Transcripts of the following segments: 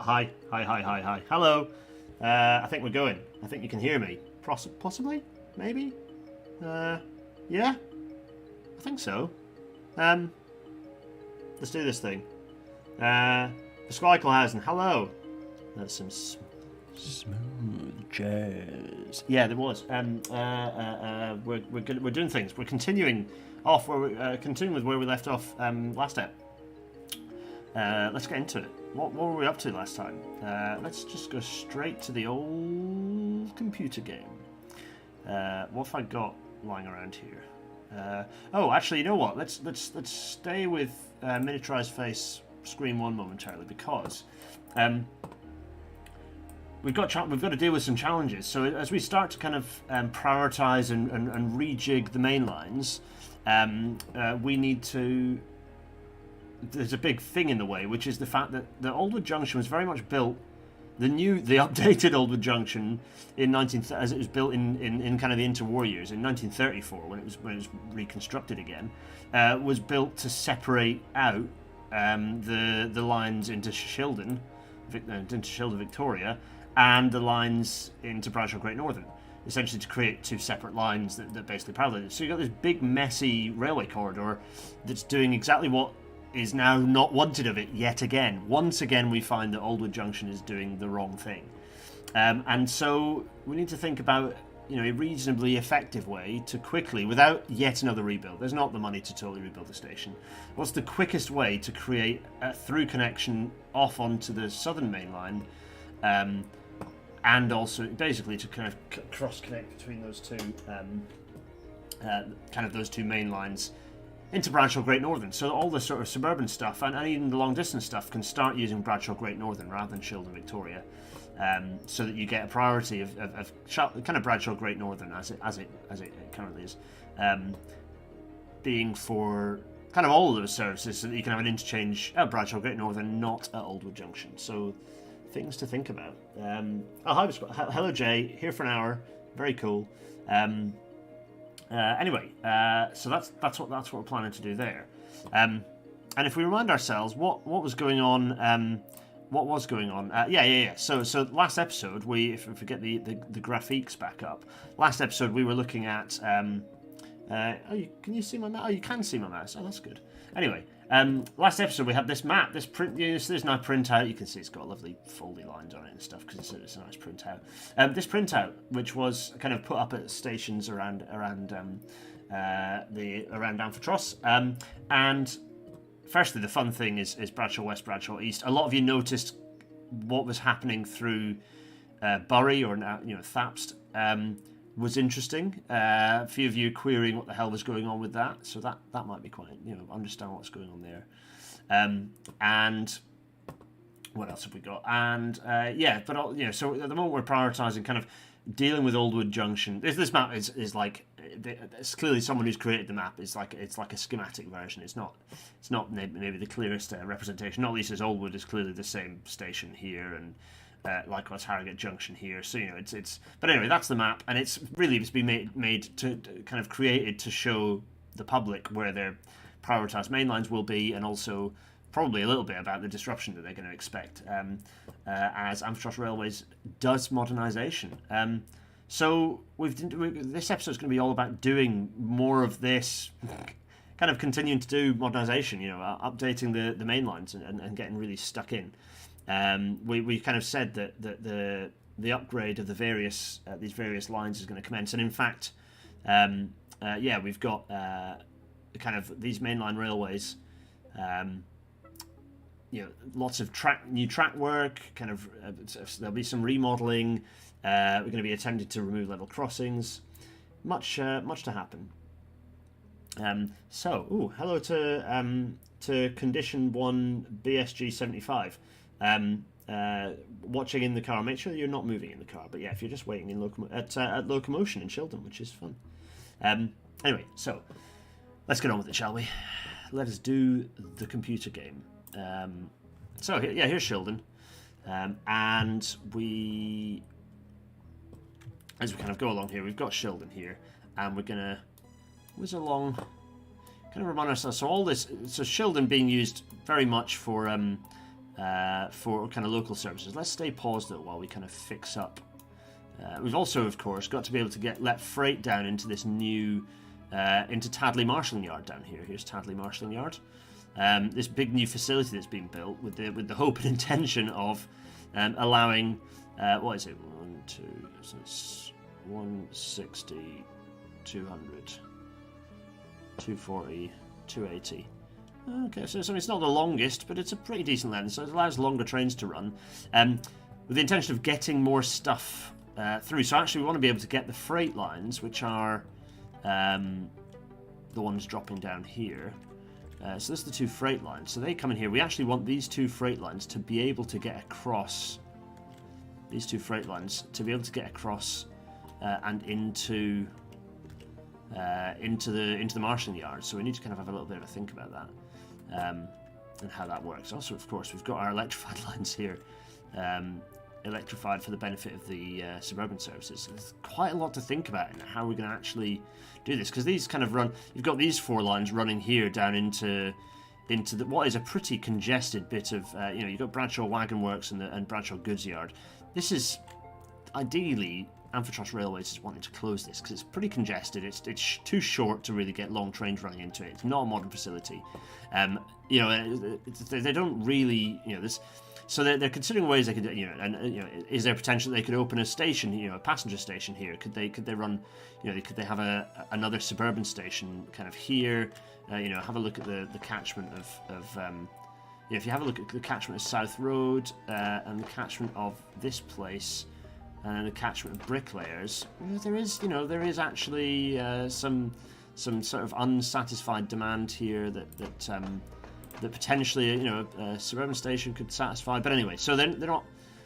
Hi. Hello. I think we're going. I think you can hear me. Possibly? Maybe? Yeah? I think so. Let's do this thing. Squikelenhausen, hello. That's some smooth jazz. Yeah, there was. We're doing things. We're continuing off where continuing with where we left off last ep. Let's get into it. What were we up to last time? Let's just go straight to the old computer game. What have I got lying around here? Oh, actually, you know what? Let's stay with miniaturized face screen 1 momentarily because we've got to deal with some challenges. So as we start to kind of prioritize and rejig the main lines, we need to. There's a big thing in the way, which is the fact that the Oldwood Junction was very much built. The updated Oldwood Junction as it was built in kind of the interwar years in 1934 when it was reconstructed again, was built to separate out the lines into Shildon Victoria, and the lines into Bradshaw Great Northern, essentially to create two separate lines that basically parallel it. So you've got this big messy railway corridor that's doing exactly what is now not wanted of it yet again. Once again, we find that Oldwood Junction is doing the wrong thing. And so we need to think about a reasonably effective way to quickly, without yet another rebuild. There's not the money to totally rebuild the station. What's the quickest way to create a through connection off onto the southern main line, and also basically to kind of cross-connect between those two, those two main lines into Bradshaw Great Northern, so that all the sort of suburban stuff and even the long distance stuff can start using Bradshaw Great Northern rather than Shildon Victoria, so that you get a priority of kind of Bradshaw Great Northern as it currently is, being for kind of all of those services, so that you can have an interchange at Bradshaw Great Northern, not at Oldwood Junction. So things to think about. Hello Jay, here for an hour, very cool. Anyway, so that's what we're planning to do there. And if we remind ourselves what was going on, So last episode, if we get the graphics back up, last episode we were looking at. Can you see my mouse? Oh, you can see my mouse. Oh, that's good. Anyway, last episode we had this map, this print. This now printout. You can see it's got lovely foldy lines on it and stuff because it's a nice printout. This printout, which was kind of put up at stations around Danfortross, and firstly the fun thing is Bradshaw West, Bradshaw East. A lot of you noticed what was happening through Bury or Thapst. Was interesting. A few of you querying what the hell was going on with that, so that might be quite understand what's going on there. And what else have we got? And so at the moment we're prioritising kind of dealing with Oldwood Junction. This map is like it's clearly someone who's created the map. It's like a schematic version. It's not maybe the clearest representation. Not least as Oldwood is clearly the same station here and. Likewise, Harrogate Junction here. So it's. But anyway, that's the map, and it's been made to kind of created to show the public where their prioritised main lines will be, and also probably a little bit about the disruption that they're going to expect as Amsterdam Railways does modernisation. So this episode is going to be all about doing more of this, kind of continuing to do modernisation. Updating the main lines and getting really stuck in. We kind of said that the upgrade of the these various lines is going to commence, and in fact, we've got kind of these mainline railways. Lots of new track work. Kind of there'll be some remodeling. We're going to be attempting to remove level crossings. Much to happen. Hello to Condition 1 BSG 75. Watching in the car. Make sure that you're not moving in the car. But yeah, if you're just waiting in at Locomotion in Shildon, which is fun. Anyway, so let's get on with it, shall we? Let us do the computer game. Here's Shildon, and as we kind of go along here, we've got Shildon here, and we're gonna whiz along, kind of remind ourselves. So Shildon being used very much for for kind of local services. Let's stay paused though while we kind of fix up. We've also, of course, got to be able to let freight down into this new, into Tadley Marshalling Yard down here. Here's Tadley Marshalling Yard. This big new facility that's being built with the hope and intention of allowing, what is it? 1, 2, so it's 160, 200, 240, 280. Okay, so it's not the longest, but it's a pretty decent length, so it allows longer trains to run, with the intention of getting more stuff through. So actually we want to be able to get the freight lines, which are the ones dropping down here. So this is the 2 freight lines, so they come in here. We actually want these 2 freight lines to be able to get across, and into the marshalling yard. So we need to kind of have a little bit of a think about that, and how that works. Also, of course, we've got our electrified lines here, electrified for the benefit of the suburban services. So there's quite a lot to think about in how we're going to actually do this, because these kind of run. You've got these 4 lines running here down into what is a pretty congested bit of. You've got Bradshaw Wagon Works and Bradshaw Goods Yard. This is ideally. Amphitrust Railways is wanting to close this because it's pretty congested. It's too short to really get long trains running into it. It's not a modern facility. They don't really, this. So they're considering ways they could, is there potential they could open a station, a passenger station here? Could they run, could they have another suburban station kind of here? Have a look at the catchment of if you have a look at the catchment of South Road and the catchment of this place. And the catchment of bricklayers, there is actually some sort of unsatisfied demand here that potentially a suburban station could satisfy. But anyway, so they're not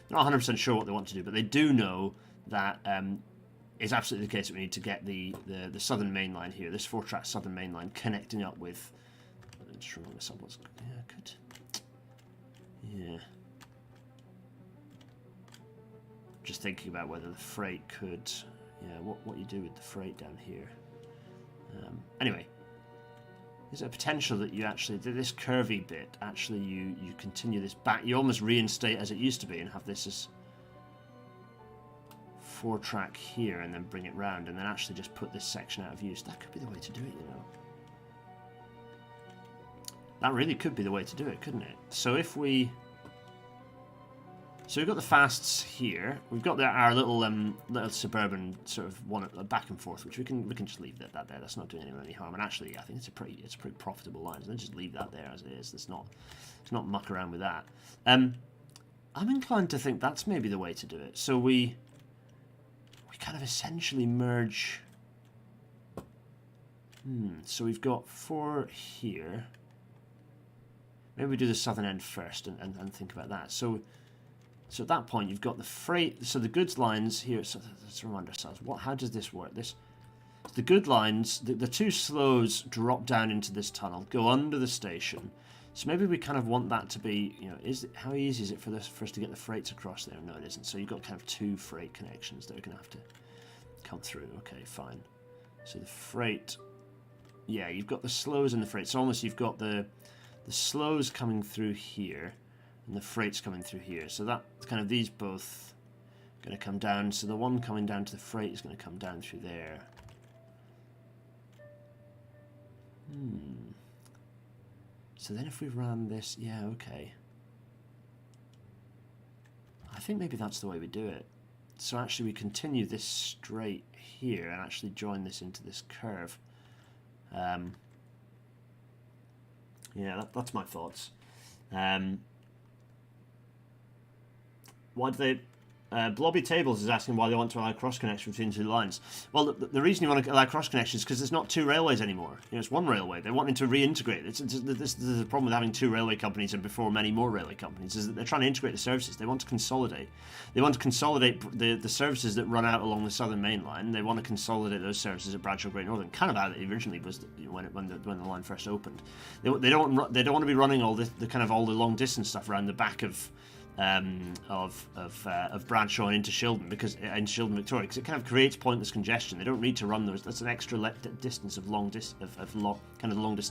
100% sure what they want to do, but they do know that it's absolutely the case that we need to get the southern main line here, this 4-track southern main line, connecting up with. Just remember this up. Yeah. Just thinking about whether the freight could, what you do with the freight down here. Anyway, is there a potential that you actually, this curvy bit, actually you continue this back, you almost reinstate as it used to be and have this as 4-track here and then bring it round and then actually just put this section out of use. That could be the way to do it, That really could be the way to do it, couldn't it? So if we... So we've got the fasts here. We've got our little suburban sort of one back and forth, which we can just leave that there. That's not doing anyone any harm. And actually, I think it's a pretty profitable line. So let's just leave that there as it is. Let's not muck around with that. I'm inclined to think that's maybe the way to do it. So we kind of essentially merge. So we've got 4 here. Maybe we do the southern end first and think about that. So at that point, you've got the freight. So the goods lines here. So let's remind ourselves. How does this work? The good lines. The 2 slows drop down into this tunnel, go under the station. So maybe we kind of want that to be. How easy is it for us to get the freights across there? No, it isn't. So you've got kind of 2 freight connections that are going to have to come through. Okay, fine. So the freight. Yeah, you've got the slows and the freight. So almost you've got the slows coming through here. And the freight's coming through here. So that's kind of these both going to come down. So the one coming down to the freight is going to come down through there. So then if we ran this... Yeah, okay. I think maybe that's the way we do it. So actually we continue this straight here and actually join this into this curve. Yeah, that's my thoughts. Why do they... Blobby Tables is asking why they want to allow cross-connection between 2 lines. Well, the reason you want to allow cross-connection is because there's not 2 railways anymore. It's 1 railway. They're wanting to reintegrate. This is the problem with having 2 railway companies and before many more railway companies, is that they're trying to integrate the services. They want to consolidate. They want to consolidate the services that run out along the southern main line. They want to consolidate those services at Bradshaw Great Northern, kind of how it originally was when the line first opened. They don't want to be running all the long distance stuff around the back of of Bradshaw and into Shildon, because in Shildon Victoria, because it kind of creates pointless congestion. They don't need to run those. That's an extra distance of long distance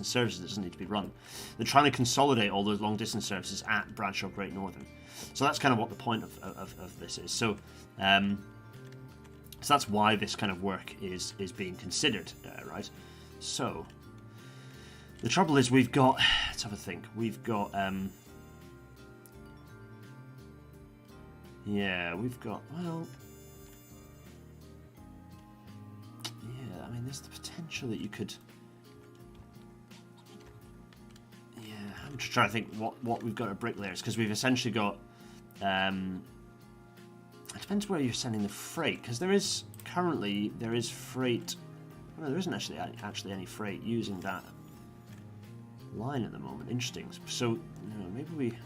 services that doesn't need to be run. They're trying to consolidate all those long distance services at Bradshaw Great Northern. So that's kind of what the point of this is. So that's why this kind of work is being considered, right? So the trouble is we've got, let's have a think. We've got we've got, well, yeah, I mean, there's the potential that you could, yeah, I'm just trying to think what we've got at bricklayers, because we've essentially got, it depends where you're sending the freight, because there is freight, well, there isn't actually any freight using that line at the moment. Interesting. So, maybe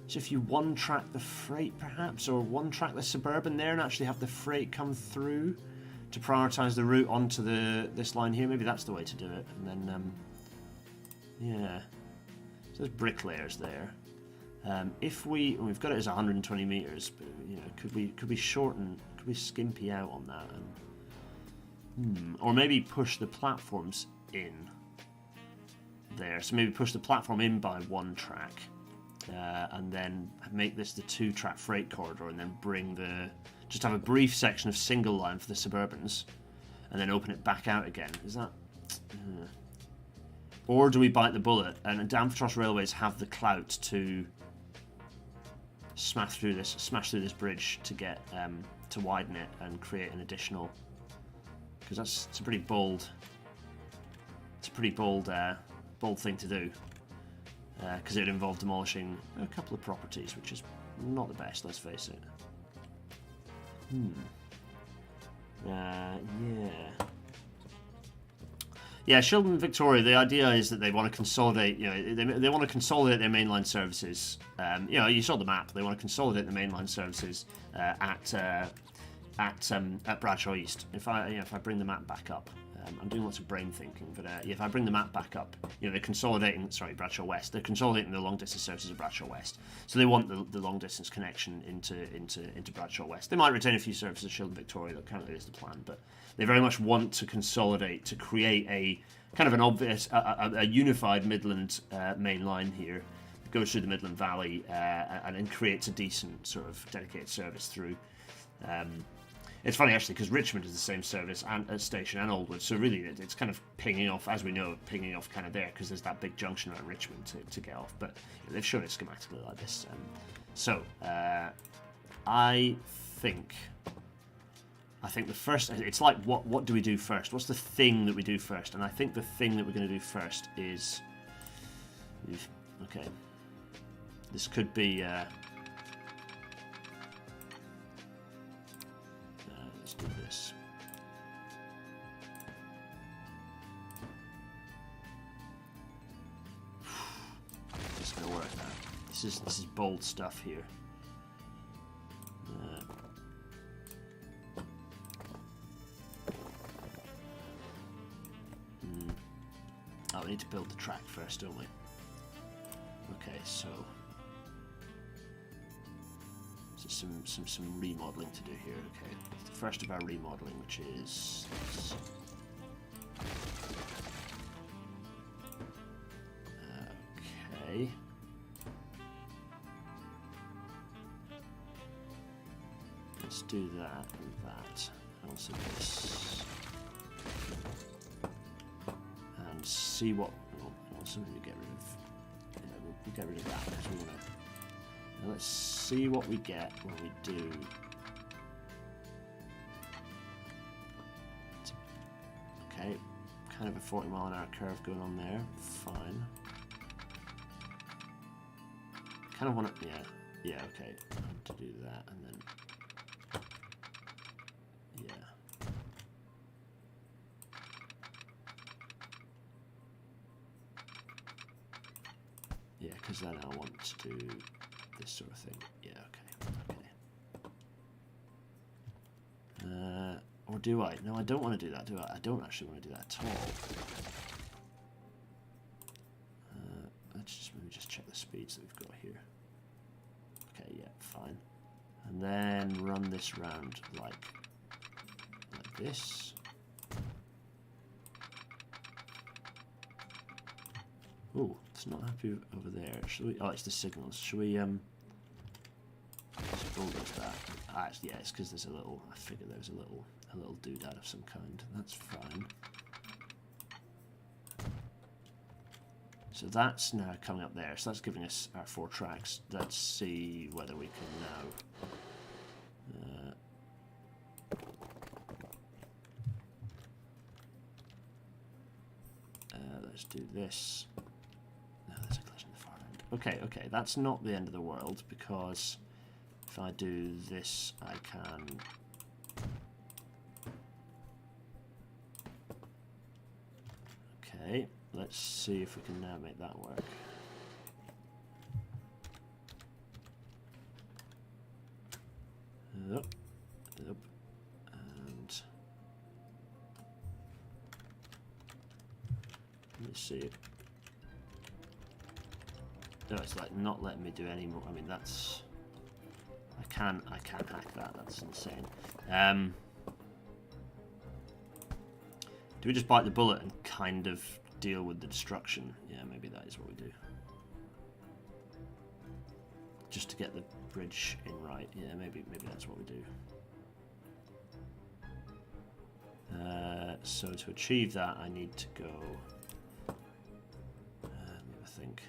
so if you one-track the freight, perhaps, or one-track the Suburban there and actually have the freight come through to prioritise the route onto this line here, maybe that's the way to do it. And then, yeah, so there's bricklayers there. If we've got it as 120 meters, but could we shorten, could we skimpy out on that, and or maybe push the platforms in there. So maybe push the platform in by one track. And then make this the 2-track freight corridor, and then just have a brief section of single line for the Suburbans, and then open it back out again. Is that? Or do we bite the bullet? And Danforth Railways have the clout to smash through this bridge to get to widen it and create an additional. Because it's a pretty bold. It's a pretty bold thing to do. Because it would involve demolishing a couple of properties, which is not the best, let's face it. Yeah, Shildon Victoria, the idea is that they want to consolidate, they want to consolidate their mainline services. You saw the map, they want to consolidate the mainline services at Bradshaw East. If I bring the map back up. I'm doing lots of brain thinking, but if I bring the map back up, they're consolidating. Sorry, Bradshaw West. They're consolidating the long distance services of Bradshaw West. So they want the long distance connection into Bradshaw West. They might retain a few services at Shildon Victoria. That currently is the plan, but they very much want to consolidate to create a kind of an obvious, a unified Midland main line here. That goes through the Midland Valley and then creates a decent sort of dedicated service through. It's funny actually because Richmond is the same service and station and Aldwood, so really it's kind of pinging off, as we know, pinging off kind of there because there's that big junction around Richmond to get off. But they've shown it schematically like this. I think the first, it's like what do we do first? What's the thing that we do first? And I think the thing that we're going to do first is, okay, this could be. Do this. It's gonna work now. This is bold stuff here. Oh, we need to build the track first, don't we? Okay, so. Some remodeling to do here. Okay, the first of our remodeling, which is this. Okay. Let's do that and that. Also this. And see what. Well, also we get rid of. Yeah, we'll get rid of that because we want to. Now let's see what we get when we do. Okay, kind of a 40-mile-an-hour curve going on there. Fine. Kind of want to, yeah, okay. I want to do that and then, yeah. Yeah, because then I want to do this sort of thing. Yeah, okay. Or do I? No, I don't want to do that, do I? I don't actually want to do that at all. Let me just check the speed. speeds that we've got here. Okay, yeah, fine. And then run this round like this. Oh, it's not happy over there. Should we? Oh, it's the signals. Should we just bulldoze that? Actually, yeah, it's because there's a little. I figured there was a little doodad of some kind. That's fine. So that's now coming up there. So that's giving us our 4 tracks. Let's see whether we can now. Let's do this. No, there's a collision at the far end. Okay, okay, that's not the end of the world, because if I do this, I can. Okay, let's see if we can now make that work. Yep, yep, and let's see. No, it's like not letting me do any more. I mean, that's I can hack that. That's insane. Do we just bite the bullet and kind of deal with the destruction? Yeah, maybe that is what we do. Just to get the bridge in right. Yeah, maybe that's what we do. So to achieve that, I need to go. Let me have a think.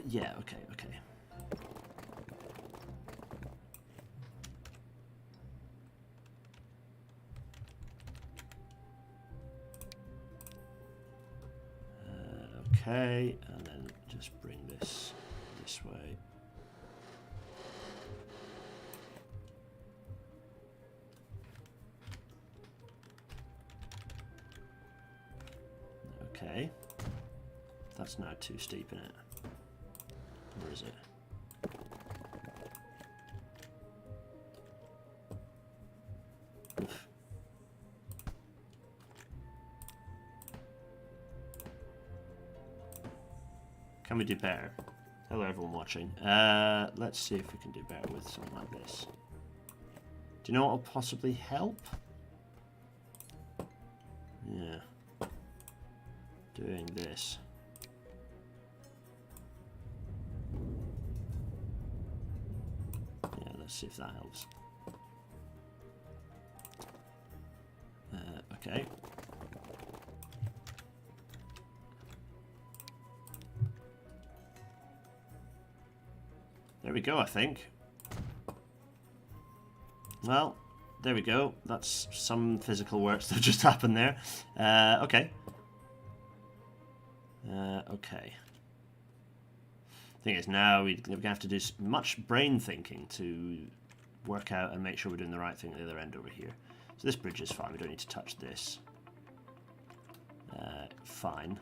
Yeah. Okay. Okay. Okay, and then just bring this way. Okay, that's now too steep, isn't it? Or is it? Oof. Can we do better? Hello everyone watching. Let's see if we can do better with something like this. Do you know what will possibly help? Yeah. Doing this. Yeah, let's see if that helps. Okay. There we go, I think. Well, there we go. That's some physical works that just happened there. Okay. Okay. Thing is, now we're going to have to do much brain thinking to work out and make sure we're doing the right thing at the other end over here. So this bridge is fine. We don't need to touch this. Fine.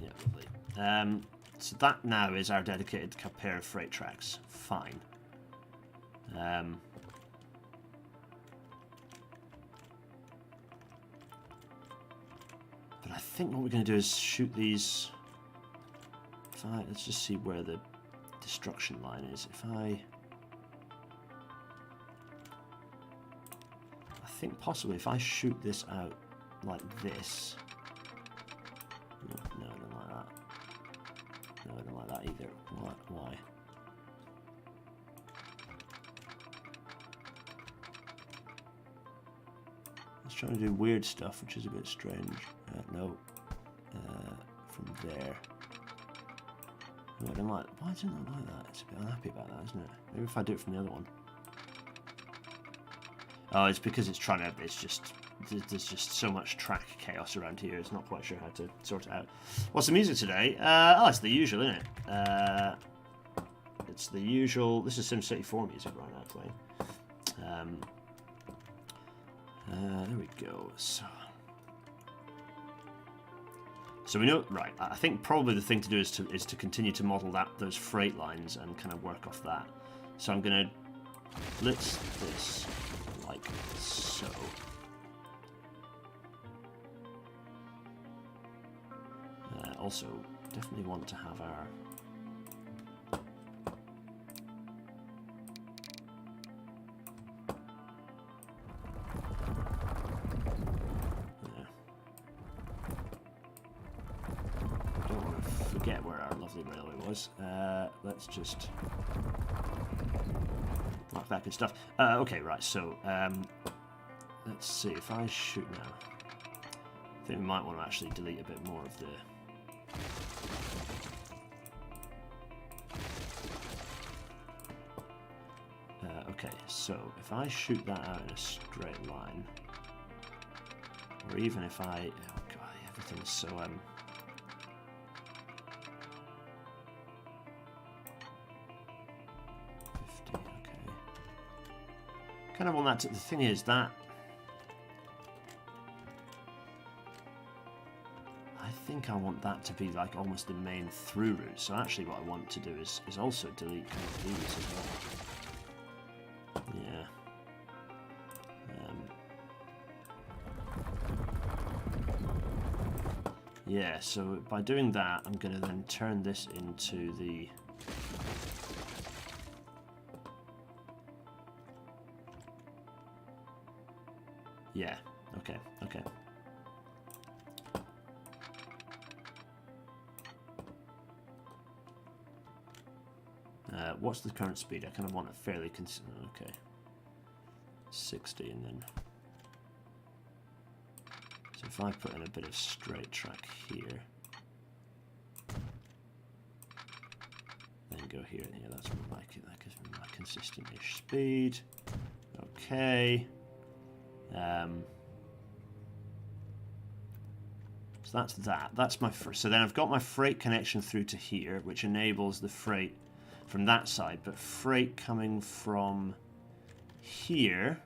Yeah, lovely. So that now is our dedicated pair of freight tracks. Fine. But I think what we're going to do is shoot these. Let's just see where the destruction line is. I think possibly if I shoot this out like this. No, I don't like that. No, I don't like that either. Why? It's trying to do weird stuff, which is a bit strange. No. From there. No, I don't like. Why do I not like that? It's a bit unhappy about that, isn't it? Maybe if I do it from the other one. Oh, it's because it's trying to. It's just. There's just so much track chaos around here. It's not quite sure how to sort it out. What's the music today? Oh, it's the usual, isn't it? It's the usual. This is SimCity 4 music right now playing. There we go. So we know, right? I think probably the thing to do is to continue to model those freight lines and kind of work off that. So I'm going to blitz this like so. Also, definitely want to have our don't want to forget where our lovely railway was. Let's just mark that good stuff. Okay, right. So let's see if I shoot now. I think we might want to actually delete a bit more of the. Okay, so if I shoot that out in a straight line, or even if I, oh god, everything's so 50, okay. Kind of want that to, the thing is that I think I want that to be like almost the main through route. So actually what I want to do is also delete kind of these as well. Yeah. Yeah, so by doing that, I'm going to then turn this into the... Yeah, okay, okay. What's the current speed? I kind of want it fairly consistent. Okay. 60 and then... So if I put in a bit of straight track here, then go here, yeah, that's more like it. That gives me my consistent-ish speed. Okay. So that's that. That's my first. So then I've got my freight connection through to here, which enables the freight from that side. But freight coming from here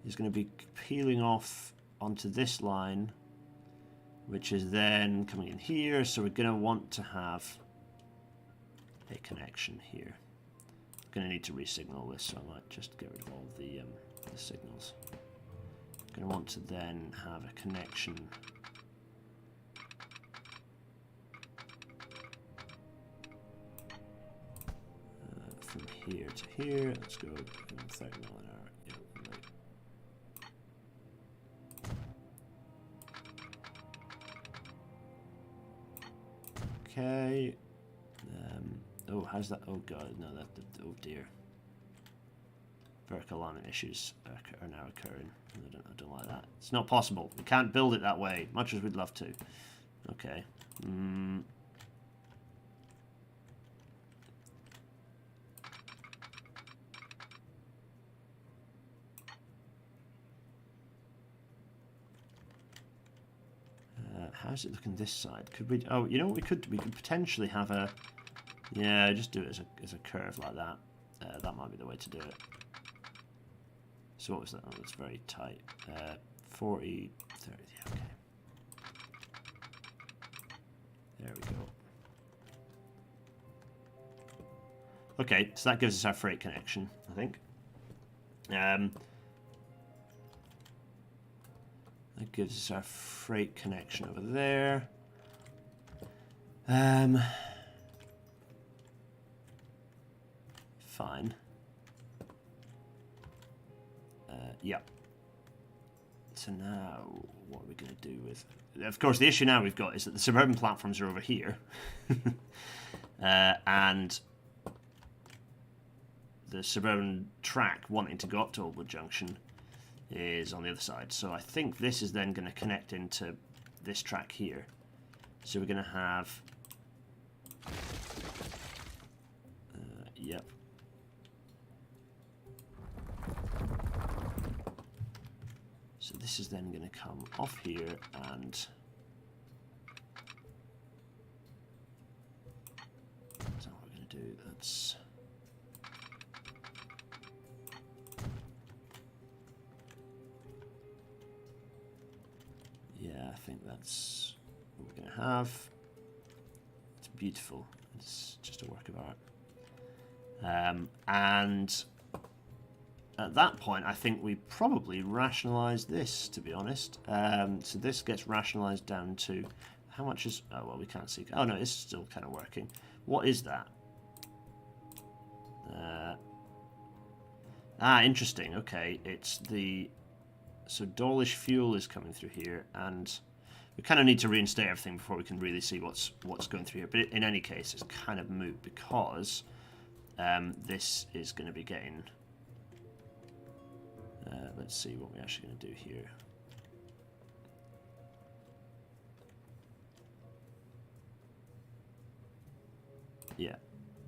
is going to be peeling off onto this line, which is then coming in here. So we're going to want to have a connection here. I'm going to need to re-signal this, so I might just get rid of all the signals. I'm going to want to then have a connection from here to here. Let's go 30 mile an hour. Yeah, okay. Oh, how's that? Oh god, no, oh dear. Vertical alignment issues are now occurring. I don't like that. It's not possible. We can't build it that way, much as we'd love to. Okay. How's it looking this side? Could we? Oh, you know what we could? We could potentially have a. Yeah, just do it as a curve like that. That might be the way to do it. So what was that? Oh, that's very tight. 40, 30. Yeah, okay. There we go. Okay, so that gives us our freight connection, I think. That gives us our freight connection over there. Fine. Yep. So now, what are we going to do with... Of course, the issue now we've got is that the suburban platforms are over here. And the suburban track wanting to go up to Oldwood Junction is on the other side. So I think this is then going to connect into this track here. So we're going to have... yep. So this is then going to come off here and... That's not what we're going to do. That's... Yeah, I think that's what we're going to have. It's beautiful. It's just a work of art. And at that point, I think we probably rationalize this, to be honest. So this gets rationalized down to how much is... Oh, well, we can't see. Oh, no, it's still kind of working. What is that? Interesting. Okay, it's the... So Dawlish fuel is coming through here, and we kind of need to reinstate everything before we can really see what's going through here. But in any case, it's kind of moot because this is going to be getting... let's see what we're actually going to do here. Yeah,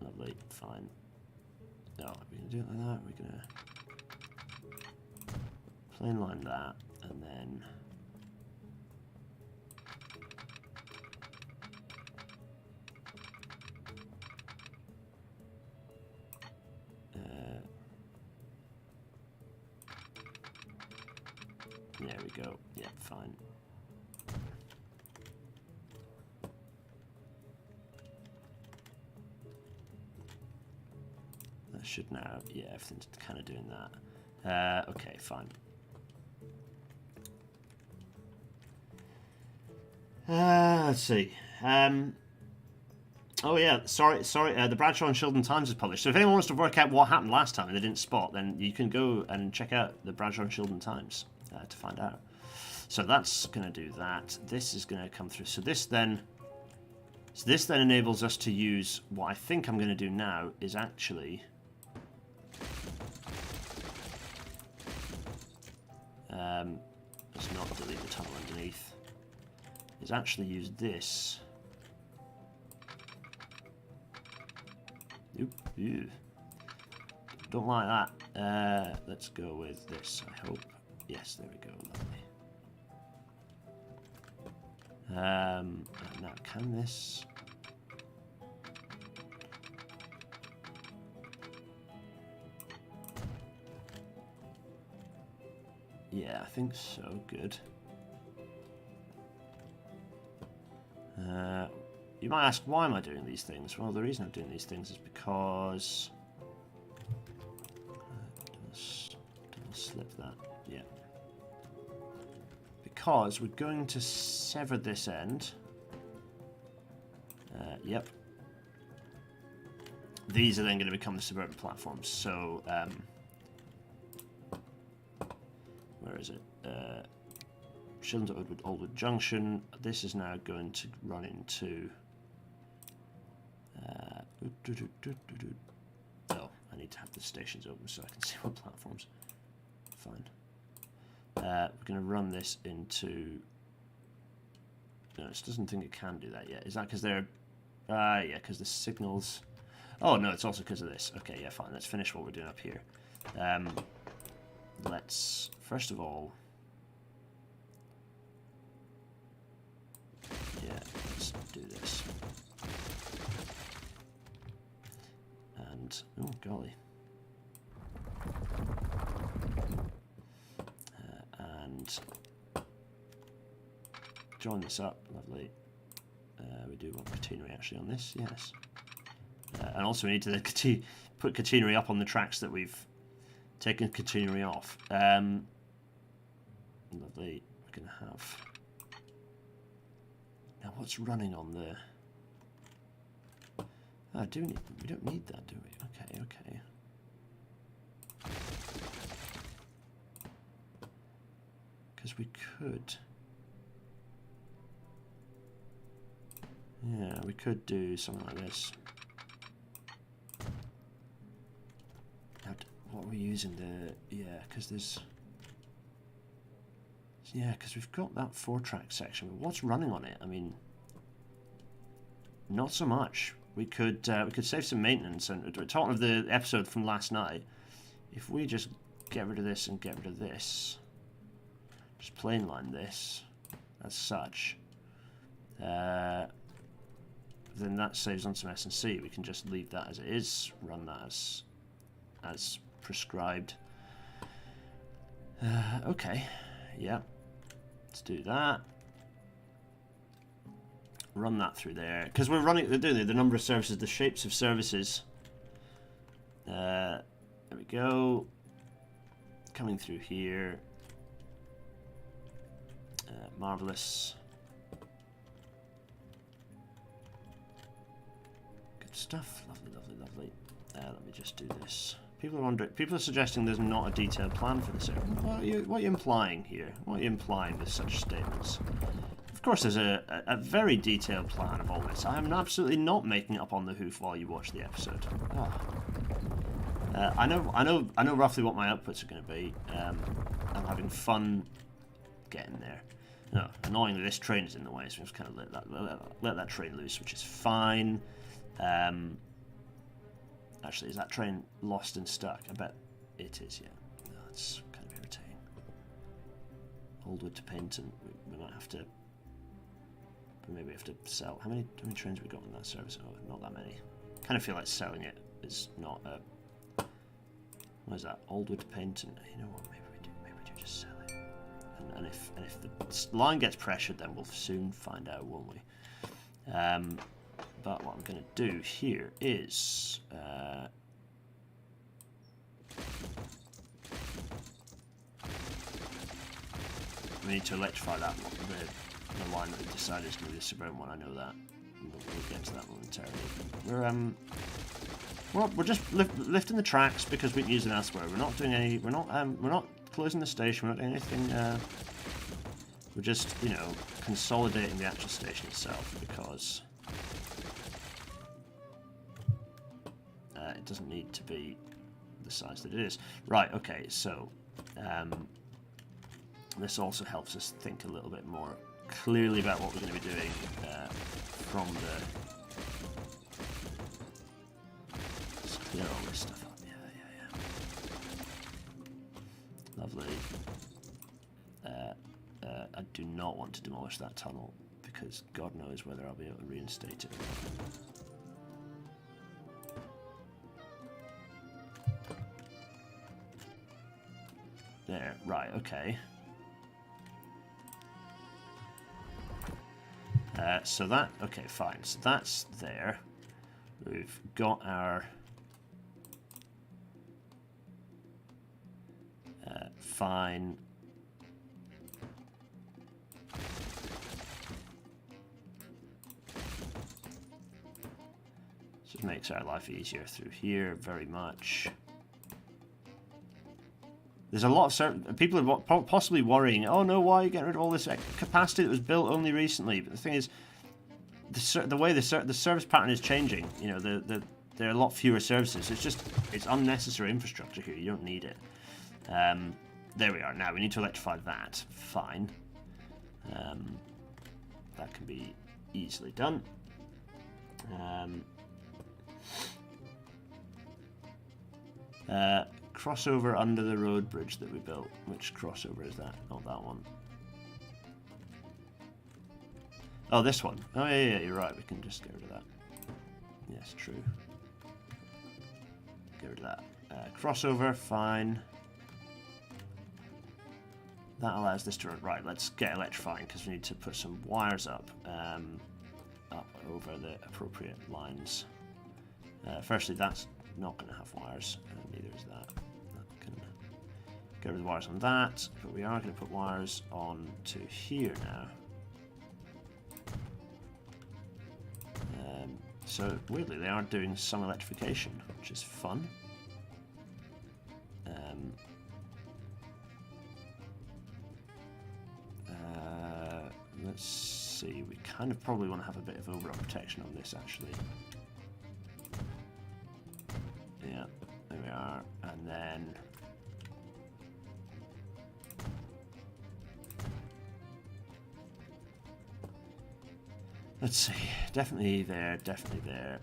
lovely, fine. No, we're going to do it like that. We're going to plain line that, and then there we go. Yeah, fine. That should now, yeah, everything's kind of doing that. Okay, fine. Let's see. Oh yeah, sorry. The Bradshaw and Shildon Times is published. So if anyone wants to work out what happened last time and they didn't spot, then you can go and check out the Bradshaw and Shildon Times to find out. So that's going to do that. This is going to come through. So this then enables us to use what I think I'm going to do now is actually let's not delete the tunnel underneath. Is actually use this. Oop, ew. Don't like that. Let's go with this, I hope. Yes, there we go, lovely. Now, can this... Yeah, I think so, good. You might ask, why am I doing these things? Well, the reason I'm doing these things is because... don't slip that. Yeah. Because we're going to sever this end. Yep. These are then going to become the suburban platforms. So, where is it? Shildon to Oldwood Junction. This is now going to run into... oh, I need to have the stations open so I can see what platforms. Fine. We're going to run this into... No, it doesn't think it can do that yet. Is that because they're... yeah, because the signals... Oh, no, it's also because of this. Okay, yeah, fine. Let's finish what we're doing up here. Let's, first of all... Yeah, let's do this. And, oh, golly. And join this up, lovely. We do want catenary actually on this, yes. And also we need to put catenary up on the tracks that we've taken catenary off. Lovely, we're going to have... Now what's running on the... Oh, we don't need that, do we? Okay. Because we could... Yeah, we could do something like this. What are we using the... Yeah, because there's... Yeah, because we've got that 4-track section, but what's running on it? I mean, not so much. We could save some maintenance, and talking of the episode from last night, if we just get rid of this and get rid of this, just plain line this as such, then that saves on some S&C. We can just leave that as it is, run that as prescribed. Okay, yeah, let's do that. Run that through there, because we're running the number of services, the shapes of services There we go. Coming through here. Marvelous. Good stuff. Lovely, lovely, lovely. Let me just do this. People are wondering. People are suggesting there's not a detailed plan for this area. What are you implying here? What are you implying with such statements? Of course, there's a very detailed plan of all this. I am absolutely not making it up on the hoof while you watch the episode. Oh. I know roughly what my outputs are going to be. I'm having fun getting there. No, annoyingly, this train is in the way, so I'm just kind of let that train loose, which is fine. Actually, is that train lost and stuck? I bet it is. Yeah, no, that's kind of irritating. Old wood to paint, and we might have to. Maybe we have to sell. How many trains have we got in that service? Oh, not that many. Kind of feel like selling it is not a. What is that? Old wood to paint, and you know what? Maybe we do just sell it. And if the line gets pressured, then we'll soon find out, won't we? But what I'm going to do here is we need to electrify that one, the line that we decided is going to be the suburban one. I know that. We'll get to that momentarily. We're just lifting the tracks because we can use them elsewhere. We're not doing any. We're not closing the station. We're not doing anything. We're just, you know, consolidating the actual station itself because it doesn't need to be the size that it is. Right. Okay. So this also helps us think a little bit more clearly about what we're going to be doing from the. Let's clear all this stuff up. Yeah. Lovely. I do not want to demolish that tunnel because God knows whether I'll be able to reinstate it. There, right, okay. So that, okay, fine. So that's there. We've got our fine. Just makes our life easier through here very much. There's a lot of people are possibly worrying. Oh no, why are you getting rid of all this capacity that was built only recently? But the thing is, the way the service pattern is changing. You know, there are a lot fewer services. It's unnecessary infrastructure here. You don't need it. There we are. Now we need to electrify that. Fine. That can be easily done. Crossover under the road bridge that we built. Which crossover is that? Not that one. Oh, this one. Oh, yeah, you're right. We can just get rid of that. Yes, true. Get rid of that. Crossover, fine. That allows this to run. Right, let's get electrifying because we need to put some wires up. Up over the appropriate lines. Firstly, that's not going to have wires. Neither is that. That can get rid of the wires on that. But we are going to put wires on to here now. So weirdly, they are doing some electrification, which is fun. Let's see. We kind of probably want to have a bit of overall protection on this, actually. Yeah, there we are, and then. Let's see, definitely there, definitely there.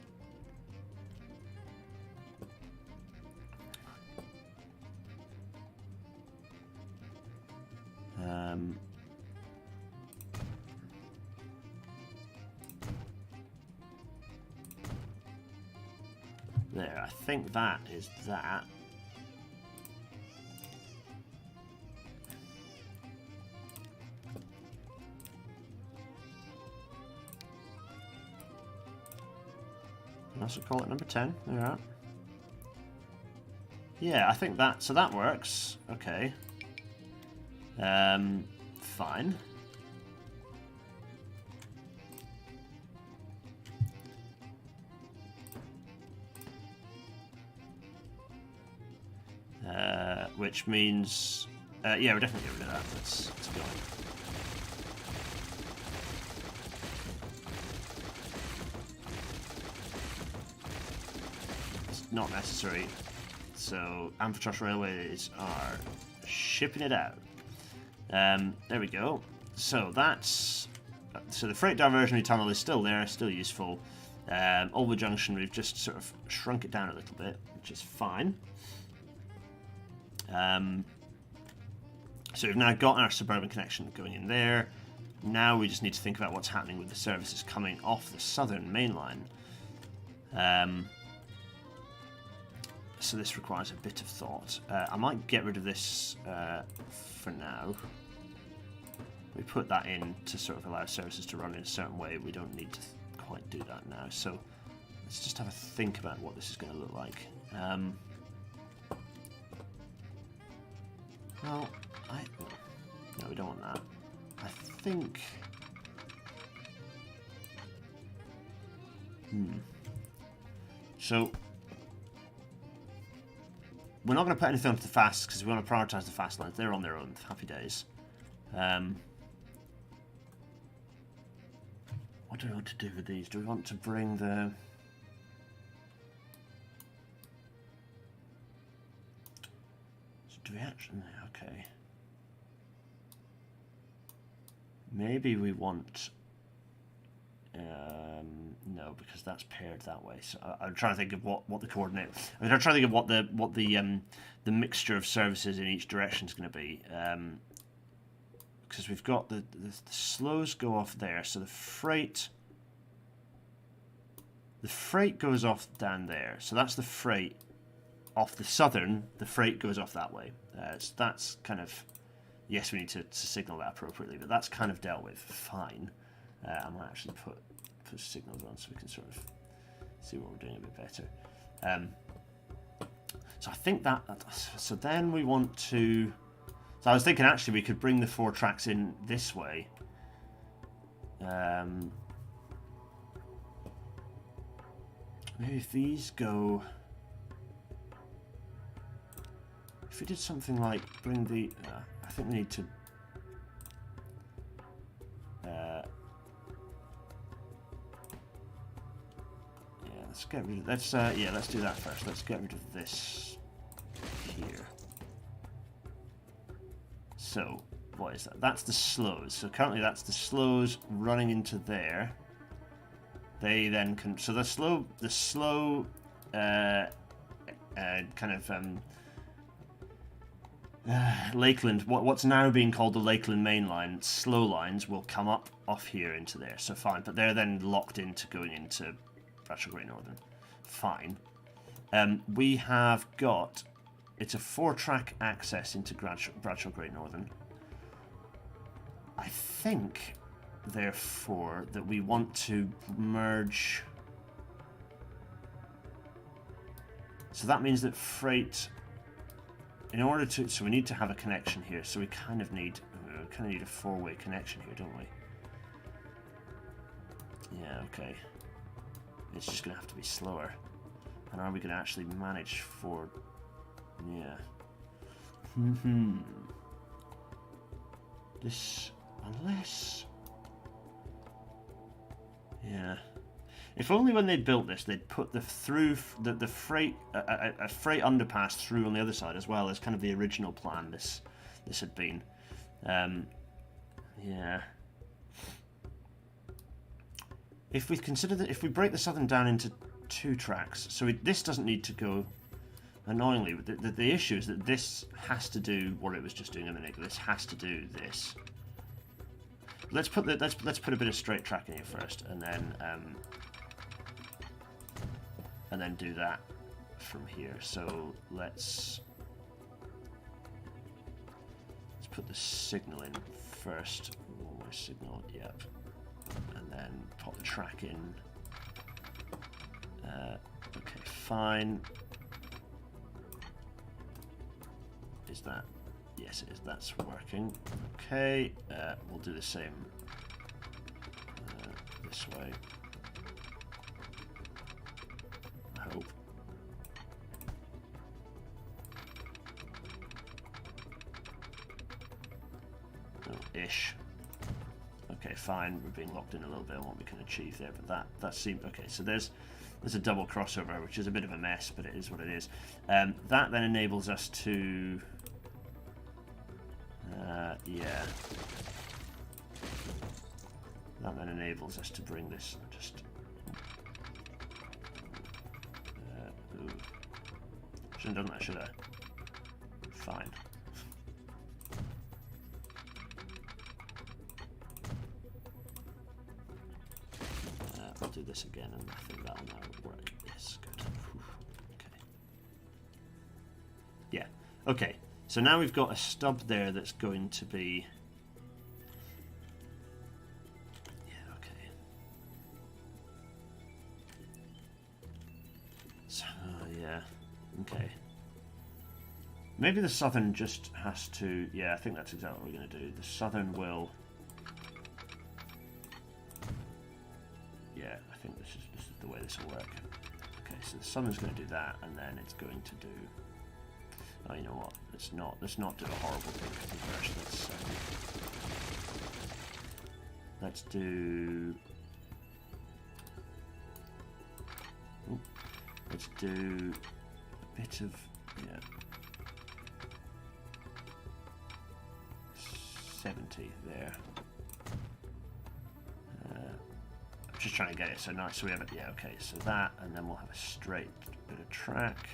There, I think that is that. I also call it number 10. There we are. Yeah, I think that, so that works. Okay. Fine. Which means, yeah, we're definitely getting rid of that. Let's go. It's not necessary. So, Amphitrust Railways are shipping it out. There we go. So that's, so the freight diversionary tunnel is still there, still useful. Over Junction, we've just sort of shrunk it down a little bit, which is fine. So we've now got our suburban connection going in there. Now we just need to think about what's happening with the services coming off the southern main line. So this requires a bit of thought. I might get rid of this for now. We put that in to sort of allow services to run in a certain way. We don't need to quite do that now. So let's just have a think about what this is going to look like. Well, no, we don't want that. I think... So, we're not going to put anything onto the fast because we want to prioritise the fast lines. They're on their own. Happy days. What do we want to do with these? Do we want to bring the... Do we actually... Okay. Maybe we want... no, because that's paired that way. So I'm trying to think of what the coordinate... I'm trying to think of what the mixture of services in each direction is going to be. Because we've got the slows go off there, so the freight goes off down there. So that's the freight off the southern. The freight goes off that way. So that's kind of, yes, we need to signal that appropriately, but that's kind of dealt with. Fine. I might actually put signals on so we can sort of see what we're doing a bit better. So I think that. So then we want to. So I was thinking actually we could bring the 4 tracks in this way. Maybe if these go... If we did something like bring the... I think we need to... yeah, let's get rid of... Let's do that first. Let's get rid of this here. So, what is that? That's the slows. So currently that's the slows running into there. They then can... So the slow kind of Lakeland, what's now being called the Lakeland Mainline, slow lines will come up off here into there. So fine, but they're then locked into going into Bradshaw Great Northern. Fine. We have got... It's a 4-track access into Bradshaw Great Northern. I think, therefore, that we want to merge... So that means that freight... In order to... So we need to have a connection here. So we kind of need a 4-way connection here, don't we? Yeah, okay. It's just going to have to be slower. And are we going to actually manage for... Yeah. This, unless... Yeah. If only when they built this, they'd put the freight, a freight underpass through on the other side as well as kind of the original plan. This had been. Yeah. If we consider that, if we break the southern down into 2 tracks, so this doesn't need to go. Annoyingly, the issue is that this has to do what it was just doing a minute ago. This has to do this. Let's put a bit of straight track in here first, and then do that from here. So let's put the signal in first. One more signal, yep, and then pop the track in. Okay, fine. Is that? Yes, it is. That's working. Okay, we'll do the same this way. I hope. Oh, ish. Okay, fine. We're being locked in a little bit on what we can achieve there, but that seemed okay. So there's a double crossover, which is a bit of a mess, but it is what it is. That then enables us to, yeah. That then enables us to bring this just. Ooh. Shouldn't have done that, should I? Fine. I'll do this again, and I think that'll now work. Yes, good. Okay. Yeah. Okay. So now we've got a stub there that's going to be. Yeah. Okay. So yeah. Okay. Maybe the southern just has to. Yeah, I think that's exactly what we're going to do. The southern will. Yeah, I think this is the way this will work. Okay, so the southern's going to do that, and then it's going to do. Oh, you know what? Let's not do a horrible thing first. Let's do. Ooh, let's do a bit of 70 there. Just trying to get it so nice. So we have it. Yeah, okay. So that, and then we'll have a straight bit of track.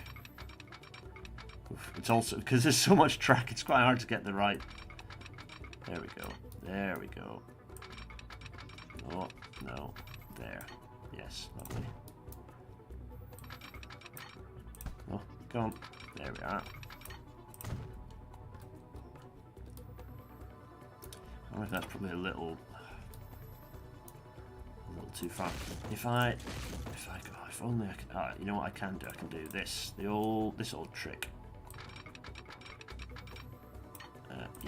Oof, it's also because there's so much track. It's quite hard to get the right. There we go. There we go. Oh no, there. Yes, lovely. Oh, come on. There we are. I wonder if that's probably a little too far. If only I could. You know what I can do? I can do this. This old trick.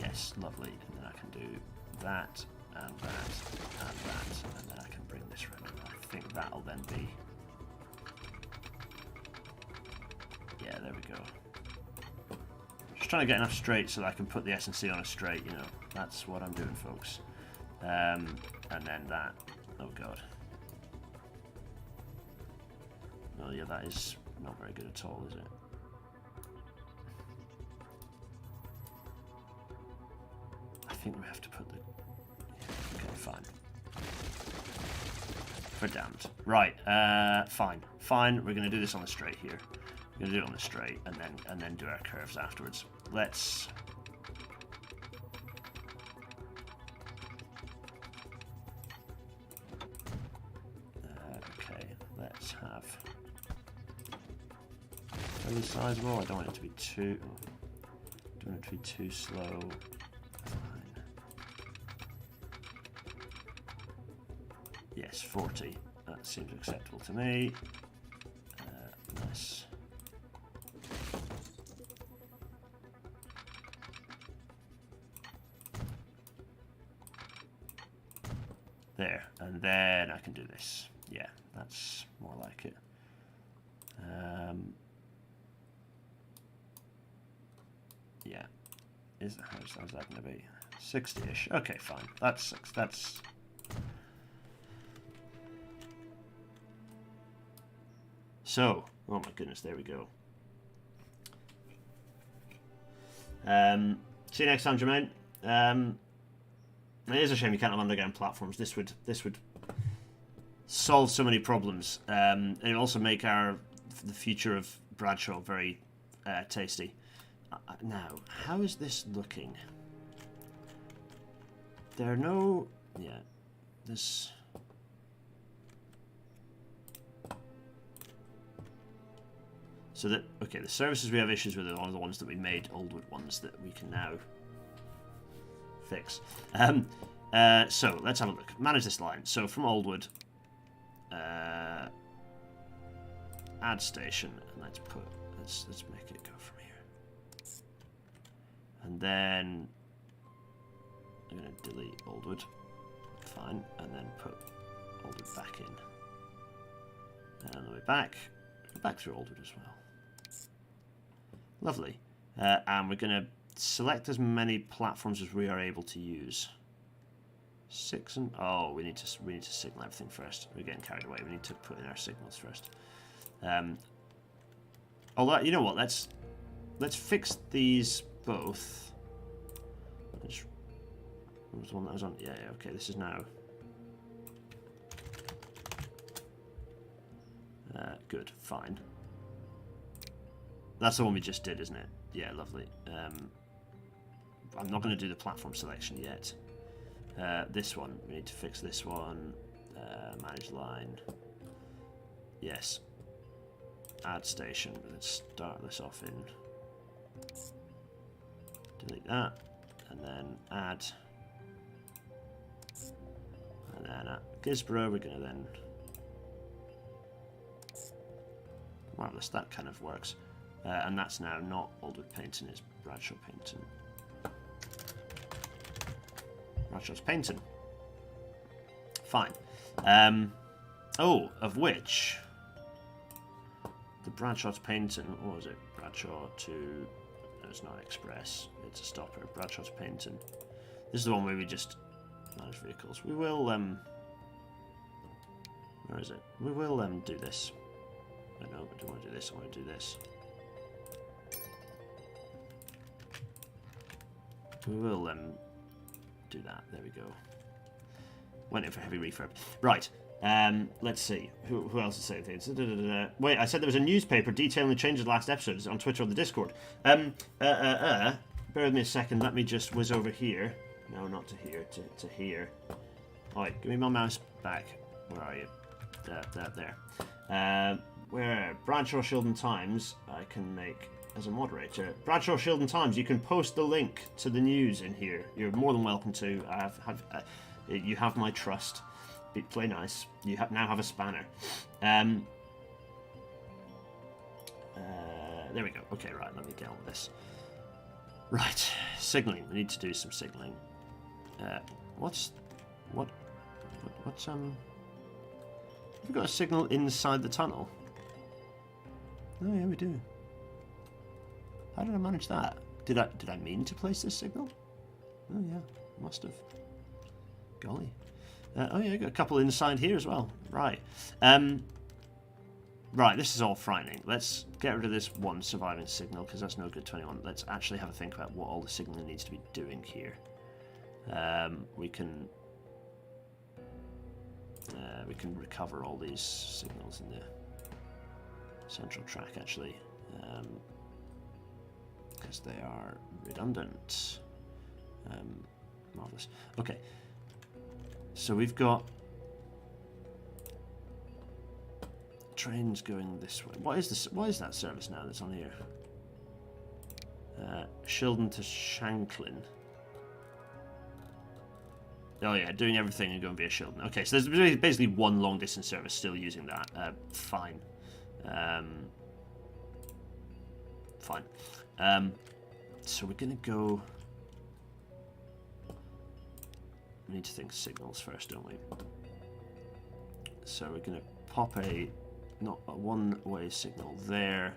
Yes, lovely. And then I can do that and that and that, and then I can bring this round. I think that'll then be. Yeah, there we go. Just trying to get enough straight so that I can put the S&C on a straight. You know, that's what I'm doing, folks. And then that. Oh god. Oh yeah, that is not very good at all, is it? I think we have to put the. Okay, fine. Verdammt. Right. Fine. Fine. We're going to do this on the straight here. We're going to do it on the straight, and then do our curves afterwards. Let's. Okay. Let's have. Fairly sizable. I don't want it to be too. Don't want it to be too slow. Fine. Yes, 40. That seems acceptable to me. Nice. There, and then I can do this. Yeah, that's more like it. Yeah, how's that going to be? 60-ish. Okay, fine. That's. So, oh my goodness, there we go. See you next time, Jermaine. It is a shame you can't have underground platforms. This would solve so many problems. It also make the future of Bradshaw very tasty. Now, how is this looking? There are no. Yeah, this. So that, okay, the services we have issues with are the ones that we made Oldwood ones that we can now fix. So let's have a look. Manage this line. So from Oldwood, add station, and let's make it go from here. And then I'm going to delete Oldwood. Fine. And then put Oldwood back in. And on the way back, go back through Oldwood as well. Lovely. And we're going to select as many platforms as we are able to use. 6 and... Oh, we need to signal everything first. We're getting carried away. We need to put in our signals first. Although, you know what? Let's fix these both. What was the one that was on? Yeah, okay. This is now. Good, fine. That's the one we just did, isn't it? Yeah, lovely. I'm not going to do the platform selection yet. This one, we need to fix this one. Manage line. Yes. Add station. Let's start this off in. Delete that. And then add. And then at Gisborough, we're going to then. Marvellous, that kind of works. And that's now not Oldwood Painting, it's Bradshaw Painting. Bradshaw's Painting. Fine. Oh, of which the Bradshaw's Painting, what was it? Bradshaw to, no, it's not Express, it's a stopper. Bradshaw's Painting. This is the one where we just manage vehicles. We will, where is it? We will do this. Oh, no, I don't want to do this, I want to do this. We will do that. There we go. Went in for heavy refurb. Right. Let's see. Who else is saying things? Wait, I said there was a newspaper detailing the changes last episode on Twitter or the Discord. Bear with me a second. Let me just whiz over here. No, not to here. To here. Alright, give me my mouse back. Where are you? There. Where Bradshaw Shildon Times, I can make as a moderator. Bradshaw Shildon Times, you can post the link to the news in here. You're more than welcome to. You have my trust. Play nice. You now have a spanner. There we go. Okay, right. Let me get on with this. Right, signaling. We need to do some signaling. What's We've got a signal inside the tunnel. Oh yeah, we do. How did I manage that? Did I mean to place this signal? Oh yeah, must have. Golly. Oh yeah, got a couple inside here as well. Right. Right, this is all frightening. Let's get rid of this one surviving signal because that's no good to anyone. Let's actually have a think about what all the signaling needs to be doing here. We can recover all these signals in the central track actually, because they are redundant. Marvelous. Okay, so we've got trains going this way. What is this? What is that service now that's on here? Shildon to Shanklin. Oh yeah, doing everything and going via Shildon. Okay, so there's basically one long distance service still using that. Fine. Fine. So we're gonna go. We need to think signals first, don't we? So we're gonna pop not a one-way signal there,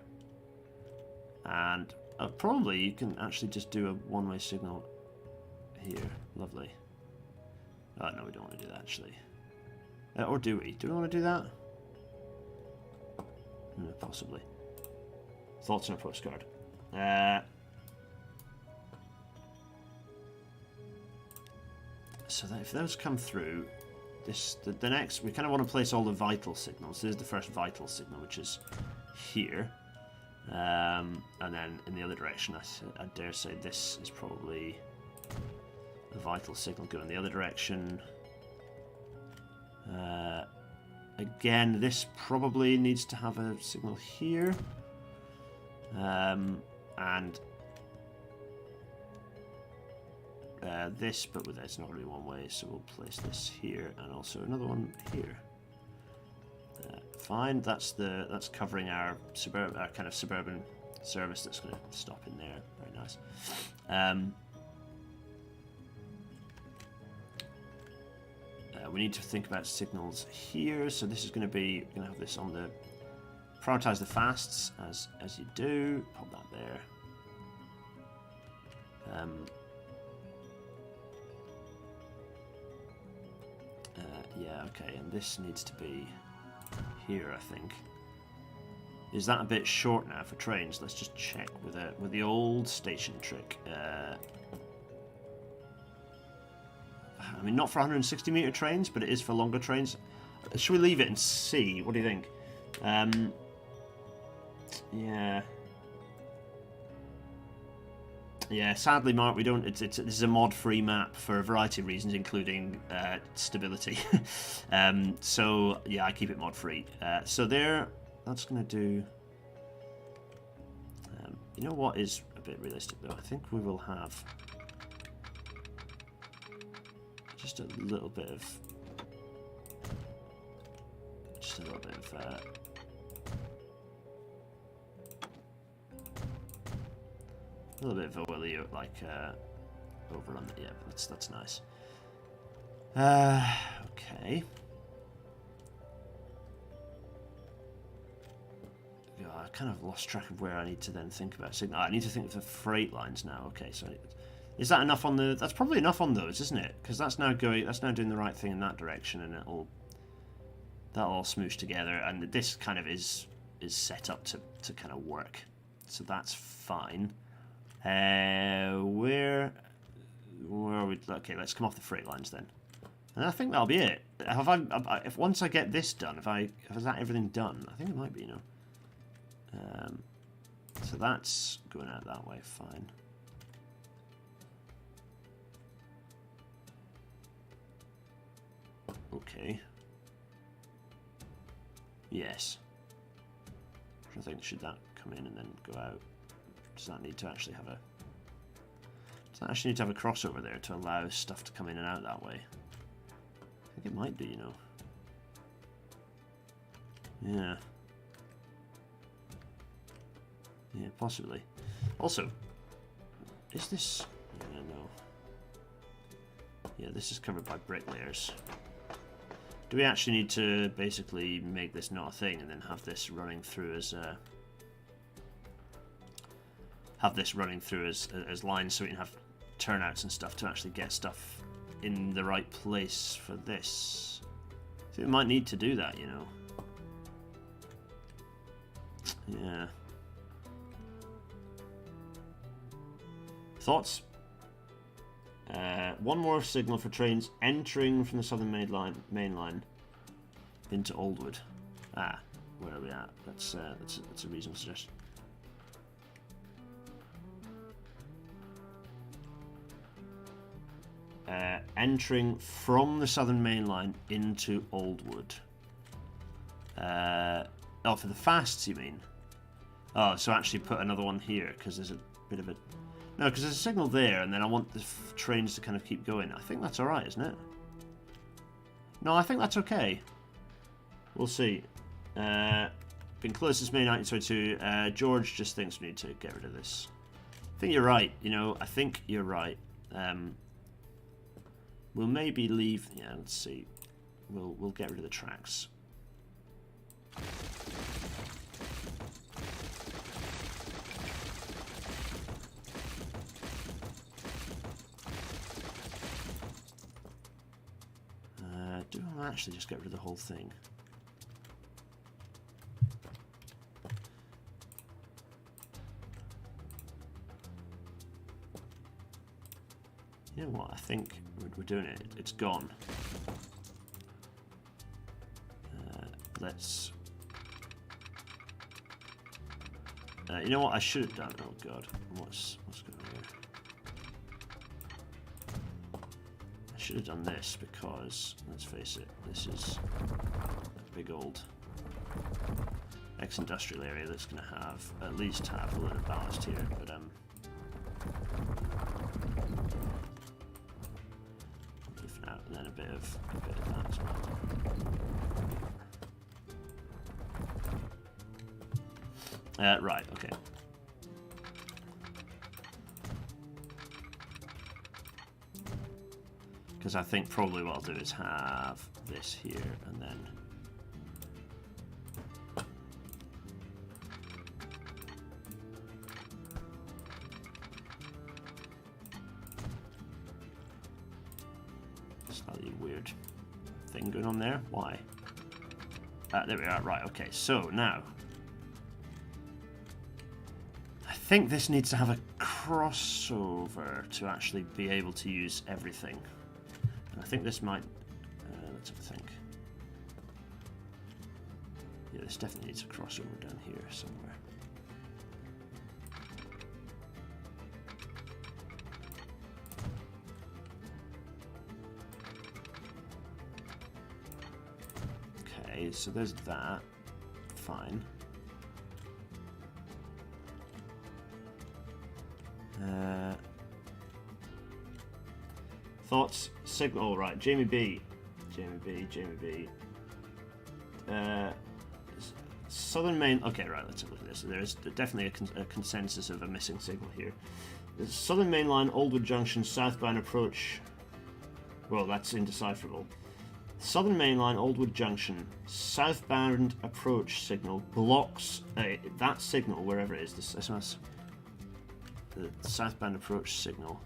and probably you can actually just do a one-way signal here. Lovely. Oh no, we don't want to do that actually. Or do we? Do we want to do that? No, possibly. Thoughts on a postcard. So that if those come through, the next, we kind of want to place all the vital signals. This is the first vital signal, which is here. And then in the other direction, I dare say this is probably the vital signal going the other direction. Again, this probably needs to have a signal here. And this, but with it's not going to be one way, so we'll place this here and also another one here. Fine, that's covering our kind of suburban service that's going to stop in there. Very nice. We need to think about signals here, so this is going to be, we're going to have this on the, prioritize the fasts as you do, pop that there. Yeah, okay, and this needs to be here, I think. Is that a bit short now for trains? Let's just check with the old station trick. I mean, not for 160-meter trains, but it is for longer trains. Should we leave it and see? What do you think? Yeah. Yeah, sadly, Mark, we don't. This is a mod-free map for a variety of reasons, including stability. So yeah, I keep it mod-free. So there, that's going to do. You know what is a bit realistic though? I think we will have just a little bit of, a little bit of a willy, like overrun. Yeah, that's nice. Okay. Yeah, I kind of lost track of where I need to then think about signal. I need to think of the freight lines now. Okay, so is that enough on the? That's probably enough on those, isn't it? Because that's now doing the right thing in that direction, and that'll all smoosh together. And this kind of is set up to kind of work, so that's fine. Where are we? Okay, let's come off the freight lines then. And I think that'll be it. If once I get this done, is that everything done? I think it might be, you know. So that's going out that way, fine. Okay. Yes. I think should that come in and then go out? Does that need to actually have a? Does that actually need to have a crossover there to allow stuff to come in and out that way? I think it might do, you know. Yeah. Yeah, possibly. Also, is this? Yeah, no. Yeah, this is covered by brick layers. Do we actually need to basically make this not a thing and then have this running through as lines so we can have turnouts and stuff to actually get stuff in the right place for this? I think we might need to do that, you know. Yeah. Thoughts? One more signal for trains entering from the southern main line into Oldwood. Ah, where are we at? That's a reasonable suggestion. Entering from the southern main line into Oldwood. Oh, for the fasts, you mean? Oh, so actually put another one here because there's a bit of a. No, because there's a signal there, and then I want the trains to kind of keep going. I think that's alright, isn't it? No, I think that's okay. We'll see. Been closed since May 1922. George just thinks we need to get rid of this. I think you're right, you know, I think you're right. We'll maybe leave... Yeah, let's see. We'll get rid of the tracks. Do I actually just get rid of the whole thing? You know what? I think we're doing it. It's gone. Let's. You know what? I should have done. Oh God, what's going on here? I should have done this because, let's face it, this is a big old ex-industrial area that's going to have at least have a load of ballast here, but out, and then a bit of that as well. Right, okay. Because I think probably what I'll do is have this here and then... Slightly weird thing going on there. Why? There we are. Right, okay. So now... I think this needs to have a crossover to actually be able to use everything. And I think this might... let's have a think. Yeah, this definitely needs a crossover down here somewhere. Okay, so there's that. Fine. Thoughts? Signal. Oh, right. Jamie B. Southern Main. Okay, right. Let's have a look at this. There is definitely a consensus of a missing signal here. There's Southern Mainline, Aldwood Junction, southbound approach. Well, that's indecipherable. Southern Mainline, Aldwood Junction, southbound approach signal blocks that signal wherever it is. This SMS. The southbound approach signal.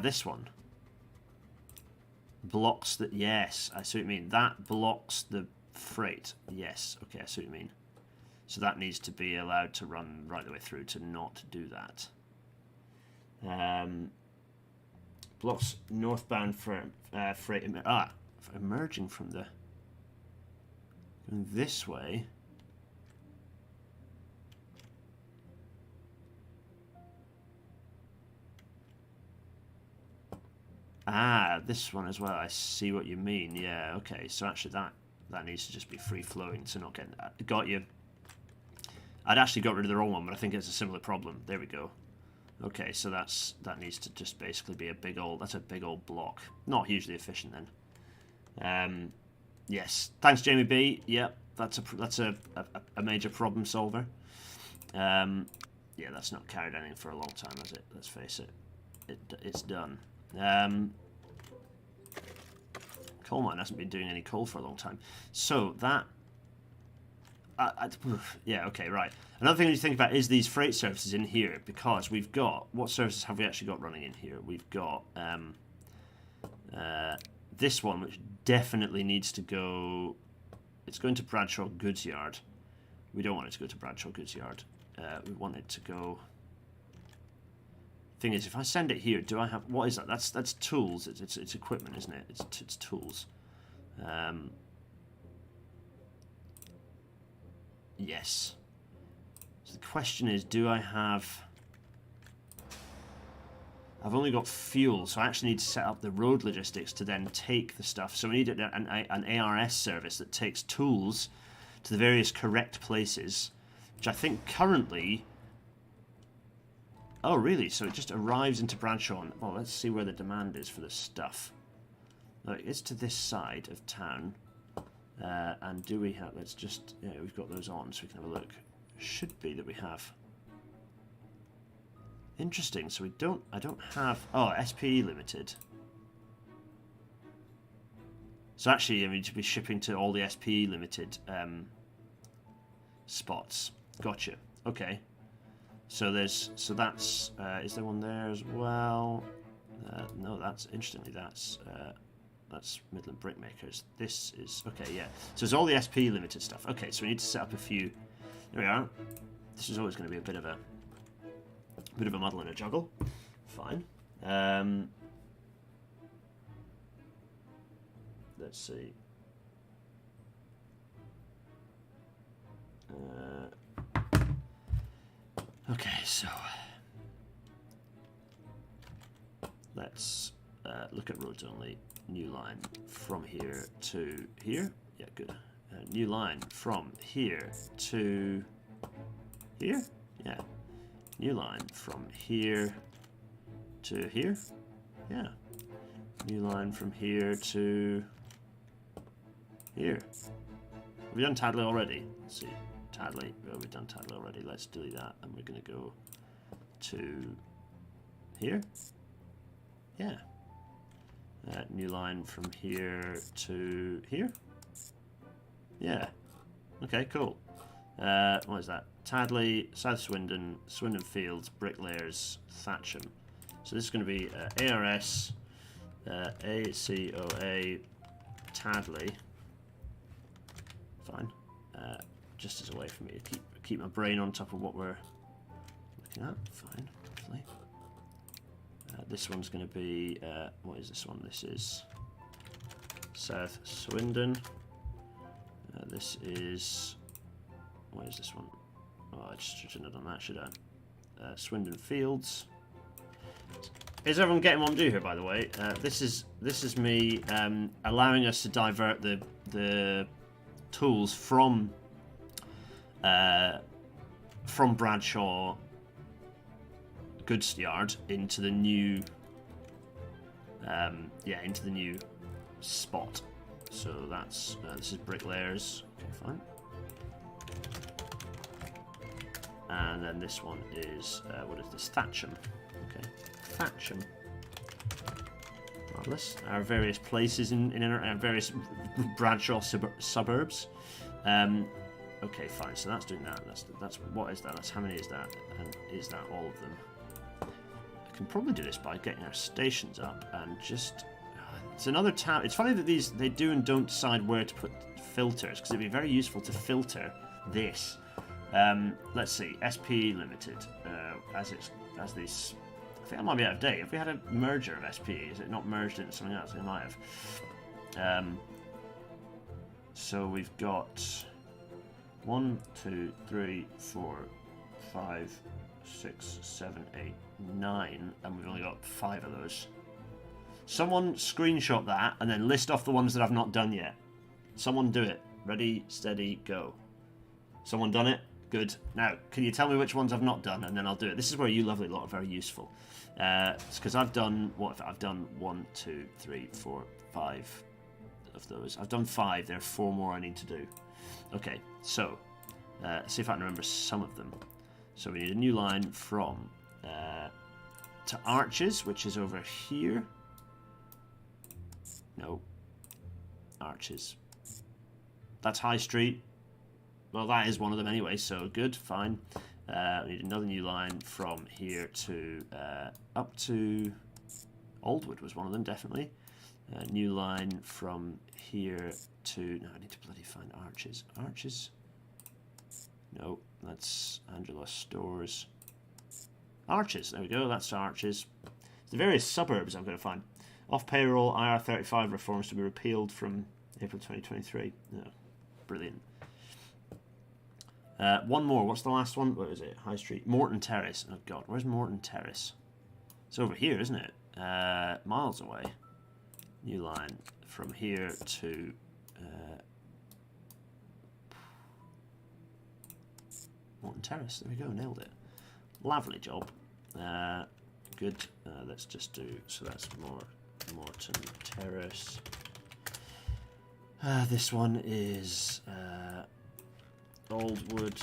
This one blocks the. Yes, I see what you mean. That blocks the freight. Yes, okay, I see what you mean. So that needs to be allowed to run right the way through to not do that. Blocks northbound for freight emerging from the going this way. This one as well. I see what you mean. Yeah, okay. So actually that needs to just be free flowing to not get got you. I'd actually got rid of the wrong one, but I think it's a similar problem. There we go. Okay, so that needs to just basically be a big old. That's a big old block. Not hugely efficient then. Yes. Thanks, Jamie B. Yep, that's a major problem solver. Yeah, that's not carried anything for a long time, has it? Let's face it. It's done. Coal mine hasn't been doing any coal for a long time. So that... yeah, okay, right. Another thing we need to think about is these freight services in here, because we've got... What services have we actually got running in here? We've got this one, which definitely needs to go... It's going to Bradshaw Goods Yard. We don't want it to go to Bradshaw Goods Yard. We want it to go... Thing is, if I send it here, do I have... What is that? That's tools. It's equipment, isn't it? It's tools. Yes. So the question is, do I have... I've only got fuel, so I actually need to set up the road logistics to then take the stuff. So we need an ARS service that takes tools to the various correct places, which I think currently... Oh, really? So it just arrives into Bradshaw. Well, let's see where the demand is for this stuff. Look, it's to this side of town. And do we have... Let's just... Yeah, we've got those on, so we can have a look. Should be that we have... Interesting. So we don't... I don't have... Oh, SPE Limited. So actually, I mean, to be shipping to all the SPE Limited spots. Gotcha. Okay. So there's... So that's... is there one there as well? No, that's... Interestingly, that's Midland Brickmakers. This is... Okay, yeah. So it's all the SP Limited stuff. Okay, so we need to set up a few... There we are. This is always going to be a bit of a muddle and a juggle. Fine. Let's see. Okay, so... Let's look at roads only. New line from here to here. Yeah, good. New line from here to here. Yeah. New line from here to here. Yeah. New line from here to here. Have we done Tadley already? Let's see. Tadley. Well, we've done Tadley already. Let's delete that, and we're going to go to here. Yeah. New line from here to here. Yeah. Okay, cool. What is that? Tadley, South Swindon, Swindon Fields, Bricklayers, Thatcham. So this is going to be ARS, ACOA, Tadley. Fine. Just as a way for me to keep my brain on top of what we're looking at. Fine. Lovely. This one's going to be what is this one? This is South Swindon. This is, what is this one? Oh, I just shouldn't have done that, should I? Swindon Fields. Is everyone getting what I'm doing here, by the way? This is me allowing us to divert the tools from Bradshaw goods yard into the new into the new spot. So that's this is bricklayers. Okay, fine. And then this one is what is this? Thatcham. Okay, Thatcham. Marvelous. Our various places in our various Bradshaw suburbs. Okay, fine. So that's doing that. That's what is that? That's how many is that? And is that all of them? I can probably do this by getting our stations up and just. It's another town. It's funny that they do and don't decide where to put filters, because it'd be very useful to filter this. Let's see, SP Limited, as these. I think I might be out of date. If we had a merger of SP, is it not merged into something else? It might have. So we've got 1, 2, 3, 4, 5, 6, 7, 8, 9, and we've only got 5 of those. Someone screenshot that and then list off the ones that I've not done yet. Someone do it. Ready, steady, go. Someone done it? Good. Now, can you tell me which ones I've not done, and then I'll do it. This is where you lovely lot are very useful. It's because I've done, what, I've done 1, 2, 3, 4, 5 of those. I've done 5. There are 4 more I need to do. Okay, so, see if I can remember some of them. So we need a new line from to Arches, which is over here. No. Arches. That's High Street. Well, that is one of them anyway, so good, fine. We need another new line from here to up to Aldwood was one of them, definitely. New line from here to... No, I need to bloody find Arches. Arches? No, that's Angela Stores. Arches, there we go, that's Arches. The various suburbs I'm going to find. Off-payroll IR35 reforms to be repealed from April 2023. Oh, brilliant. One more. What's the last one? What is it? High Street. Morton Terrace. Oh, God. Where's Morton Terrace? It's over here, isn't it? Miles away. New line from here to... Morton Terrace. There we go. Nailed it. Lovely job. Good. Let's just do... So that's Morton Terrace. This one is Aldwood.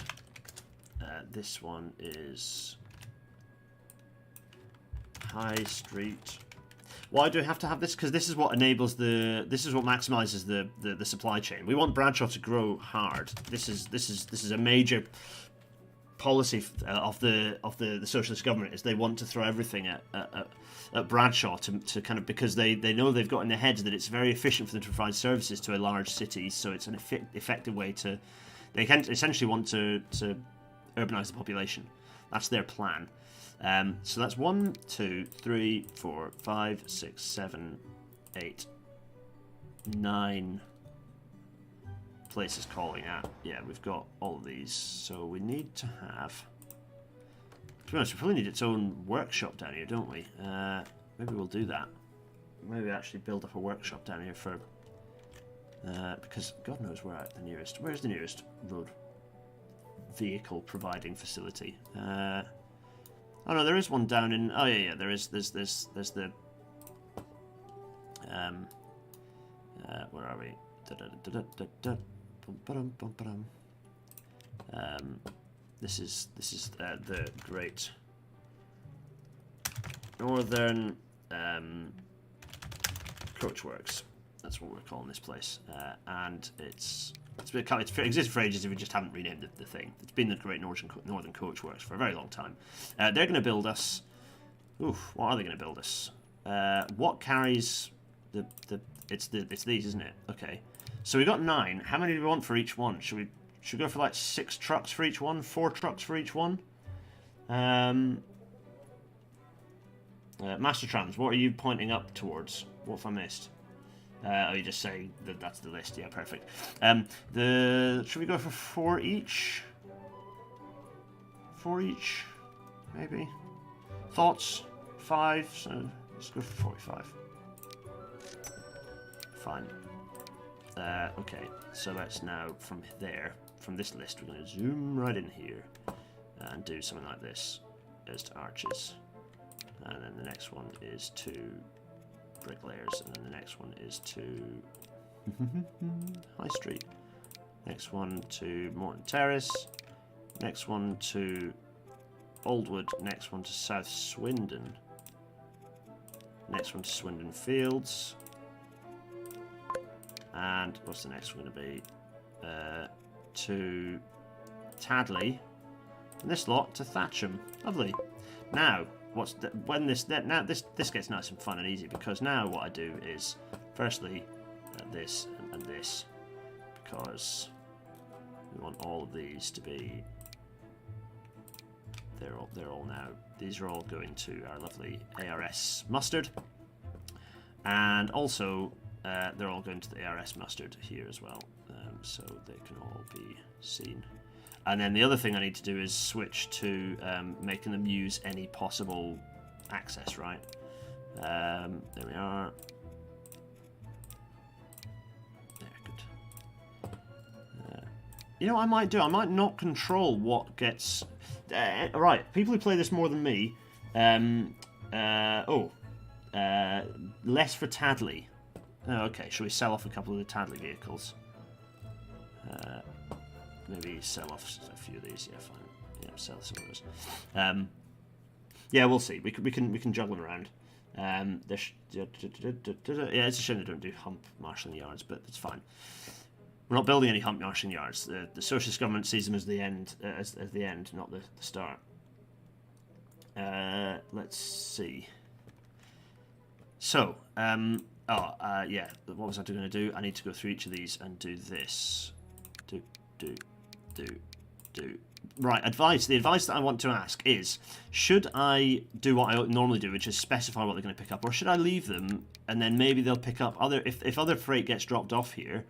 This one is High Street. Why do we have to have this? Because this is what enables this is what maximizes the supply chain. We want Bradshaw to grow hard. This is a major policy of the socialist government, is they want to throw everything at Bradshaw to kind of, because they know they've got in their heads that it's very efficient for them to provide services to a large city, so it's an effective way to, they can essentially want to urbanize the population. That's their plan. So that's 1, 2, 3, 4, 5, 6, 7, 8, 9 places calling at. Yeah, we've got all of these, so we need to have, to be honest, we probably need its own workshop down here, don't we? Maybe we'll do that. Maybe actually build up a workshop down here for because God knows where the nearest, where's the nearest road vehicle providing facility? Oh no, there is one down in, oh yeah, there is, there's the where are we? This is the great Northern Coachworks. That's what we're calling this place, and it's existed for ages. If we just haven't renamed the thing, it's been the Great Northern Coachworks for a very long time. They're going to build us. Oof, what are they going to build us? What carries the? It's these, isn't it? Okay, so we got 9. How many do we want for each one? Should we go for like 6 trucks for each one? 4 trucks for each one? Master Trams, what are you pointing up towards? What have I missed? Oh, you just say that that's the list. Yeah, perfect. Should we go for 4 each? 4 each, maybe. Thoughts? 5. So let's go for 45. Fine. Okay. So let's now from this list, we're going to zoom right in here and do something like this. As to arches, and then the next one is to bricklayers, and then the next one is to High Street, next one to Morton Terrace, next one to Oldwood, next one to South Swindon, next one to Swindon Fields, and what's the next one going to be? To Tadley, and this lot to Thatcham. Lovely. Now, this gets nice and fun and easy, because now what I do is, firstly, this and this, because we want all of these to be. They're all now. These are all going to our lovely ARS mustard, and also they're all going to the ARS mustard here as well, so they can all be seen. And then the other thing I need to do is switch to making them use any possible access, right? There we are. There, good. You know what I might do? I might not control what gets... right, people who play this more than me... less for Tadley. Oh, okay, shall we sell off a couple of the Tadley vehicles? Maybe sell off a few of these. Yeah, fine. Yeah, sell some of those. Yeah, we'll see. We can juggle around. Yeah, it's a shame they don't do hump marshalling yards, but it's fine. We're not building any hump marshalling yards. The socialist government sees them as the end, as the end, not the start. Let's see. So, yeah. What was I going to do? I need to go through each of these and do this. Do. Right, advice. The advice that I want to ask is, should I do what I normally do, which is specify what they're going to pick up, or should I leave them and then maybe they'll pick up other... If other freight gets dropped off here,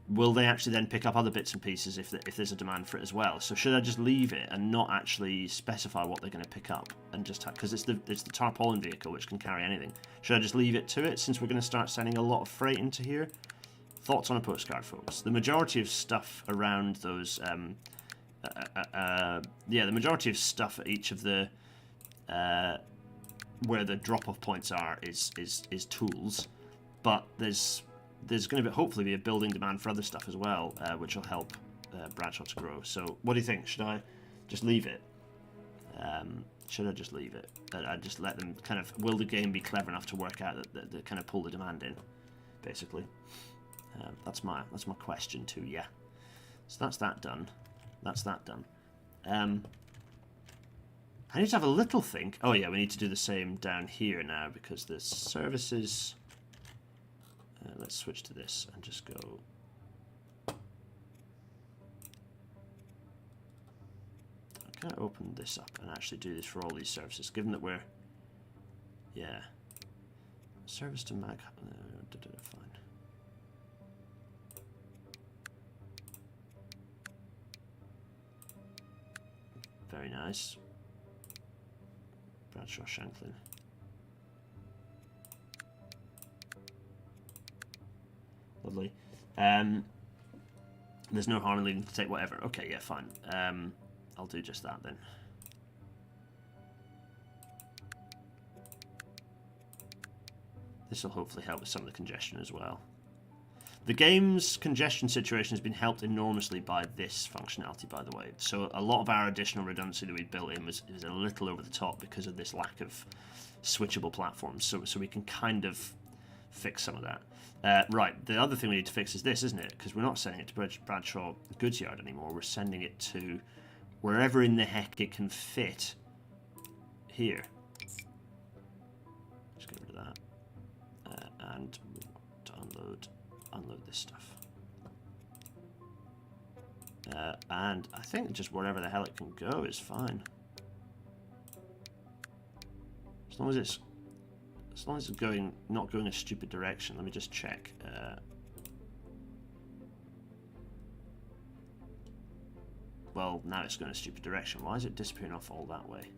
will they actually then pick up other bits and pieces if there's a demand for it as well? So should I just leave it and not actually specify what they're going to pick up, and just because it's the tarpaulin vehicle which can carry anything? Should I just leave it to it since we're going to start sending a lot of freight into here? Thoughts on a postcard, folks? The majority of stuff around those, yeah, the majority of stuff at each of the where the drop-off points are is tools, but there's going to hopefully be a building demand for other stuff as well, which will help Bradshaw to grow. So, what do you think? Should I just leave it? Should I just leave it? I just let them kind of... Will the game be clever enough to work out that kind of pull the demand in, basically? That's my question to you. So that's that done. That's that done. I need to have a little think. Oh yeah, we need to do the same down here now because the services. Let's switch to this and just go. Can I open this up and actually do this for all these services? Given that we're, yeah, service to Mag. Fine. Very nice. Bradshaw Shanklin. Lovely. There's no harm in leaving to take whatever. Okay, yeah, fine. I'll do just that then. This will hopefully help with some of the congestion as well. The game's congestion situation has been helped enormously by this functionality, by the way. So a lot of our additional redundancy that we built in was a little over the top because of this lack of switchable platforms. So we can kind of fix some of that. Right, the other thing we need to fix is this, isn't it? Because we're not sending it to Bradshaw Goods Yard anymore. We're sending it to wherever in the heck it can fit here. Just get rid of that. And we want to unload this stuff. And I think just wherever the hell it can go is fine. As long as it's not going a stupid direction. Let me just check. Well, now it's going a stupid direction. Why is it disappearing off all that way?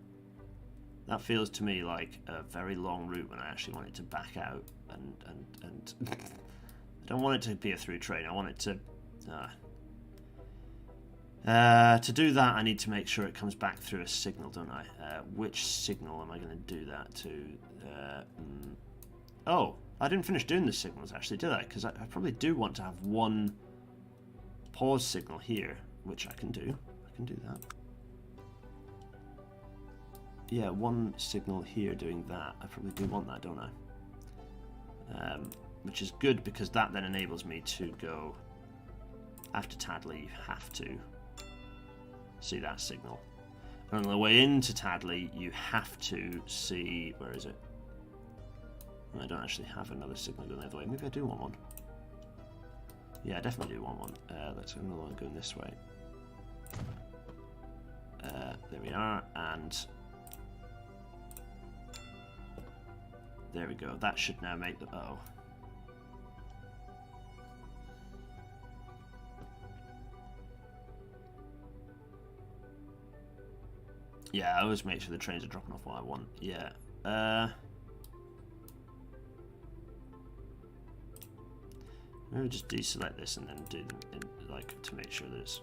That feels to me like a very long route when I actually want it to back out, and I don't want it to be a through train. I want it to do that. I need to make sure it comes back through a signal, don't I? Which signal am I going to do that to? Oh, I didn't finish doing the signals actually, did I? Because I probably do want to have one pause signal here, which I can do. I can do that. Yeah, one signal here doing that. I probably do want that, don't I? Which is good because that then enables me to go after Tadley. You have to see that signal. And on the way into Tadley, you have to see, where is it? I don't actually have another signal going the other way. Maybe I do want one. Yeah, I definitely do want one. Let's have another one going this way. There we are, and there we go. That should now make the... Oh. Yeah, I always make sure the trains are dropping off what I want. Yeah. Maybe just deselect this and then do them in, like, to make sure that it's...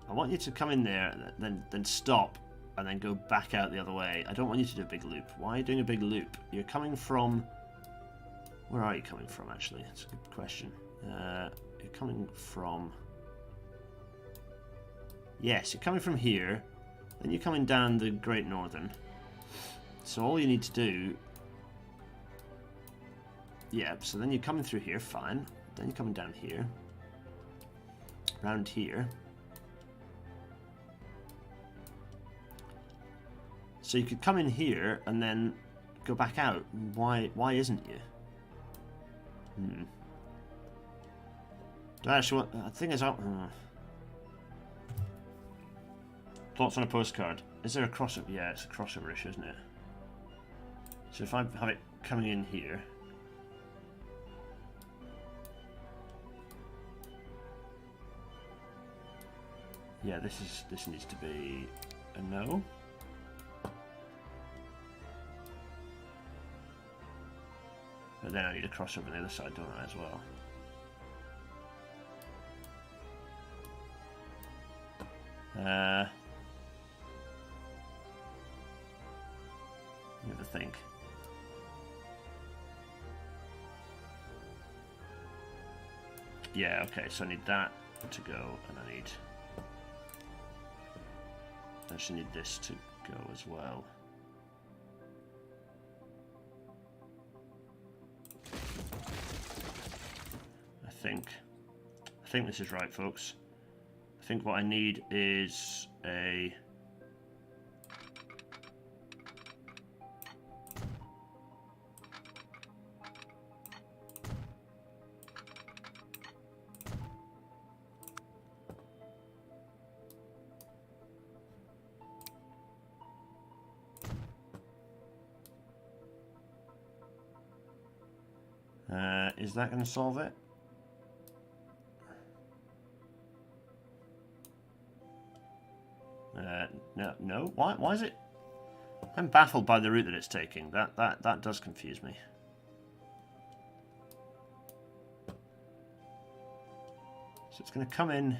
I want you to come in there, then stop, and then go back out the other way. I don't want you to do a big loop. Why are you doing a big loop? You're coming from... Where are you coming from, actually? That's a good question. You're coming from... Yes, you're coming from here. Then you're coming down the Great Northern. So all you need to do... Yeah, so then you're coming through here, fine. Then you're coming down here. Round here. So you could come in here and then go back out. Why isn't you? Do I actually want... The thing is... Thoughts on a postcard. Is there a crossover? Yeah, it's a crossover issue, isn't it? So if I have it coming in here... Yeah, this needs to be a no. But then I need a crossover on the other side, don't I, as well? Let me have a think. Yeah, okay, so I need that to go, and I actually need this to go as well. I think this is right, folks. I think what I need is a... Is that going to solve it? No. Why is it? I'm baffled by the route that it's taking. That does confuse me. So it's going to come in.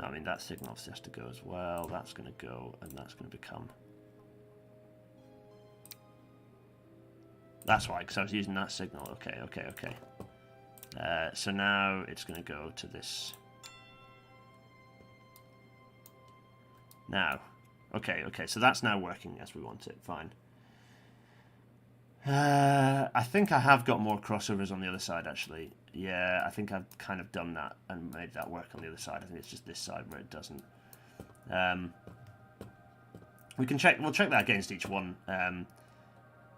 No, I mean, that signal obviously has to go as well. That's going to go, and that's going to become... That's why, because I was using that signal. Okay, okay, okay. So now it's going to go to this. Now. Okay, okay, so that's now working as we want it. Fine. I think I have got more crossovers on the other side, actually. Yeah, I think I've kind of done that and made that work on the other side. I think it's just this side where it doesn't. We can check. We'll check that against each one.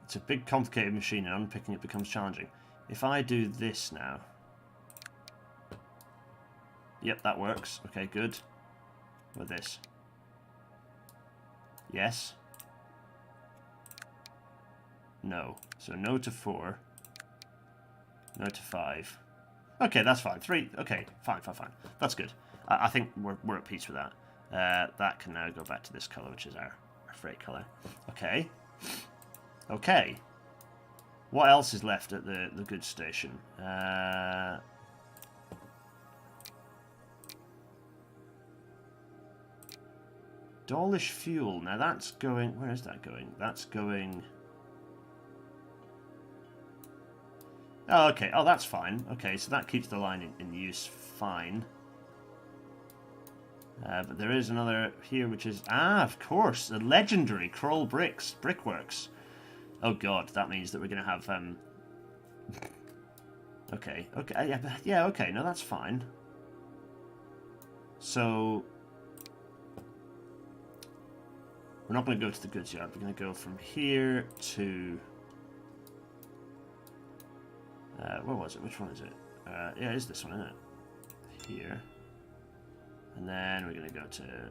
It's a big, complicated machine, and unpicking it becomes challenging. If I do this now... Yep, that works. Okay, good. With this. Yes. No. So no to 4. No to 5. Okay, that's fine. 3. Okay, fine, fine, fine. That's good. I think we're at peace with that. That can now go back to this colour, which is our freight colour. Okay. Okay. What else is left at the goods station? Dawlish fuel. Now that's going... Where is that going? That's going... Oh, okay. Oh, that's fine. Okay, so that keeps the line in use fine. But there is another here, which is... Ah, of course. The legendary Kroll Brickworks. Oh, God. That means that we're going to have... Okay. Okay. Yeah, okay. No, that's fine. So... We're not going to go to the goods yard. We're going to go from here to... where was it? Which one is it? Yeah, it is this one, isn't it? Here. And then we're going to go to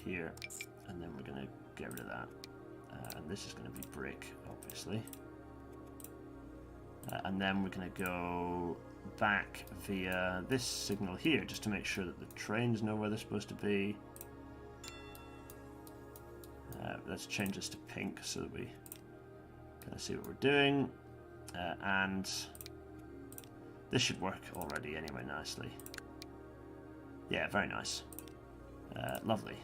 here. And then we're going to get rid of that. And this is going to be brick, obviously. And then we're going to go back via this signal here, just to make sure that the trains know where they're supposed to be. Let's change this to pink so that we can see what we're doing. And this should work already anyway nicely. Yeah, very nice. Lovely.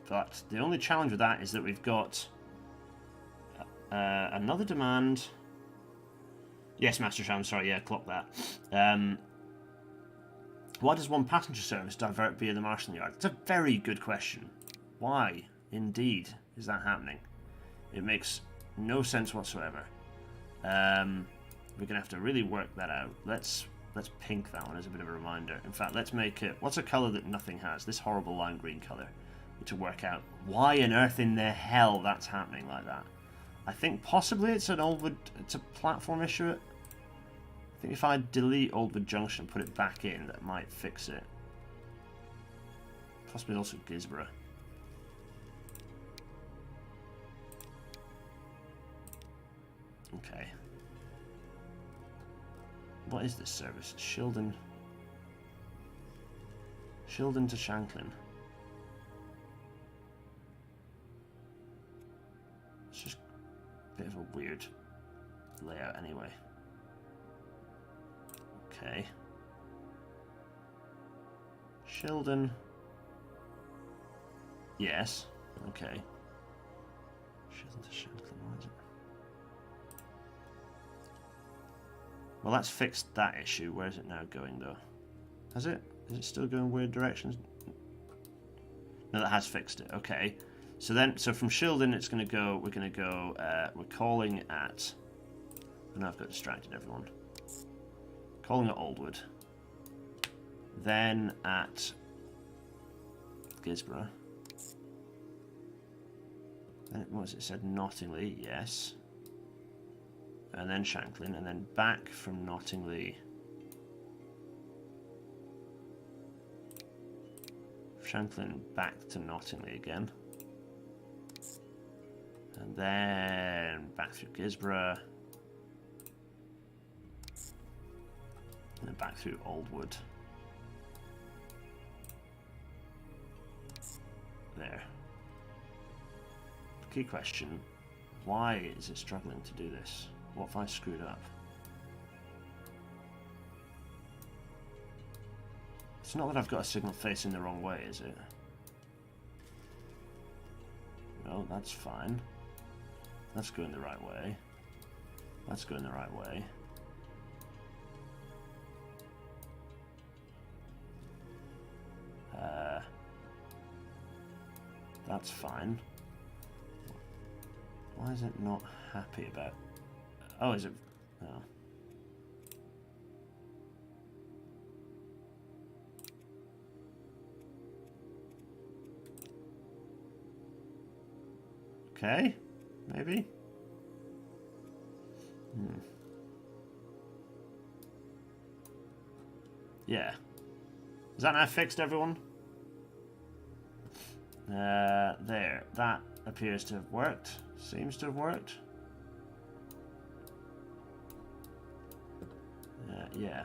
But the only challenge with that is that we've got another demand. Yes, Master Sham, sorry, yeah, clock that. Why does one passenger service divert via the marshalling yard? It's a very good question. Why, indeed, is that happening? It makes no sense whatsoever. We're going to have to really work that out. Let's pink that one as a bit of a reminder. In fact, let's make it... What's a colour that nothing has? This horrible lime green colour. To work out why on earth in the hell that's happening like that. I think possibly it's an Oldwood... It's a platform issue. I think if I delete Oldwood Junction and put it back in, that might fix it. Possibly also Gisborough. Okay. What is this service? Shildon to Shanklin. It's just a bit of a weird layout anyway. Okay. Shildon. Yes. Okay. Shildon to Shanklin, why is it? Well, that's fixed that issue. Where is it now going, though? Has it? Is it still going weird directions? No, that has fixed it. Okay. So then, so from Shildon, it's going to go, we're going to go, we're calling at, oh no, I've got distracted everyone. Calling at Oldwood. Then at Gisborough. Then, what was it said? Nottingley, yes. And then Shanklin, and then back from Nottingley. Shanklin back to Nottingley again. And then back through Gisborough. And then back through Oldwood. There. Key question. Why is it struggling to do this? What if I screwed up? It's not that I've got a signal facing the wrong way, is it? No, that's fine. That's going the right way. That's going the right way. That's fine. Why is it not happy about... Oh, is it... Oh. Okay, maybe. Yeah. Is that now fixed, everyone? There. That appears to have worked. Seems to have worked. Yeah.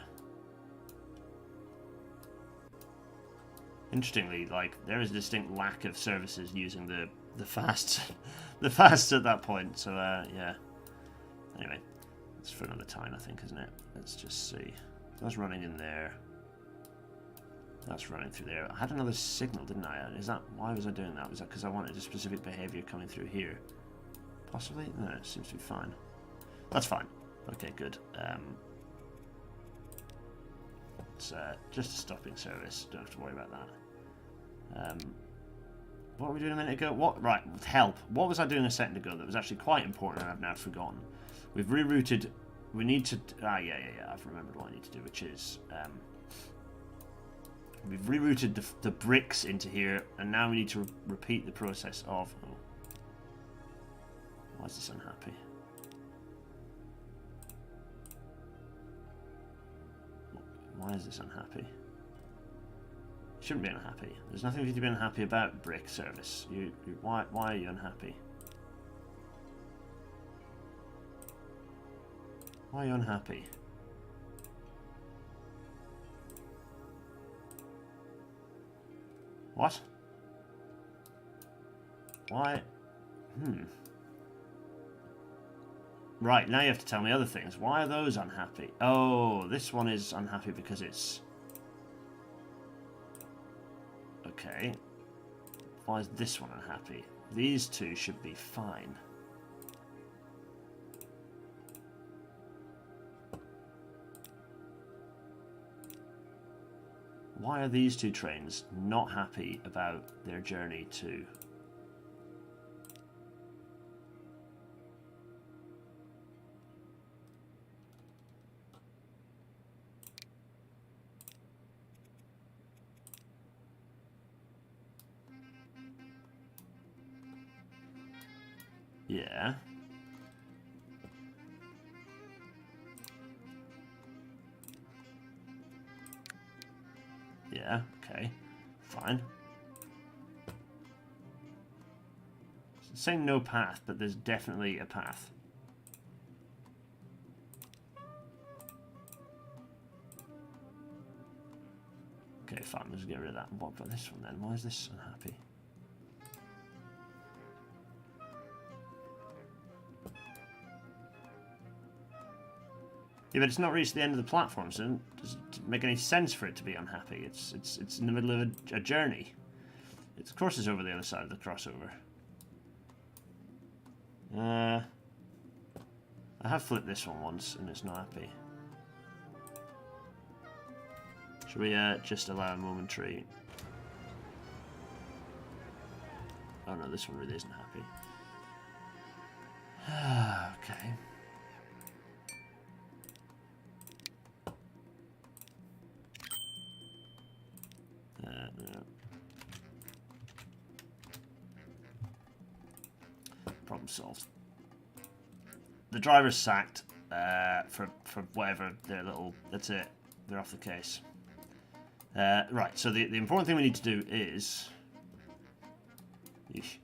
Interestingly, like, there is a distinct lack of services using the fast the fast at that point, so yeah. Anyway, it's for another time, I think, isn't it? Let's just see. That's running in there. That's running through there. I had another signal, didn't I? Is that why was I doing that? Was that because I wanted a specific behavior coming through here? Possibly? No, it seems to be fine. That's fine. Okay, good. It's just a stopping service. Don't have to worry about that. What were we doing a minute ago? What? Right, help. What was I doing a second ago that was actually quite important and I've now forgotten? We've rerouted. We need to... yeah. I've remembered what I need to do, which is... we've rerouted the bricks into here, and now we need to repeat the process of... Oh. Why is this unhappy? Why is this unhappy? Shouldn't be unhappy. There's nothing for you to be unhappy about, brick service. Why are you unhappy? Why are you unhappy? What? Why? Right, now you have to tell me other things. Why are those unhappy? Oh, this one is unhappy because it's... Okay. Why is this one unhappy? These two should be fine. Why are these two trains not happy about their journey to... Yeah. Yeah, okay. Fine. It's saying no path, but there's definitely a path. Okay, fine, let's get rid of that. What about this one then? Why is this unhappy? Yeah, but it's not reached the end of the platform, so it doesn't make any sense for it to be unhappy. It's in the middle of a journey. Of course it's over the other side of the crossover. I have flipped this one once, and it's not happy. Should we just allow a momentary... Oh no, this one really isn't happy. Okay. No. Problem solved. The driver's sacked for whatever their little... That's it. They're off the case. Right, so the important thing we need to do is... If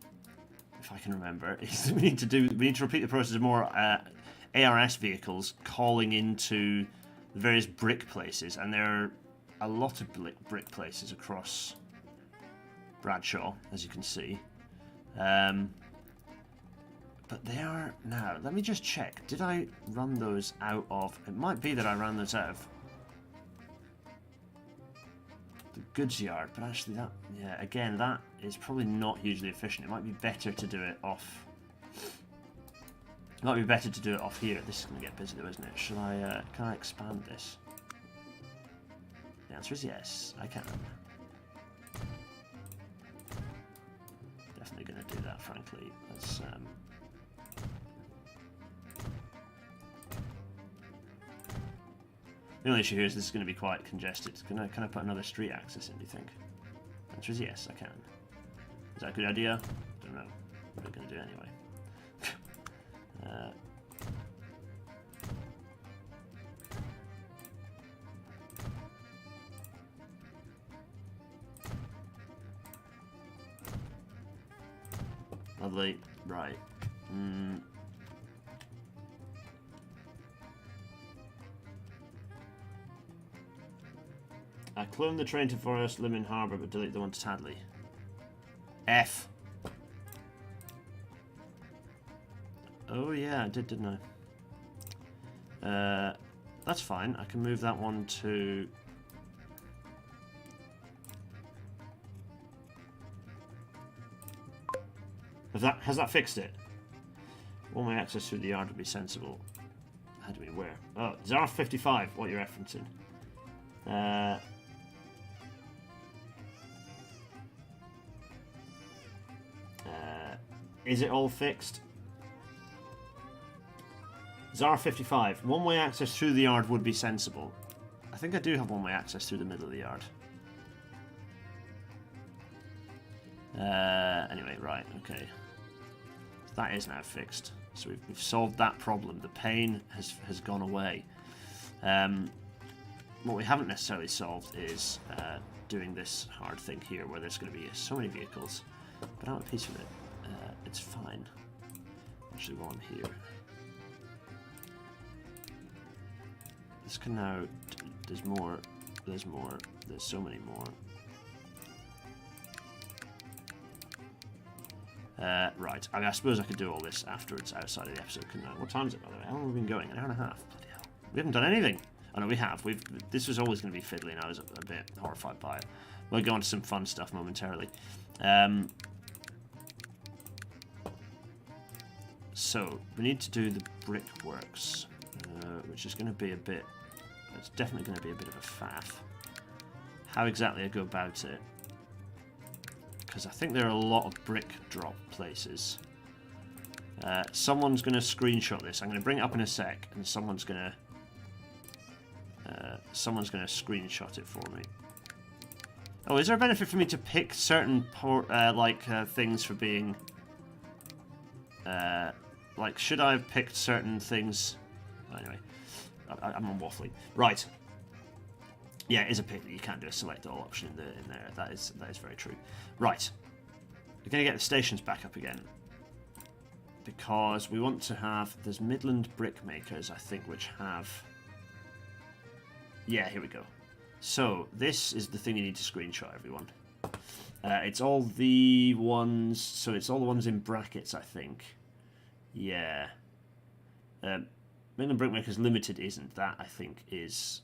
I can remember, is we need to repeat the process of more ARS vehicles calling into the various brick places, and there are a lot of brick places across Bradshaw, as you can see. But they are... Now, let me just check. Did I run those out of... It might be that I ran those out of... goods yard, but actually that, yeah, again, that is probably not hugely efficient. It might be better to do it off. It might be better to do it off here. This is going to get busy though, isn't it? Should I, can I expand this? The answer is yes, I can. Definitely going to do that, frankly. Let's, the only issue here is this is going to be quite congested. Can I put another street access in, do you think? The answer is yes, I can. Is that a good idea? I don't know. What are we going to do anyway? Lovely. Right. I cloned the train to Forest Limon Harbour, but delete the one to Tadley. F. Oh yeah, I did, didn't I? That's fine. I can move that one to... Has that fixed it? One-way access through the yard would be sensible. How do we where? Oh, Zara 55. What you're referencing? Is it all fixed? Zara 55. One-way access through the yard would be sensible. I think I do have one-way access through the middle of the yard. Anyway, right, okay. That is now fixed. So we've solved that problem. The pain has gone away. What we haven't necessarily solved is doing this hard thing here where there's going to be so many vehicles. But I'm at peace with it. It's fine. Actually, while I'm here. This can now... There's more. There's more. There's so many more. Right. I mean, I suppose I could do all this afterwards outside of the episode, couldn't I? What time is it, by the way? How long have we been going? An hour and a half. Bloody hell. We haven't done anything. Oh, no, we have. This was always going to be fiddly, and I was a bit horrified by it. We'll go on to some fun stuff momentarily. So, we need to do the brickworks, which is going to be a bit... It's definitely going to be a bit of a faff. How exactly I go about it? Because I think there are a lot of brick drop places. Someone's going to screenshot this. I'm going to bring it up in a sec, and someone's going to screenshot it for me. Oh, is there a benefit for me to pick certain things for being? Like, should I have picked certain things? Anyway, I'm on waffling. Right. Yeah, it is a pity that you can't do a select all option in there. That is very true. Right. We're going to get the stations back up again. Because we want to have... There's Midland brick makers, I think, which have... Yeah, here we go. So, this is the thing you need to screenshot, everyone. It's all the ones... So, it's all the ones in brackets, I think. Yeah. Midland Brickmakers Limited isn't. That, I think, is...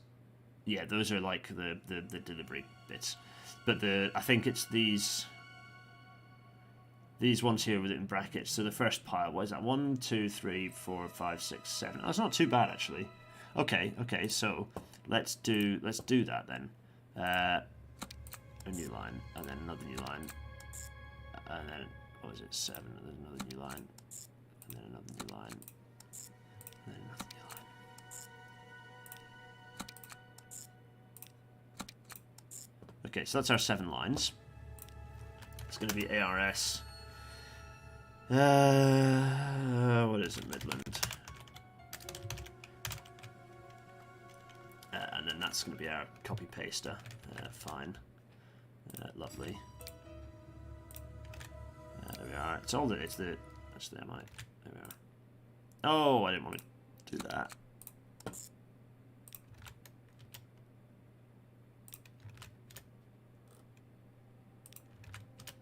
Yeah, those are like the delivery bits. But I think it's these ones here with it in brackets. So the first pile, what is that? 1, 2, 3, 4, 5, 6, 7. Oh, it's not too bad actually. Okay, so let's do that then. A new line, and then another new line, and then what was it? 7. And then another new line, and then another new line, and then another new line. Okay, so that's our 7 lines. It's going to be ARS. What is it, Midland? And then that's going to be our copy paster. Fine. Lovely. There we are. It's all the. It's the. Actually, I might. There we are. Oh, I didn't want to do that.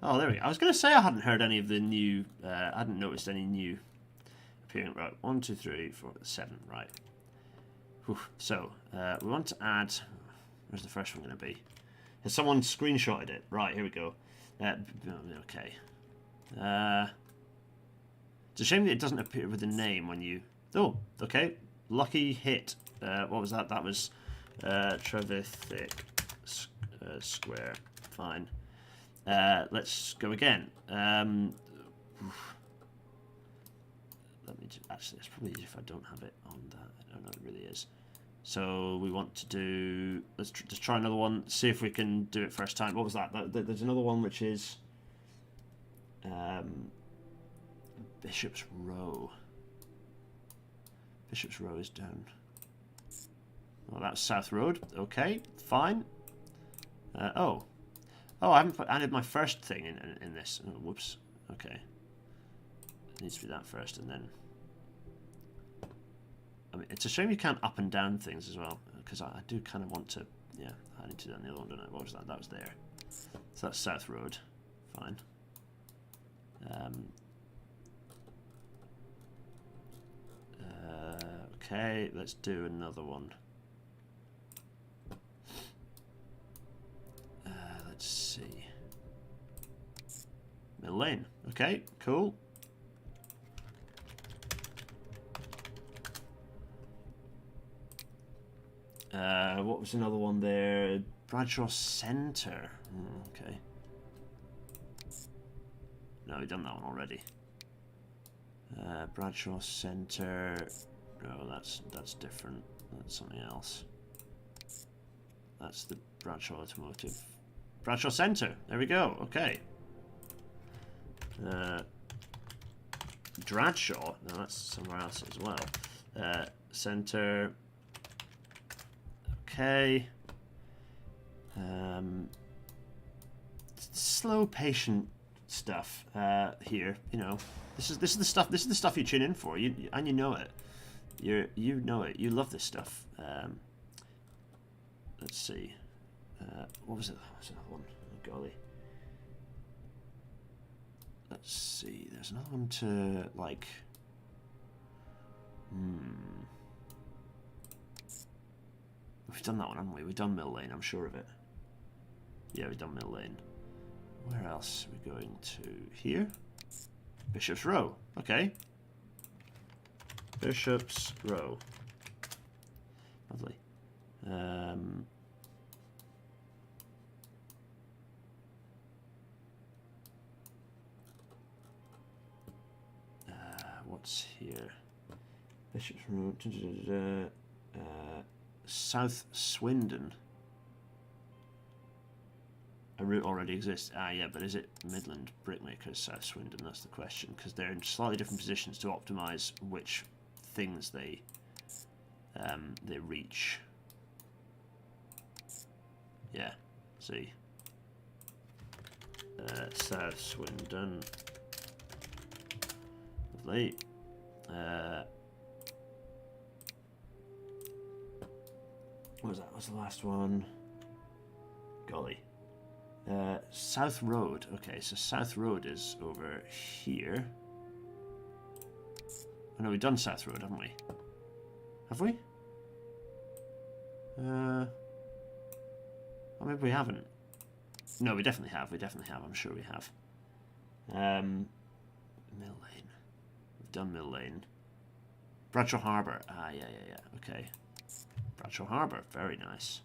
Oh, there we go. I was going to say I hadn't heard any of the new... I hadn't noticed any new appearing. Right, 1, 2, 3, 4, 7. Right. Whew. So, we want to add... Where's the first one going to be? Has someone screenshotted it? Right, here we go. Okay. It's a shame that it doesn't appear with the name when you... Oh, okay. Lucky hit. What was that? That was Trevithick Square. Fine. Let's go again. Let me actually, it's probably easier if I don't have it on that. I don't know, it really is. So we want to do... Let's just try another one. See if we can do it first time. What was that? There's another one which is... Bishop's Row. Bishop's Row is down. Well, that's South Road. Okay, fine. Oh, I haven't added my first thing in this. Oh, whoops. Okay. It needs to be that first, and then... I mean, it's a shame you can't up and down things as well, because I do kind of want to... Yeah, I need to do that in the other one, don't I? What was that? That was there. So that's South Road. Fine. Okay, let's do another one. Let's see. Mill Lane. Okay, cool. What was another one there? Bradshaw Centre. Okay. No, we've done that one already. Bradshaw Centre. No, that's different. That's something else. That's the Bradshaw Automotive. Bradshaw Centre. There we go. Okay. Dradshaw. No, that's somewhere else as well. Centre. Okay. Slow, patient stuff here. You know, this is the stuff. This is the stuff you tune in for. And you know it. You know it. You love this stuff. Let's see. What was it? What was another one? Oh, golly. Let's see. There's another one to like. We've done that one, haven't we? We've done Mill Lane. I'm sure of it. Yeah, we've done Mill Lane. Where else are we going to? Here. Bishop's Row. Okay. Bishop's Row. Lovely. What's here? Bishop's Row. South Swindon. A route already exists. Ah, yeah, but is it Midland Brickmakers, South Swindon? That's the question, because they're in slightly different positions to optimise which things they reach. Yeah, see. South Swindon. Lovely. What was that? What's the last one? Golly. South Road. Okay, so South Road is over here. Oh no, we've done South Road, haven't we? Have we? Or maybe we haven't. No, we definitely have. We definitely have. I'm sure we have. Mill Lane. We've done Mill Lane. Bradshaw Harbour. Ah, yeah. Okay. Bradshaw Harbour. Very nice.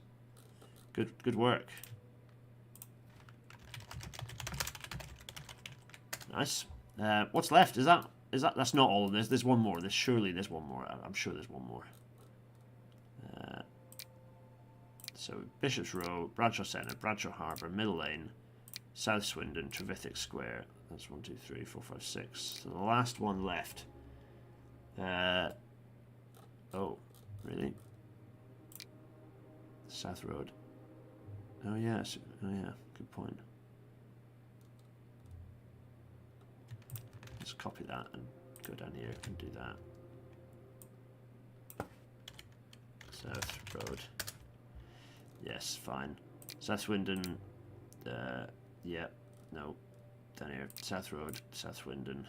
Good work. Nice. What's left? Is that that's not all of this? There's one more. There's one more. I'm sure there's one more. So Bishop's Row, Bradshaw Centre, Bradshaw Harbour, Mill Lane, South Swindon, Trevithick Square. That's 1, 2, 3, 4, 5, 6. So the last one left. Oh, really? South Road. Oh yes. Oh yeah. Good point. Let's copy that and go down here and do that. South Road. Yes, fine. South Swindon. Yeah. No. Down here. South Road. South Swindon.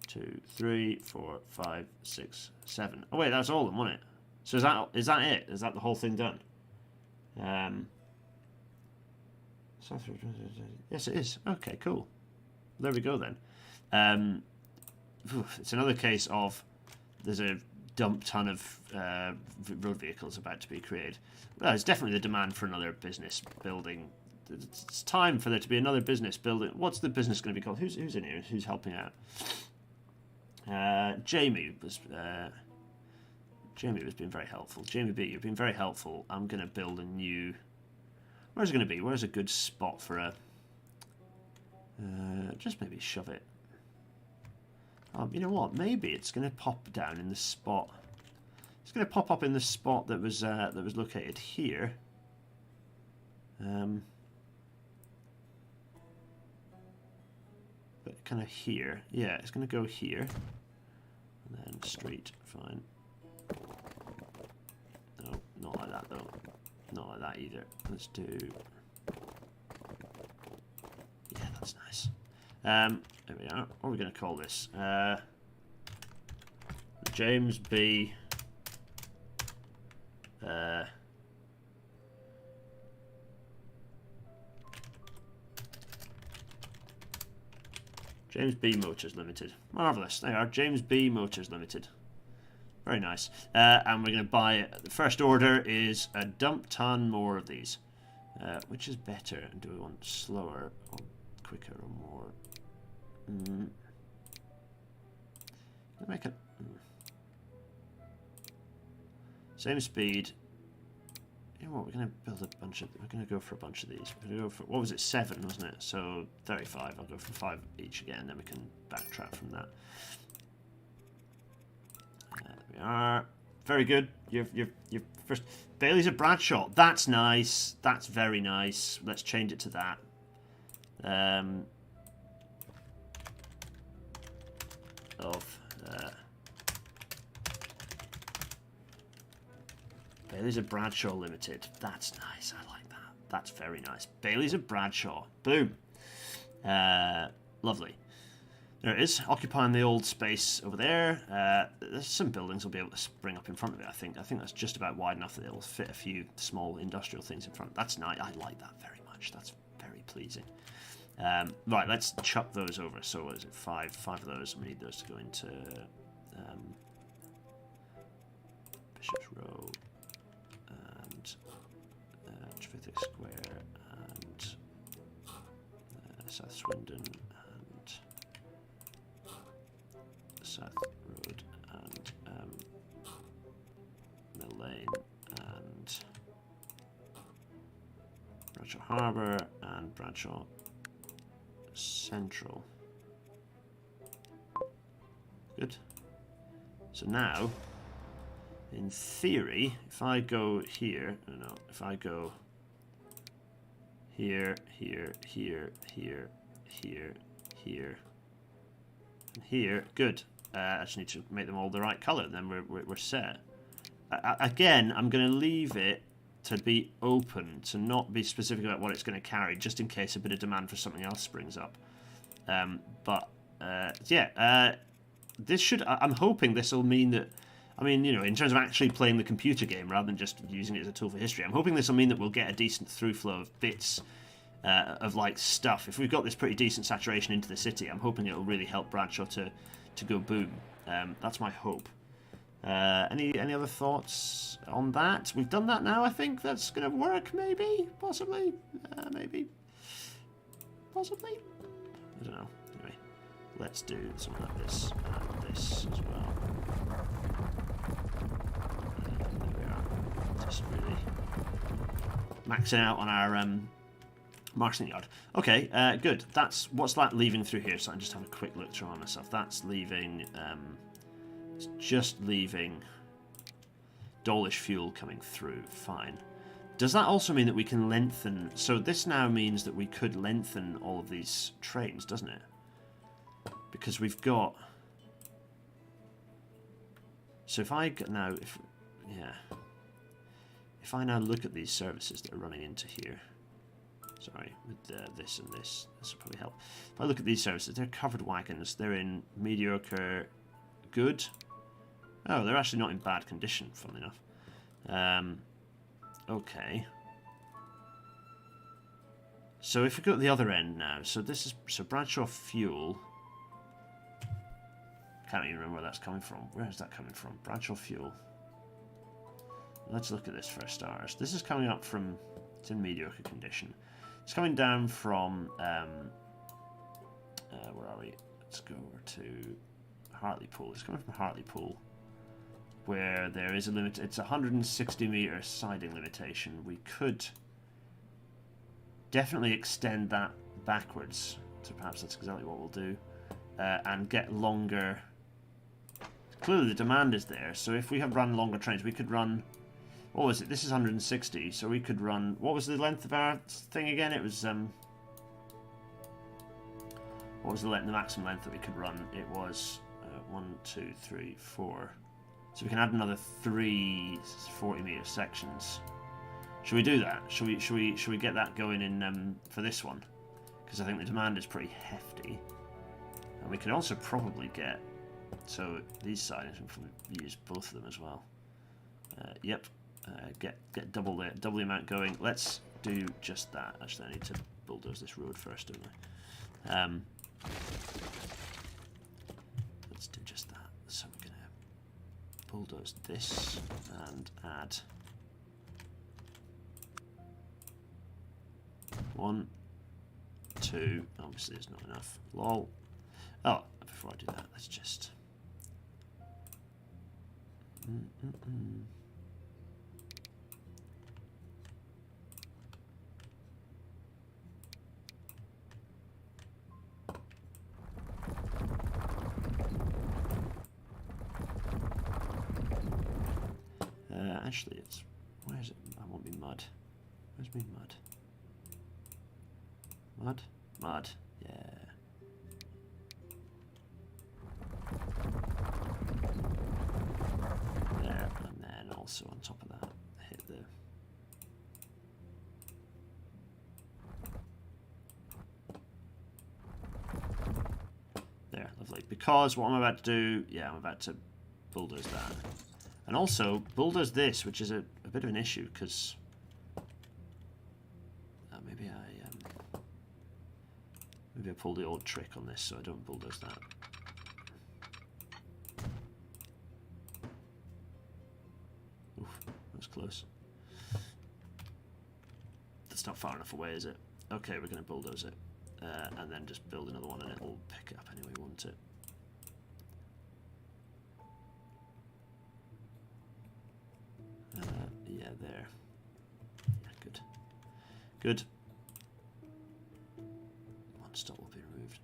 2, 3, 4, 5, 6, 7. Oh wait, that's all of them, wasn't it? So is that it? Is that the whole thing done? Yes, it is. Okay, cool. There we go then. It's another case of there's a dump ton of road vehicles about to be created. Well, there's definitely the demand for another business building. It's time for there to be another business building. What's the business going to be called? Who's in here? Who's helping out? Jamie was being very helpful. Jamie B, you've been very helpful. I'm going to build a new. Where's it going to be? Where's a good spot for a? Just maybe shove it. You know what? Maybe it's going to pop down in the spot. It's going to pop up in the spot that was located here. But kind of here. Yeah, it's going to go here. And then street. Fine. No, not like that though. Not like that either. Let's do. Yeah, that's nice. There we are. What are we going to call this? James B. James B Motors Limited. Marvellous. They are. James B Motors Limited. Very nice. And we're going to buy it. The first order is a dump ton more of these. Which is better? Do we want slower or quicker or more? Make it same speed. You know what? We're going to build a bunch of. We're going to go for a bunch of these. We're going to go for, what was it? 7, wasn't it? So 35. I'll go for 5 each again. Then we can backtrack from that. There we are. Very good. You're first. Bailey's at Bradshaw. That's nice. That's very nice. Let's change it to that. Bailey's at Bradshaw Limited. That's nice. I like that. That's very nice. Bailey's at Bradshaw. Boom. Lovely. There it is, occupying the old space over there. There's some buildings will be able to spring up in front of it, I think. I think that's just about wide enough that it'll fit a few small industrial things in front. That's nice. I like that very much. That's very pleasing. Right, let's chuck those over. So what is it? 5 of those. We need those to go into Bishop's Row and Trevithick Square and South Swindon and South Road and Mill Lane and Bradshaw Harbour and Bradshaw Central. Good. So now, in theory, if I go here, no, if I go here, here, here, here, here, here, and here, good. I just need to make them all the right colour, then we're set. Again, I'm going to leave it to be open, to not be specific about what it's going to carry, just in case a bit of demand for something else springs up. Yeah, this should. I'm hoping this will mean that. I mean, you know, in terms of actually playing the computer game rather than just using it as a tool for history, I'm hoping this will mean that we'll get a decent through flow of bits of like stuff. If we've got this pretty decent saturation into the city, I'm hoping it'll really help Bradshaw to go boom. That's my hope. Any other thoughts on that? We've done that now. I think that's going to work. Maybe, possibly, maybe, possibly. I don't know. Anyway, let's do something like this and this as well. There we are. Just really maxing out on our marketing yard. Okay, good. What's that leaving through here? So I can just have a quick look through on myself. That's leaving. It's just leaving Dawlish fuel coming through. Fine. Does that also mean that we can lengthen? So this now means that we could lengthen all of these trains, doesn't it? Because we've got. So if I now, if I now look at these services that are running into here. Sorry, with this and this will probably help. If I look at these services, they're covered wagons. They're in mediocre, good. Oh, they're actually not in bad condition, funnily enough. Okay. So if we go to the other end now, so this is Bradshaw Fuel. Can't even remember where that's coming from. Where is that coming from? Bradshaw Fuel. Let's look at this for starters. This is coming up from, it's in mediocre condition. It's coming down from, where are we? Let's go over to Hartlepool. It's coming from Hartlepool, where there is a limit. It's a 160 metre siding limitation. We could definitely extend that backwards. So perhaps that's exactly what we'll do. And get longer. Clearly the demand is there. So if we have run longer trains, we could run. What was it? This is 160. So we could run. What was the length of our thing again? It was. What was the maximum length that we could run? It was 1, 2, 3, 4. So we can add another 3 40-metre sections. Should we do that? Should we get that going in for this one? Because I think the demand is pretty hefty, and we can also probably get. So these sidings, we can probably use both of them as well. Yep. Get double the amount going. Let's do just that. Actually, I need to bulldoze this road first, don't I? Let's do just that. So we're gonna bulldoze this and add 1, 2. Obviously, it's not enough. Lol. Oh, before I do that, let's just. Actually, it's. Where is it? I won't be mud. Where's me mud? Mud? Mud. Yeah. There, and then also on top of that, hit the. There, lovely. Because what I'm about to do, yeah, I'm about to bulldoze that. And also, bulldoze this, which is a bit of an issue, because maybe I pull the old trick on this, so I don't bulldoze that. Oof, that was close. That's not far enough away, is it? Okay, we're going to bulldoze it, and then just build another one, and it'll pick it up anyway, won't it? Yeah, there. Yeah, good. Good. One stop will be removed.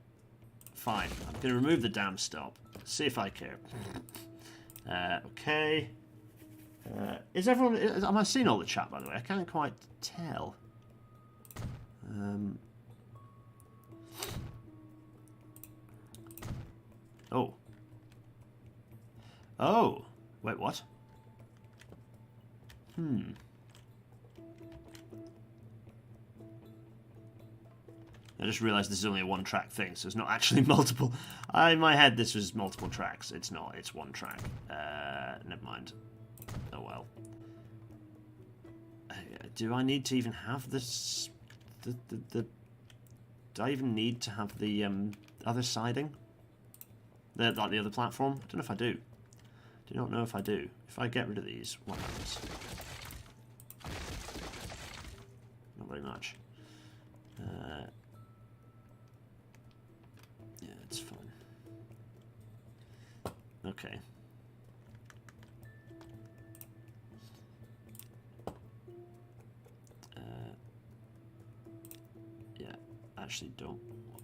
Fine. I'm going to remove the damn stop. See if I care. Okay. Is everyone... Am I seeing all the chat, by the way? I can't quite tell. Oh. Oh. Wait, what? I just realised this is only a one-track thing, so it's not actually multiple. In my head, this was multiple tracks. It's not. It's one track. Never mind. Oh well. Do I need to even have this? Do I even need to have the other siding? Like the other platform? I don't know if I do. Do not know if I do. If I get rid of these, what happens? Not very much. Yeah, it's fine. Okay. Yeah, I actually don't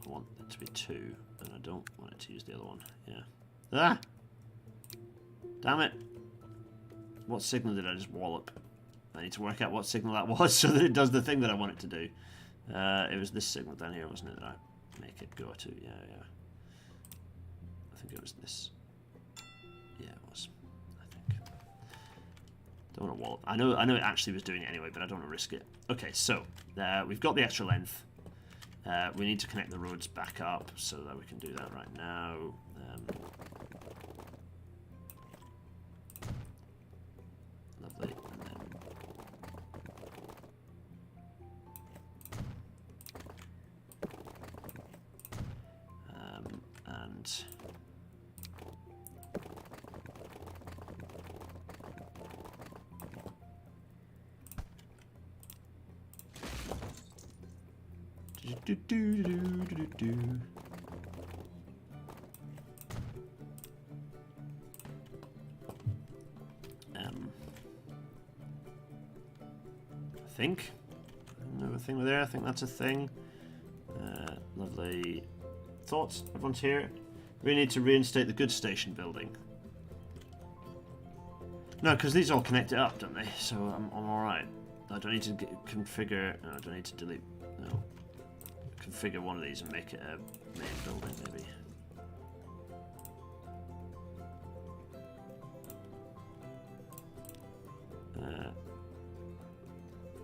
want it to be 2, and I don't want it to use the other one. Yeah. Ah! Damn it! What signal did I just wallop? I need to work out what signal that was so that it does the thing that I want it to do. It was this signal down here, wasn't it, that I make it go to? Yeah, yeah. I think it was this. Yeah, it was. I think. Don't want to wallop. I know it actually was doing it anyway, but I don't want to risk it. Okay, so we've got the extra length. We need to connect the roads back up so that we can do that right now. Lovely. And then and I think another thing there. I think that's a thing. Lovely thoughts. Everyone's here. We need to reinstate the goods station building. No, because these all connect it up, don't they? So I'm all right. I don't need to configure. No, I don't need to delete. No, configure one of these and make it a main building, maybe.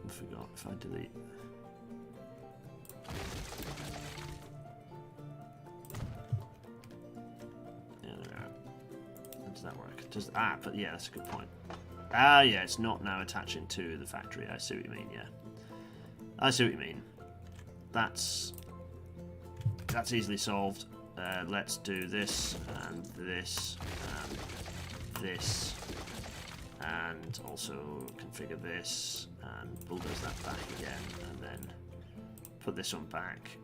I forgot if I delete. Yeah, there we are. How does that work? Does but yeah, that's a good point. Ah, yeah, it's not now attaching to the factory. I see what you mean. Yeah, I see what you mean. That's easily solved. Let's do this and this and this, and also configure this and bulldoze that back again, and then put this one back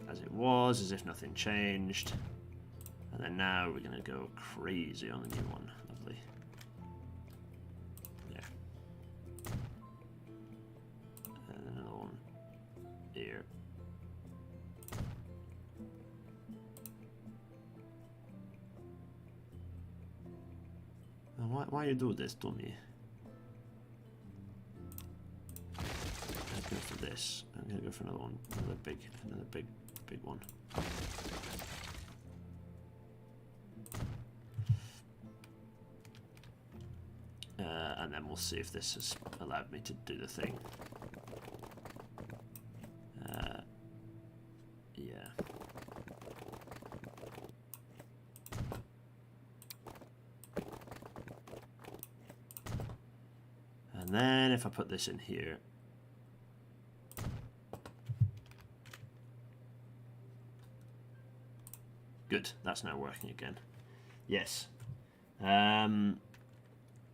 as it was, as if nothing changed. And then now we're going to go crazy on the new one. Lovely. Yeah. And another one here. Now why you do this to me? I'm going for this. I'm going to go for another one. Another big one. And then we'll see if this has allowed me to do the thing. Yeah. And then if I put this in here, good, that's now working again. Yes.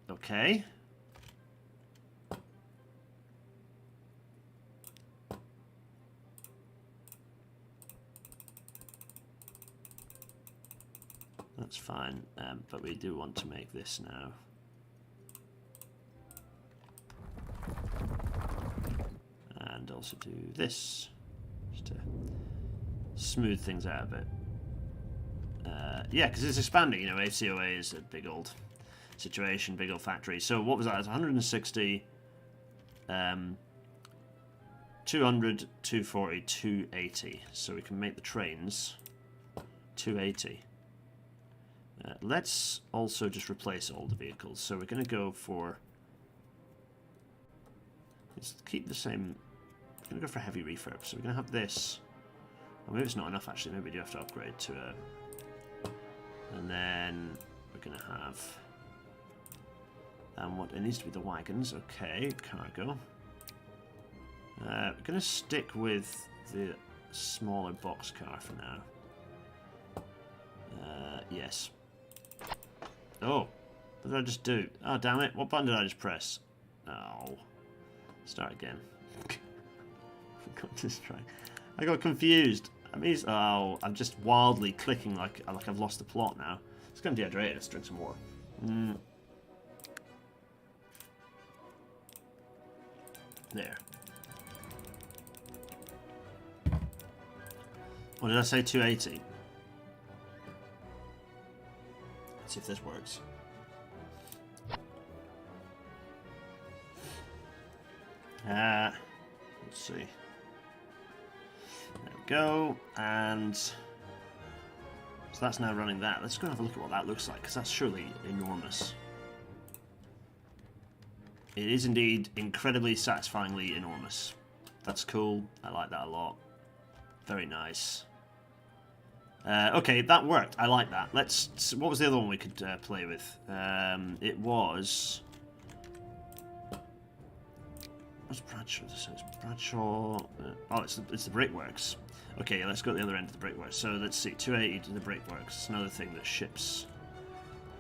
Okay. That's fine, but we do want to make this now. And also do this, just to smooth things out a bit. Yeah, because it's expanding, you know, ACOA is a big old situation, big old factory. So what was that? It's 160, 200, 240, 280. So we can make the trains 280. Let's also just replace all the vehicles. So we're going to go for... Let's keep the same... We're going to go for heavy refurb. So we're going to have this. Well, maybe it's not enough, actually. Maybe we do have to upgrade to a... And then we're going to have... what it needs to be the wagons. Okay, cargo. We're going to stick with the smaller boxcar for now. Yes. Oh, what did I just do? Oh, damn it. What button did I just press? Oh. Start again. I got confused. Oh, I'm just wildly clicking like I've lost the plot now. It's going to dehydrate. Let's drink some more. There. What did I say? 280. Let's see if this works. Let's see. There we go. And so that's now running that. Let's go and have a look at what that looks like, because that's surely enormous. It is indeed incredibly satisfyingly enormous. That's cool. I like that a lot. Very nice. Okay, that worked. I like that. Let's. What was the other one we could play with? It was. What's Bradshaw? This is Bradshaw. Oh, it's the brickworks. Okay, let's go to the other end of the brickworks. So let's see, 280 to the brickworks. It's another thing that ships.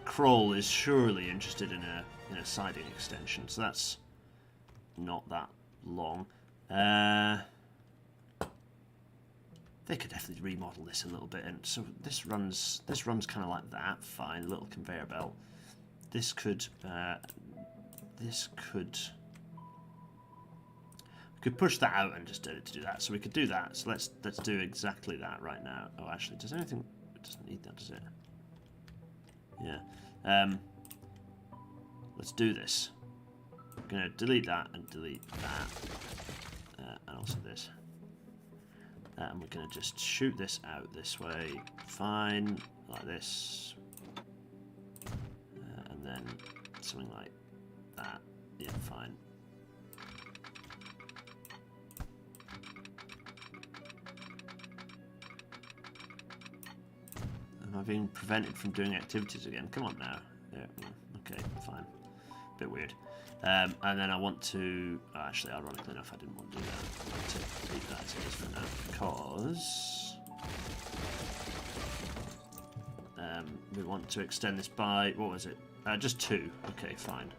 Kroll is surely interested in a siding extension, so that's not that long. They could definitely remodel this a little bit, and so this runs kind of like that. Fine, little conveyor belt. This could we could push that out and just do it to do that. So we could do that. So let's do exactly that right now. Oh, actually, does anything? It doesn't need that, does it? Yeah. Let's do this. I'm gonna delete that and delete that, and also this. And we're gonna just shoot this out this way. Fine, like this, and then something like that. Yeah, fine. Am I being prevented from doing activities again? Come on now. Yeah, okay, fine. Bit weird. And then I want to... Oh, actually, ironically enough, I didn't want to do that. I want to leave that as it is for now, because... we want to extend this by... What was it? Just 2. Okay, fine.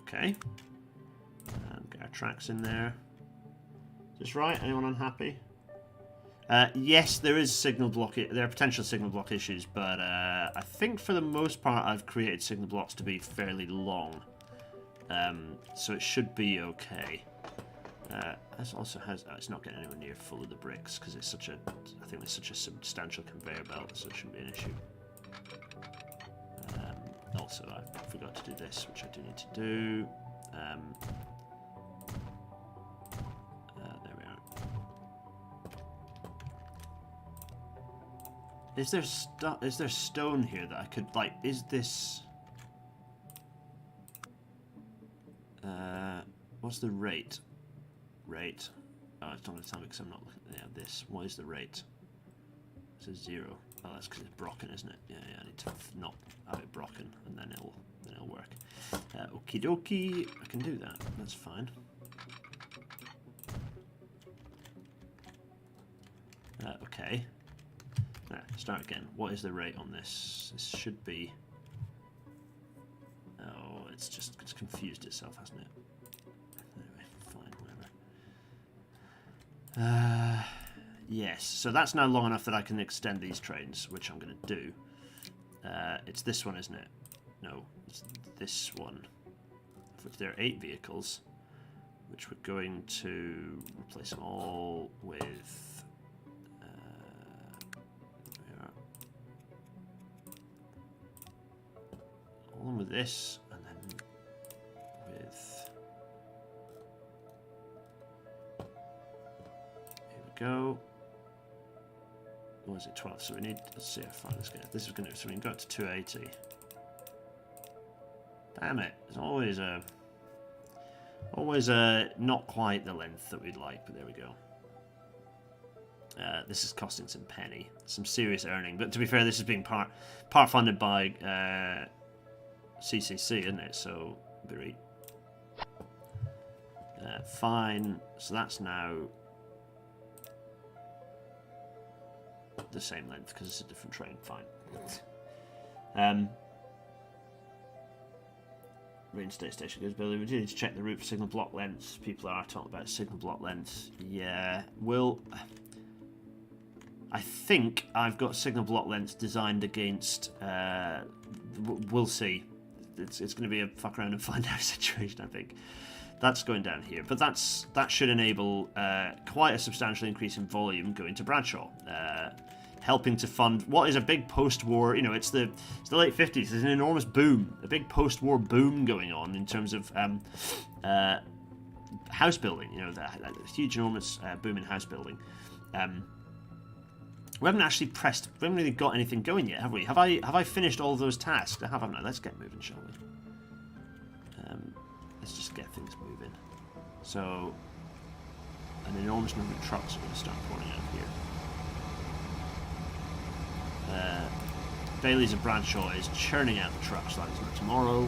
Okay. Get our tracks in there. Is this right? Anyone unhappy? Yes, there is signal block. There are potential signal block issues, but I think for the most part I've created signal blocks to be fairly long, so it should be okay. This also has. Oh, it's not getting anywhere near full of the bricks because it's such a. I think it's such a substantial conveyor belt, so it shouldn't be an issue. Also, I forgot to do this, which I do need to do. There we are. Is there stone here that I could, like, is this... what's the rate? Rate. Oh, it's not going to tell me because I'm not looking at this. What is the rate? It says 0. Oh, that's because it's broken, isn't it? Yeah, I need to not have it broken, and then it'll work. Okie dokie, I can do that. That's fine. Okay. Start again. What is the rate on this? This should be... Oh, it's confused itself, hasn't it? Anyway, fine, whatever. Yes, so that's now long enough that I can extend these trains, which I'm going to do. It's this one, isn't it? No, it's this one. Of which there are 8 vehicles, which we're going to replace them all with... all with this, and then with... Here we go. What is it, 12? So we need, let's see how far this goes. This is going to, so we can go up to 280. Damn it, it's always not quite the length that we'd like, but there we go. This is costing some penny, some serious earning, but to be fair, this is being part funded by CCC, isn't it? So, very fine. So that's now the same length because it's a different train. Fine. Reinstate station goes Billy. We do need to check the route for signal block lengths. People are talking about signal block lengths. Yeah, I think I've got signal block lengths designed against. We'll see. It's going to be a fuck around and find out situation, I think. That's going down here, but that should enable quite a substantial increase in volume going to Bradshaw, helping to fund what is a big post-war. You know, it's the late 50s. There's an enormous boom, a big post-war boom going on in terms of house building. You know, the huge, enormous boom in house building. We haven't actually we haven't really got anything going yet, have we? Have I finished all of those tasks? I have, haven't I? Let's get moving, shall we? Let's just get things moving. So, an enormous number of trucks are going to start pouring out here. Bailey's of Bradshaw is churning out the trucks like there's no tomorrow.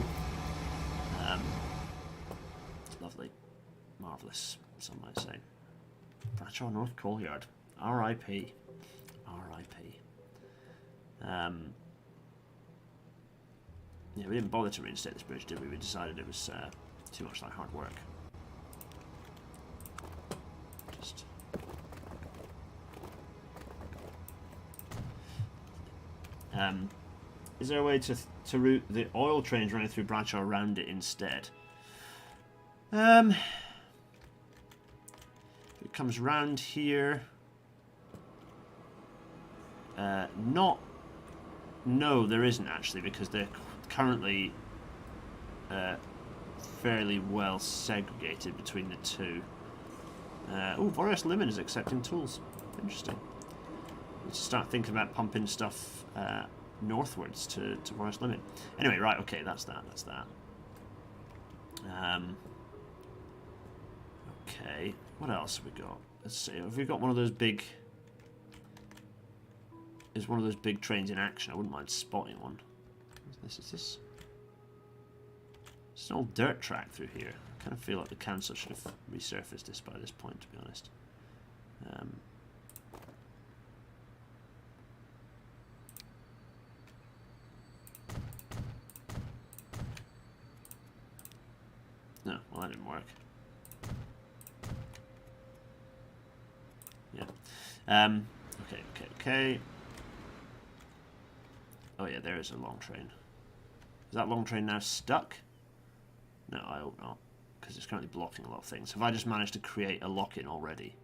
Lovely. Marvellous, some might say. Bradshaw North Coal Yard. R.I.P. R.I.P. Yeah, we didn't bother to reinstate this bridge, did we? We decided it was too much like hard work. Just... is there a way to route the oil trains running through Bradshaw around it instead? It comes round here. No, there isn't actually, because they're currently fairly well segregated between the two. Oh, Boreas Limon is accepting tools. Interesting. Need to start thinking about pumping stuff northwards to Boreas Limon. Anyway, right, okay, that's that. That's that. Okay, what else have we got? Let's see. Have we got one of those big? Is one of those big trains in action? I wouldn't mind spotting one. What's this? Is this? It's an old dirt track through here. I kind of feel like the council should have resurfaced this by this point, to be honest. No, well, that didn't work. Yeah. Okay. Oh yeah, there is a long train. Is that long train now stuck? No, I hope not, because it's currently blocking a lot of things. Have I just managed to create a lock-in already?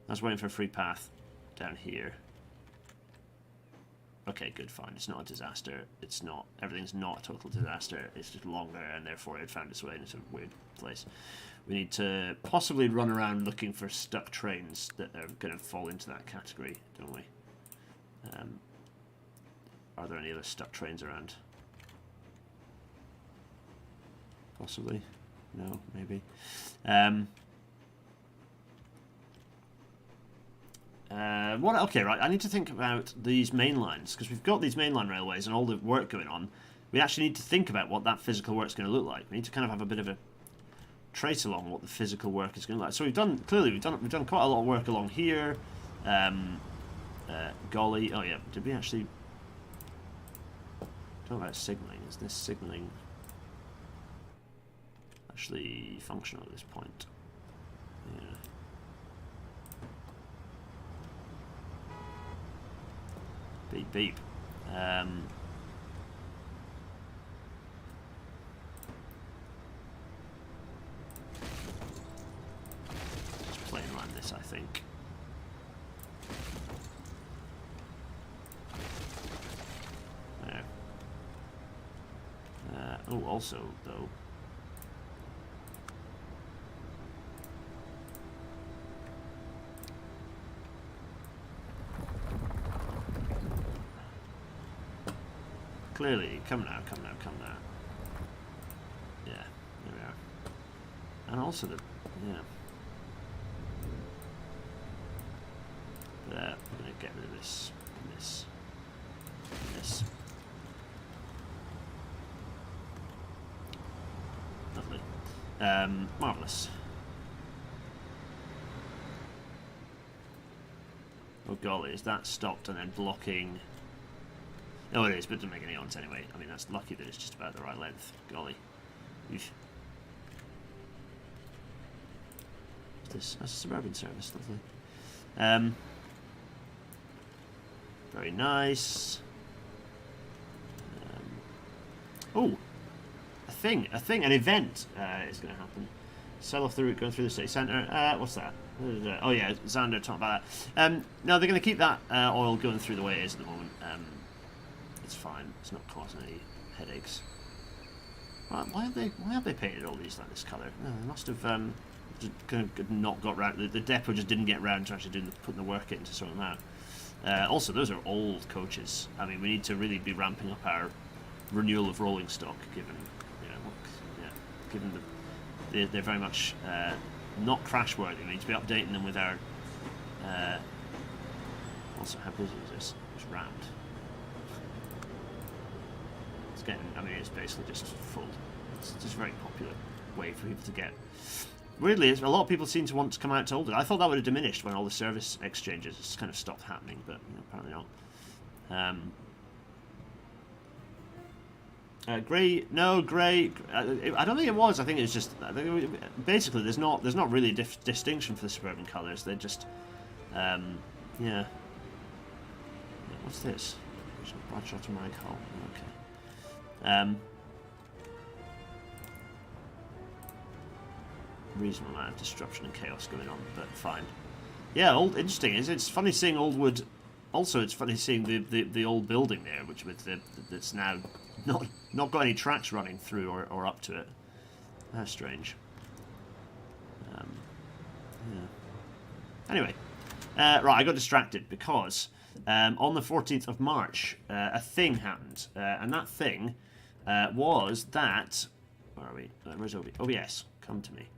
I was waiting for a free path down here. Okay, good, fine. It's not a disaster. It's not. Everything's not a total disaster. It's just longer, and therefore it found its way into a weird place. We need to possibly run around looking for stuck trains that are going to fall into that category, don't we? Are there any other stuck trains around? Possibly. No, maybe. Okay, right, I need to think about these main lines, because we've got these mainline railways and all the work going on. We actually need to think about what that physical work's going to look like. We need to kind of have a bit of a trace along what the physical work is going to look like. So we've done quite a lot of work along here. Golly, oh yeah, did we actually talk about signalling? Is this signalling actually functional at this point? Yeah. Beep beep. Just playing around this, I think. There. Oh, also though. Clearly, come now. Yeah, there we are. And also the, yeah. There, we're going to get rid of this, and this, and this. Lovely. Marvellous. Oh golly, is that stopped and then blocking? No, it is, but it doesn't make any odds anyway. I mean, that's lucky that it's just about the right length. Golly. Oof. What's this? That's a suburban service, lovely. Very nice. Oh! An event is going to happen. Sell off the route going through the city centre. What's that? Oh yeah, Xander talked about that. No, they're going to keep that oil going through the way it is at the moment. It's fine. It's not causing any headaches. Right, why have they painted all these like this colour? No, they must have just kind of not got round. The depot just didn't get round to actually putting the work in to sort them out. Also, those are old coaches. I mean, we need to really be ramping up our renewal of rolling stock, given they're very much not crash worthy. We need to be updating them with our. Also, how busy is this? It's rammed. It's getting, I mean, it's basically just full. It's just a very popular way for people to get. Weirdly, a lot of people seem to want to come out to Oldwood. I thought that would have diminished when all the service exchanges kind of stopped happening, but apparently not. Grey, no, Grey. I don't think it was. I think it was just. Basically, there's not really a distinction for the suburban colours. They're just, yeah. What's this? Bradshaw to Mike Hall. Okay. Reasonable amount of disruption and chaos going on, but fine. Yeah, interesting. It's funny seeing Oldwood. Also, it's funny seeing the old building there, which that's now not got any tracks running through or up to it. How strange. Yeah. Anyway, right, I got distracted because on the 14th of March, a thing happened, and that thing was that. Where are we? Where's OB? OBS, come to me.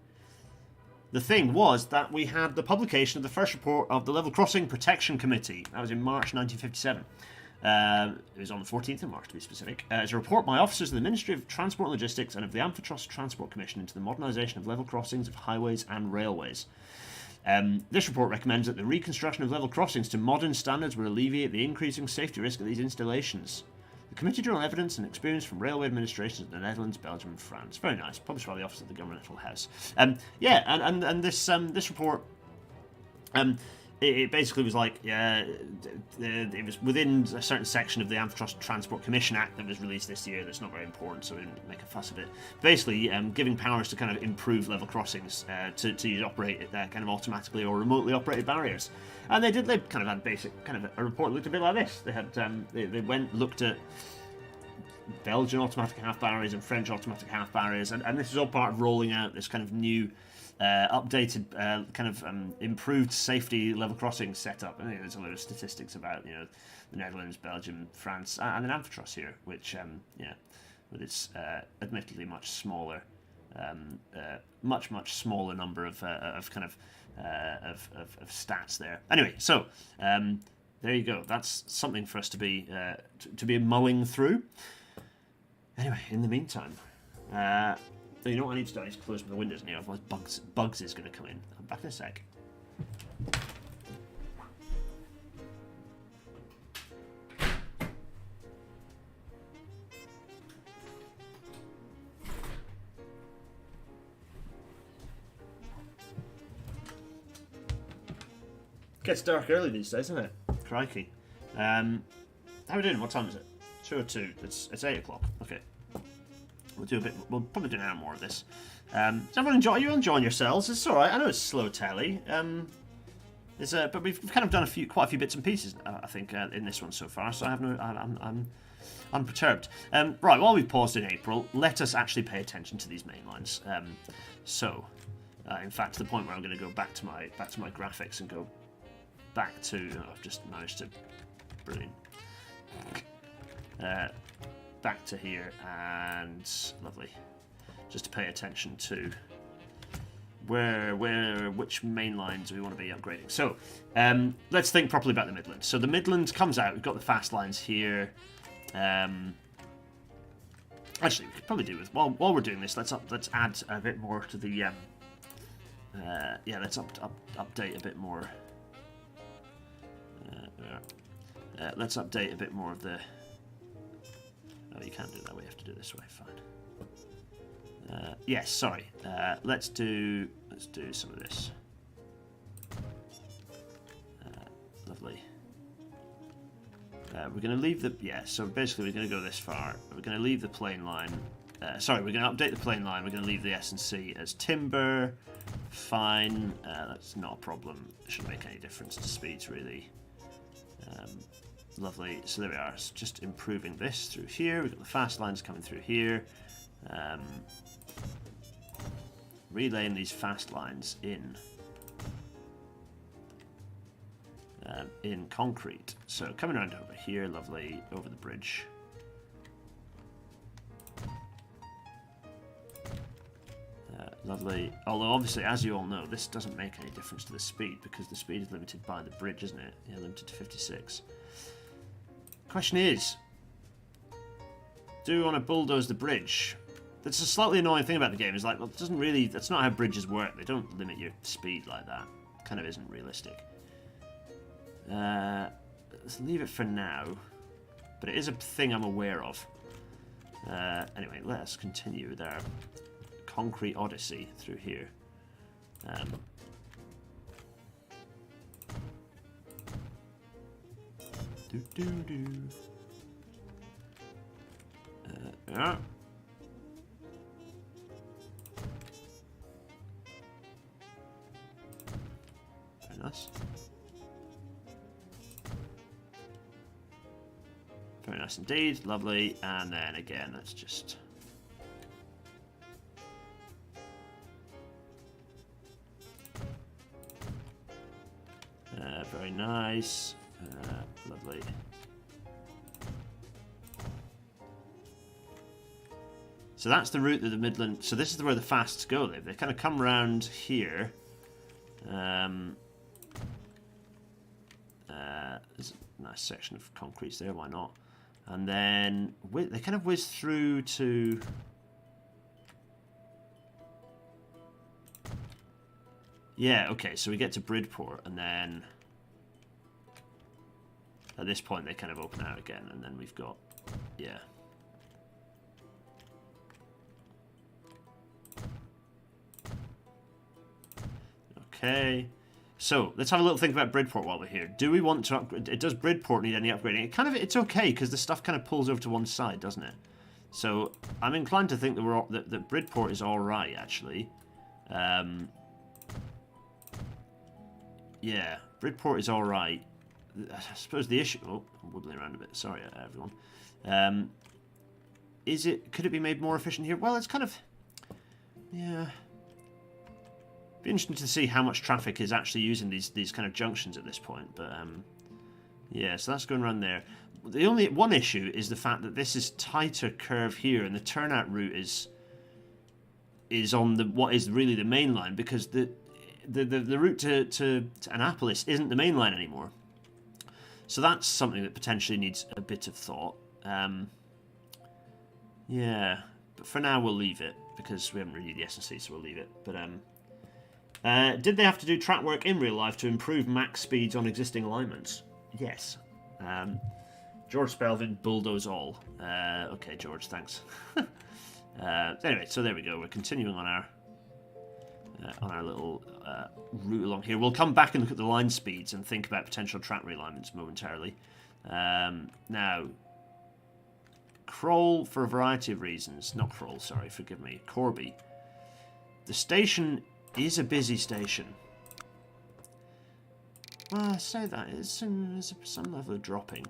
The thing was that we had the publication of the first report of the Level Crossing Protection Committee. That was in March 1957. It was on the 14th of March, to be specific. It's a report by officers of the Ministry of Transport and Logistics and of the Amphitrust Transport Commission into the modernisation of level crossings of highways and railways. This report recommends that the reconstruction of level crossings to modern standards will alleviate the increasing safety risk of these installations. The committee drew on evidence and experience from railway administrations in the Netherlands, Belgium and France. Very nice. Published by the Office of the Governmental House. Yeah, and this report, it basically was like, it was within a certain section of the Amphitrust Transport Commission Act that was released this year. That's not very important, so we didn't make a fuss of it. Basically, giving powers to kind of improve level crossings to operate kind of automatically or remotely operated barriers. And they kind of had basic, kind of a report that looked a bit like this. They had, they looked at Belgian automatic half barriers and French automatic half barriers, and this is all part of rolling out this kind of new, updated, kind of improved safety level crossing setup. I think there's a lot of statistics about, the Netherlands, Belgium, France, and an Amphitrust here, which, with its admittedly much smaller, much smaller number of kind of stats there. Anyway, so there you go. That's something for us to be mulling through. Anyway, in the meantime, you know what I need to do? I need to close my windows now, otherwise Bugs is going to come in. I'm back in a sec. Gets dark early these days, doesn't it? Crikey. How are we doing? What time is it? 2:02. It's 8 o'clock. Okay. We'll probably do an hour more of this. Does everyone enjoy? Are you enjoying yourselves? It's all right. I know it's slow telly. But we've kind of done quite a few bits and pieces, I think, in this one so far. So I'm unperturbed. Right. While we've paused in April, let us actually pay attention to these main lines. In fact, to the point where I'm going to go back to my graphics and go back to. I've just managed to. Brilliant. Back to here, and lovely. Just to pay attention to which main lines we want to be upgrading. So let's think properly about the Midland. So the Midland comes out. We've got the fast lines here. Actually, we could probably do with while we're doing this. Let's add a bit more to the. Let's update a bit more. Let's update a bit more of the. Oh, you can't do it that way. You have to do it this way. Fine. Yes. Sorry. Let's do some of this. Lovely. We're going to leave the So basically, we're going to go this far. We're going to leave the plain line. Sorry, we're going to update the plain line. We're going to leave the S&C as timber. Fine. That's not a problem. It shouldn't make any difference to speeds really. Lovely. So there we are. So just improving this through here. We've got the fast lines coming through here. Relaying these fast lines in concrete. So coming around over here, lovely, over the bridge. Lovely. Although obviously, as you all know, this doesn't make any difference to the speed because the speed is limited by the bridge, isn't it? Yeah, limited to 56. Question is, do we want to bulldoze the bridge? That's a slightly annoying thing about the game, is like, well, it doesn't really, that's not how bridges work. They don't limit your speed like that. It kind of isn't realistic. Let's leave it for now. But it is a thing I'm aware of. Anyway, let's continue with our concrete odyssey through here. Yeah. Very nice. Very nice indeed, lovely. And then again, let's just... very nice. Lovely. So that's the route that the Midland... So this is where the fasts go. They kind of come around here. There's a nice section of concretes there, why not? And then they kind of whiz through to... Yeah, okay, so we get to Bridport, and then... At this point, they kind of open out again, and then we've got... Yeah. Okay. So, let's have a little think about Bridport while we're here. Do we want to upgrade... Does Bridport need any upgrading? It's okay, because the stuff kind of pulls over to one side, doesn't it? So, I'm inclined to think that, that Bridport is alright, actually. Yeah, Bridport is alright. I suppose the issue... Oh, I'm wobbling around a bit. Sorry, everyone. Could it be made more efficient here? Well, it's kind of... Yeah... Be interesting to see how much traffic is actually using these kind of junctions at this point, but yeah, so that's going around there. The only one issue is the fact that this is tighter curve here, and the turnout route is on what is really the main line, because the route to Annapolis isn't the main line anymore. So that's something that potentially needs a bit of thought. Yeah, but for now we'll leave it because we haven't reviewed the S&C, so we'll leave it. But did they have to do track work in real life to improve max speeds on existing alignments? Yes. George Spelvin, bulldoze all. Okay, George, thanks. Anyway, so there we go. We're continuing on our little route along here. We'll come back and look at the line speeds and think about potential track realignments momentarily. Now, Kroll, for a variety of reasons. Not Kroll, sorry, forgive me. Corby. The station... is a busy station. Well, I say that. There's some level of dropping.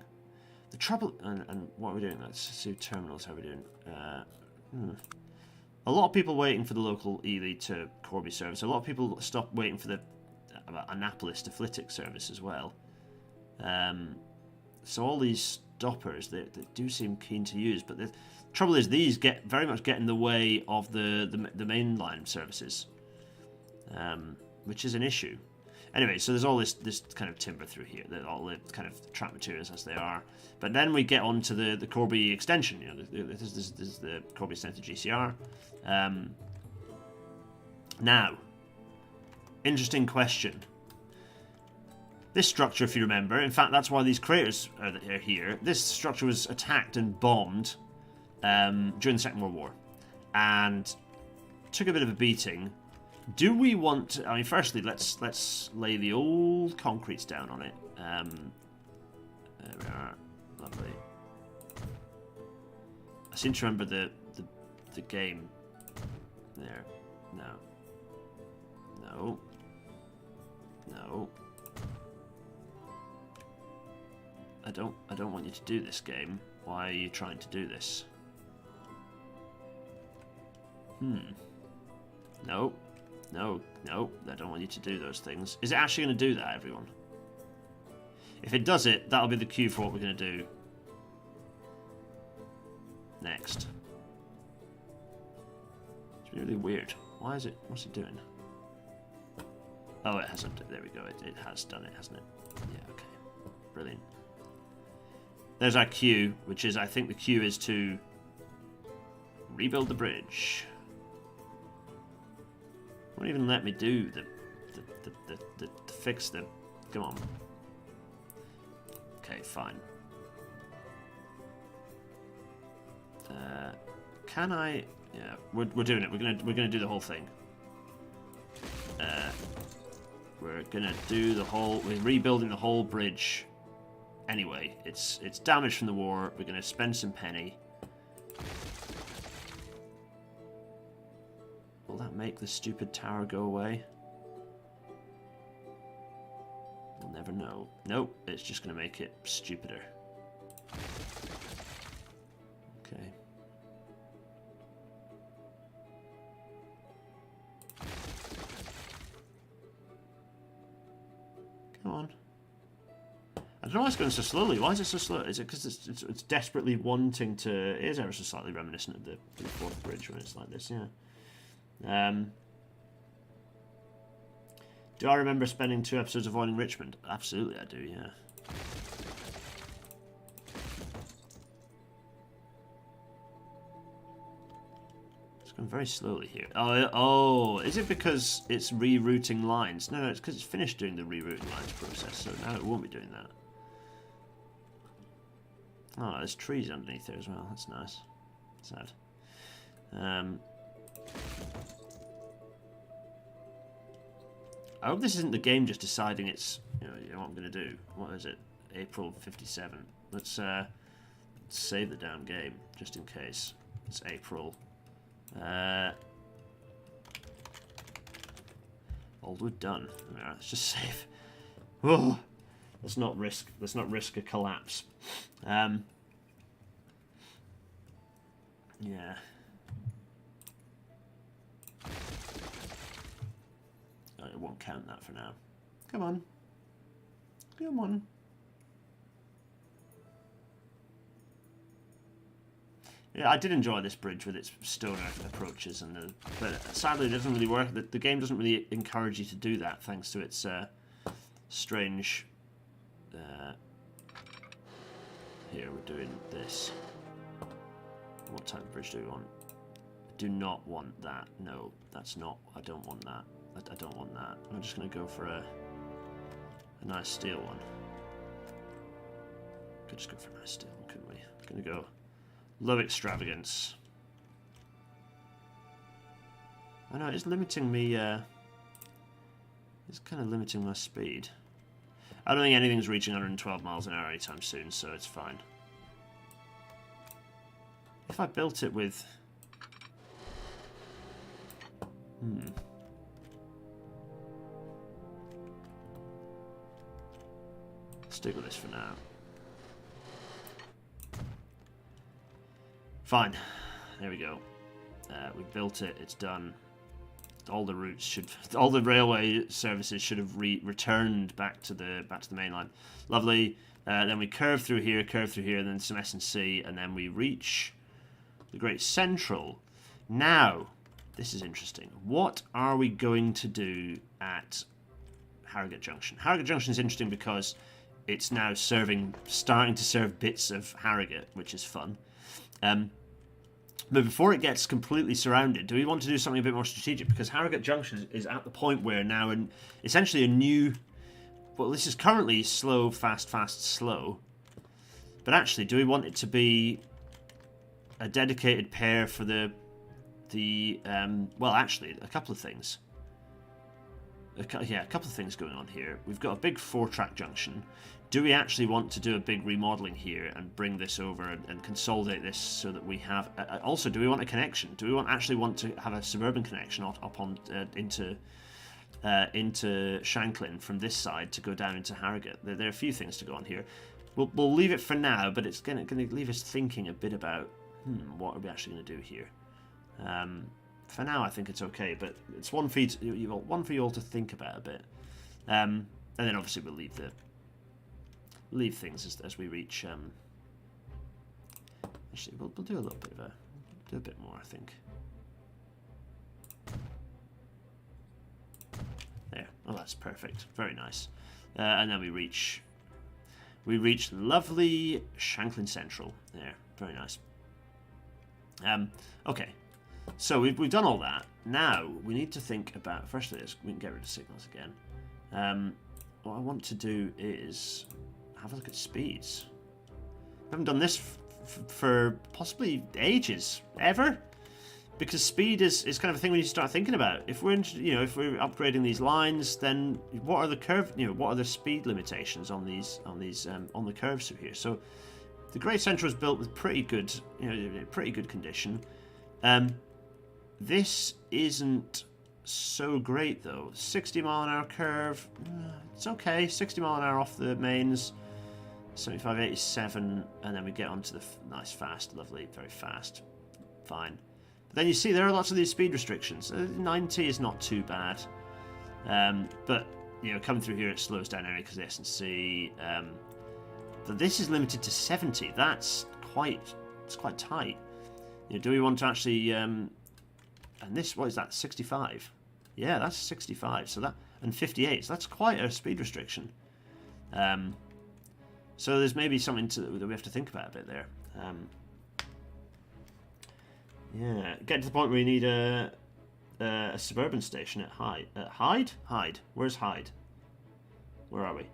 The trouble... And what are we doing? Let's see terminals. How are we doing? A lot of people waiting for the local Ely to Corby service. A lot of people stopped waiting for the Annapolis to Flitwick service as well. So all these stoppers, they do seem keen to use. But the trouble is these very much get in the way of the mainline services. Which is an issue. Anyway, so there's all this kind of timber through here, all the kind of track materials as they are. But then we get on to the Corby extension. You know, this is the Corby extension GCR. Now, interesting question. This structure, if you remember, in fact, that's why these craters are here. This structure was attacked and bombed during the Second World War, and took a bit of a beating. Do we want to, I mean, firstly, let's lay the old concretes down on it. There we are. Lovely. I seem to remember the game. There. No. No. No. I don't want you to do this, game. Why are you trying to do this? No. No, no, I don't want you to do those things. Is it actually going to do that, everyone? If it does it, that'll be the cue for what we're going to do next. It's really weird. Why is it? What's it doing? Oh, it hasn't. There we go. It has done it, hasn't it? Yeah, okay. Brilliant. there's our queue, which is, I think the queue is to rebuild the bridge. Won't even let me do the fix the. Come on. Okay, fine. Can I? Yeah, we're doing it. We're gonna do the whole thing. We're gonna do the whole. We're rebuilding the whole bridge. Anyway, it's damaged from the war. We're gonna spend some penny. Will that make the stupid tower go away? We'll never know. Nope, it's just gonna make it stupider. Okay. Come on. I don't know why it's going so slowly. Why is it so slow? Is it because it's desperately wanting to... It is ever so slightly reminiscent of the fourth bridge when it's like this, yeah. Do I remember spending 2 episodes avoiding Richmond? Absolutely I do, yeah. It's going very slowly here. Oh, is it because it's rerouting lines? No, it's because it's finished doing the rerouting lines process, so now it won't be doing that. Oh, there's trees underneath there as well. That's nice. Sad. I hope this isn't the game just deciding it's, you know what I'm going to do. What is it? April 57. Let's save the damn game, just in case. It's April. Oldwood done. Alright, let's just save. Oh, let's not risk a collapse. Yeah. Oh, it won't count that for now. Come on. Come on. Yeah, I did enjoy this bridge with its stoner approaches, but sadly it doesn't really work. The game doesn't really encourage you to do that, thanks to its strange... here, we're doing this. What type of bridge do we want? I do not want that. No, that's not... I don't want that. I don't want that. I'm just going to go for a nice steel one. Could just go for a nice steel one, couldn't we? Going to go low extravagance. I know, it's limiting me... it's kind of limiting my speed. I don't think anything's reaching 112 miles an hour anytime soon, so it's fine. If I built it with... Stick with this for now. Fine. There we go. We built it. It's done. All the routes should, all the railway services should have returned back to the main line. Lovely. Then we curve through here, and then some S&C, and then we reach the Great Central. Now, this is interesting. What are we going to do at Harrogate Junction? Harrogate Junction is interesting because it's now starting to serve bits of Harrogate, which is fun. But before it gets completely surrounded, do we want to do something a bit more strategic? Because Harrogate Junction is at the point where now, essentially a new... Well, this is currently slow, fast, fast, slow. But actually, do we want it to be a dedicated pair for well, actually, a couple of things. A couple of things going on here. We've got a big 4-track junction. Do we actually want to do a big remodeling here and bring this over and consolidate this so that we have... also, do we want a connection? Do we actually want to have a suburban connection up on into Shanklin from this side to go down into Harrogate? There are a few things to go on here. We'll leave it for now, but it's going to leave us thinking a bit about what are we actually going to do here. For now, I think it's okay, but it's one for you all to think about a bit, and then obviously we'll leave things as we reach. Actually, we'll do a little bit of do a bit more, I think. There. Oh, that's perfect. Very nice. And then we reach we reach lovely Shanklin Central. There, very nice. Okay, so we've done all that. Now we need to think about. Firstly, we can get rid of signals again. What I want to do is have a look at speeds. I haven't done this for possibly ages, ever, because speed is kind of a thing we need to start thinking about. If we're if we're upgrading these lines, then what are the curve? What are the speed limitations on the curves through here? So the Great Central is built with pretty good, pretty good condition. This isn't so great though. 60-mile-an-hour curve, it's okay. 60-mile-an-hour off the mains, 75, 87, and then we get onto the nice, fast, lovely, very fast, fine. But then you see there are lots of these speed restrictions. 90 is not too bad, but coming through here it slows down anyway because of the S&C. But this is limited to 70. It's quite tight. Do we want to actually? And this, what is that? 65. Yeah, that's 65. So that, and 58. So that's quite a speed restriction. So there's maybe something that we have to think about a bit there. Yeah, getting to the point where you need a suburban station at Hyde. Hyde. Where's Hyde? Where are we?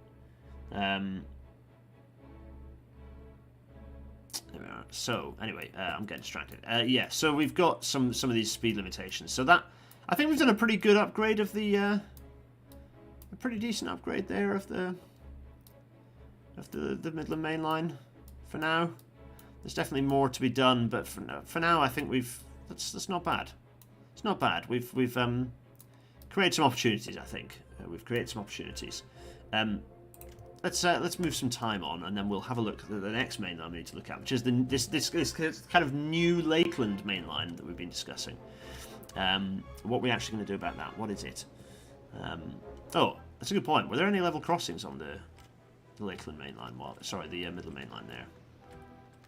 There we are. So anyway, I'm getting distracted. Yeah, so we've got some of these speed limitations. So that, I think we've done a pretty good upgrade of the, a pretty decent upgrade there of the Midland Mainline for now. There's definitely more to be done, but for now I think that's not bad. It's not bad. We've created some opportunities. I think we've created some opportunities. Let's move some time on, and then we'll have a look at the next main line we need to look at, which is this kind of new Lakeland main line that we've been discussing. What are we actually going to do about that? What is it? Oh, that's a good point. Were there any level crossings on the Lakeland main line? Well, sorry, the Midland main line there.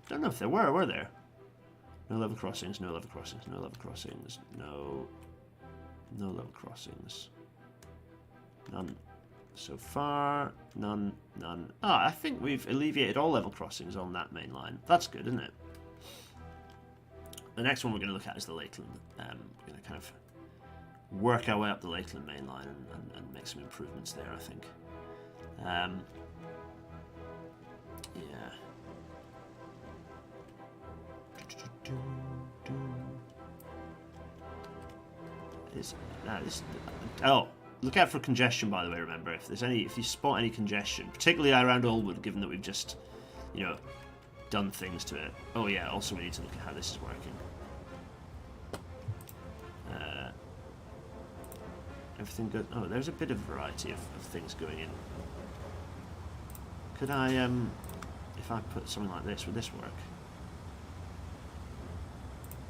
Don't know if there were there. No level crossings. No level crossings. No level crossings. No level crossings. None. So far, none. Ah, I think we've alleviated all level crossings on that main line. That's good, isn't it? The next one we're going to look at is the Lakeland. We're going to kind of work our way up the Lakeland main line and make some improvements there, I think. Yeah. Oh. Look out for congestion, by the way. Remember, if you spot any congestion, particularly around Allwood, given that we've just, done things to it. Oh yeah. Also, we need to look at how this is working. Everything good? Oh, there's a bit of variety of things going in. Could I, if I put something like this, would this work?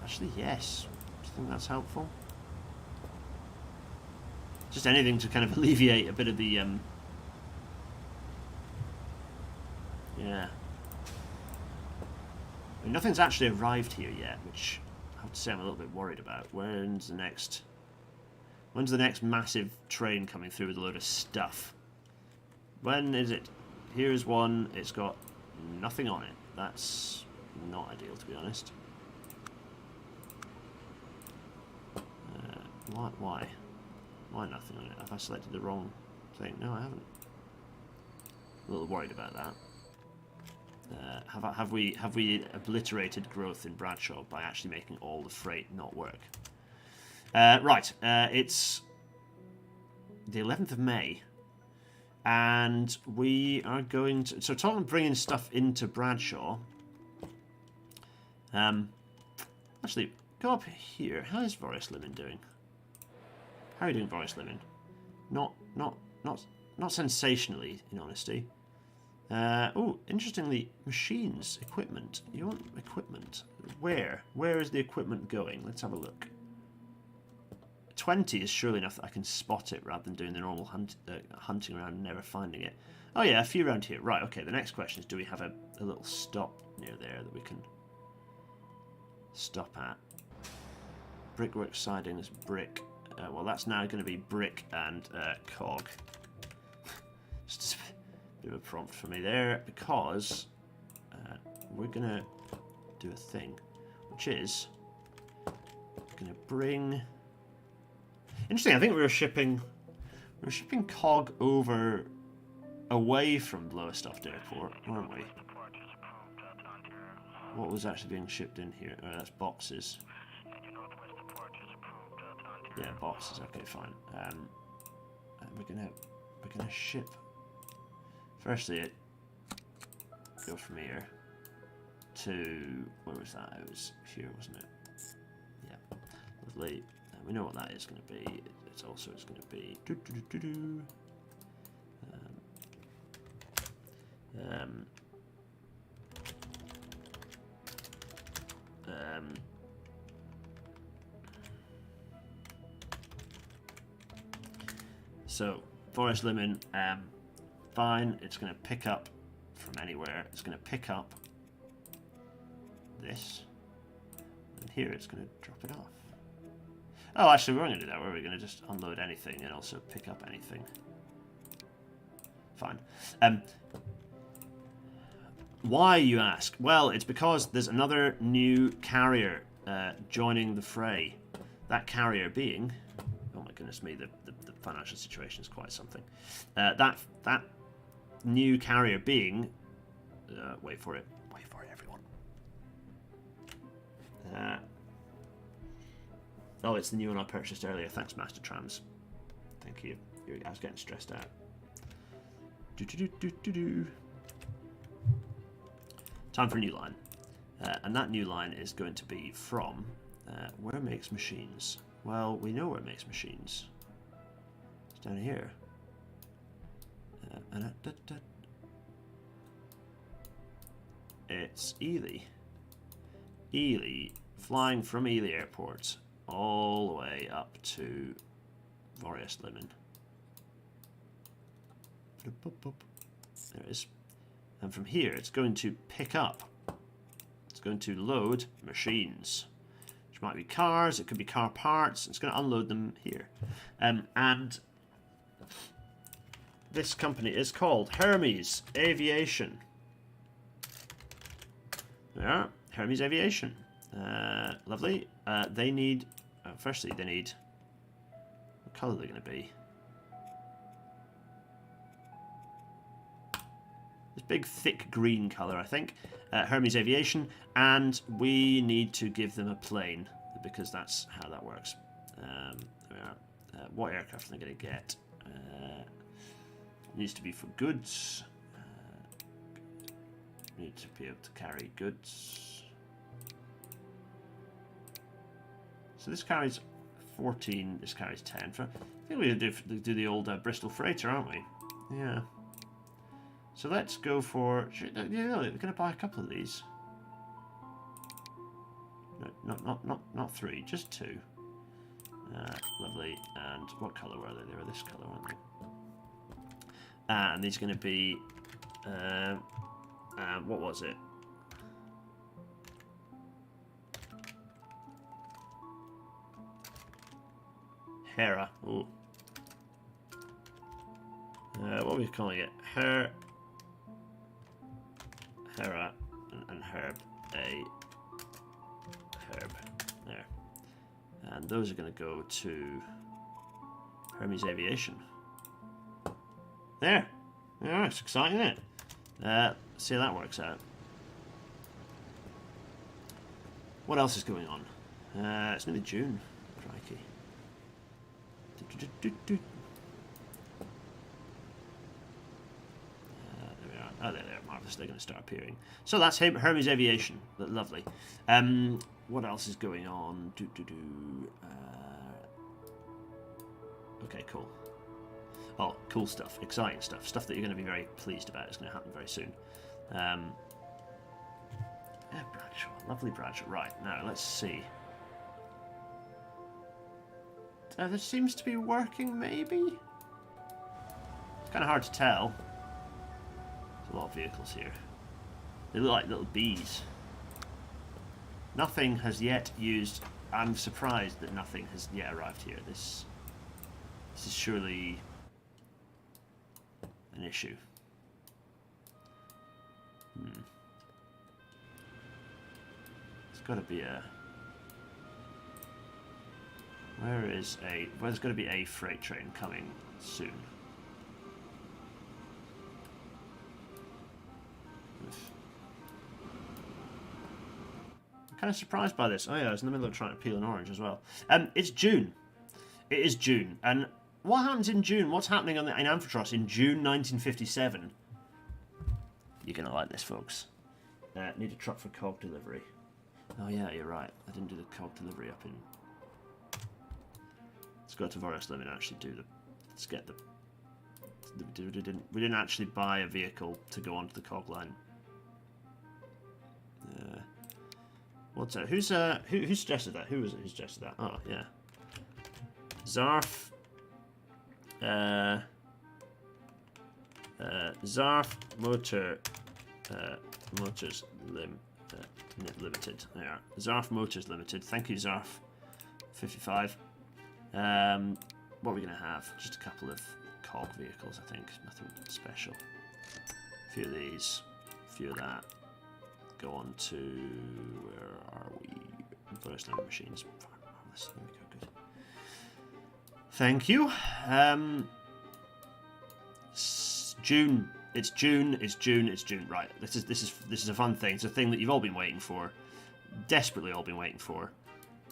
Actually, yes. Do you think that's helpful? Just anything to kind of alleviate a bit of the, yeah. I mean, nothing's actually arrived here yet, which I have to say I'm a little bit worried about. When's the next massive train coming through with a load of stuff? When is it? Here's one. It's got nothing on it. That's not ideal, to be honest. Why? Why nothing on it? Have I selected the wrong thing? No, I haven't. A little worried about that. Have we obliterated growth in Bradshaw by actually making all the freight not work? Right. It's the 11th of May, and we are going to. So talking about bringing stuff into Bradshaw. Actually, go up here. How is Boris Limon doing? How are you doing, Boris Limon? Not sensationally, in honesty. Oh, interestingly, machines, equipment. You want equipment? Where? Where is the equipment going? Let's have a look. 20 is surely enough that I can spot it rather than doing the normal hunting around and never finding it. Oh yeah, a few around here. Right, okay, the next question is, do we have a little stop near there that we can stop at? Brickwork sidings, brick. Well, that's now going to be brick and cog. Just Do a prompt for me there, because we're gonna do a thing, which is gonna bring. Interesting. I think we were shipping cog over away from Lowestoft Airport, weren't we? What was actually being shipped in here? Oh, that's boxes. Yeah, boxes. Okay, fine. And we're gonna ship. Firstly, it goes from here to where was that? It was here, wasn't it? Yeah, lovely. We know what that is going to be. It's going to be. So Forest Lemon, fine. It's going to pick up from anywhere. It's going to pick up this, and here it's going to drop it off. Oh, actually, we weren't going to do that. Were we going to just unload anything and also pick up anything? Fine. Why, you ask? Well, it's because there's another new carrier joining the fray. That carrier being, oh my goodness me, the financial situation is quite something. That new carrier being, wait for it, everyone. Oh, it's the new one I purchased earlier. Thanks, Master Trams. Thank you. I was getting stressed out. Time for a new line. And that new line is going to be from where makes machines? Well, we know where it makes machines. It's down here. It's Ely. Ely, flying from Ely Airport all the way up to Forest Lemon. There it is. And from here, it's going to pick up. It's going to load machines, which might be cars. It could be car parts. It's going to unload them here. And this company is called Hermes Aviation. Yeah, Hermes Aviation. Lovely. They need. Firstly, they need. What colour are they going to be? This big, thick green colour, I think. Hermes Aviation, and we need to give them a plane because that's how that works. There we are. What aircraft are they going to get? Needs to be for goods. Need to be able to carry goods. So this carries 14. This carries 10. I think we're going to do the old Bristol Freighter, aren't we? Yeah. So let's go for. Yeah, we're going to buy a couple of these. No, not three, just two. Lovely. And what colour were they? They were this colour, weren't they? And these are going to be. What was it? Hera. Ooh. What are we calling it? Hera and Herb. A Herb. There. And those are going to go to Hermes Aviation. There. Yeah, it's exciting, isn't it? See how that works out. What else is going on? It's nearly June. Crikey. There we are. Oh, there, marvellous. They're going to start appearing. So that's Hermes Aviation. Lovely. What else is going on? Okay, cool. Oh, cool stuff. Exciting stuff. Stuff that you're going to be very pleased about. It's going to happen very soon. Yeah, Bradshaw. Lovely Bradshaw. Right, now let's see. This seems to be working, maybe? It's kind of hard to tell. There's a lot of vehicles here. They look like little bees. Nothing has yet used... I'm surprised that nothing has yet arrived here. This is surely an issue. There's got to be a... Where's got to be a freight train coming soon? I'm kind of surprised by this. Oh yeah, I was in the middle of trying to peel an orange as well. It's June. It is June. And what happens in June? What's happening in Amphitrite in June 1957? You're going to like this, folks. Need a truck for cog delivery. Oh yeah, you're right. I didn't do the cog delivery up in... Let's go to Voros Limit and actually do the... Let's get the... We didn't actually buy a vehicle to go onto the cog line. What's that? Who suggested that? Who was it who suggested that? Oh, yeah. Zarf. Zarf Motors Limited. There. Zarf Motors Limited. Thank you, Zarf. 55. What are we going to have? Just a couple of cog vehicles, I think. Nothing special. A few of these. A few of that. Go on to... Where are we? First line machines. There we go. Good. Thank you. June. It's June. It's June. It's June. Right. This is a fun thing. It's a thing that you've all been waiting for. Desperately all been waiting for.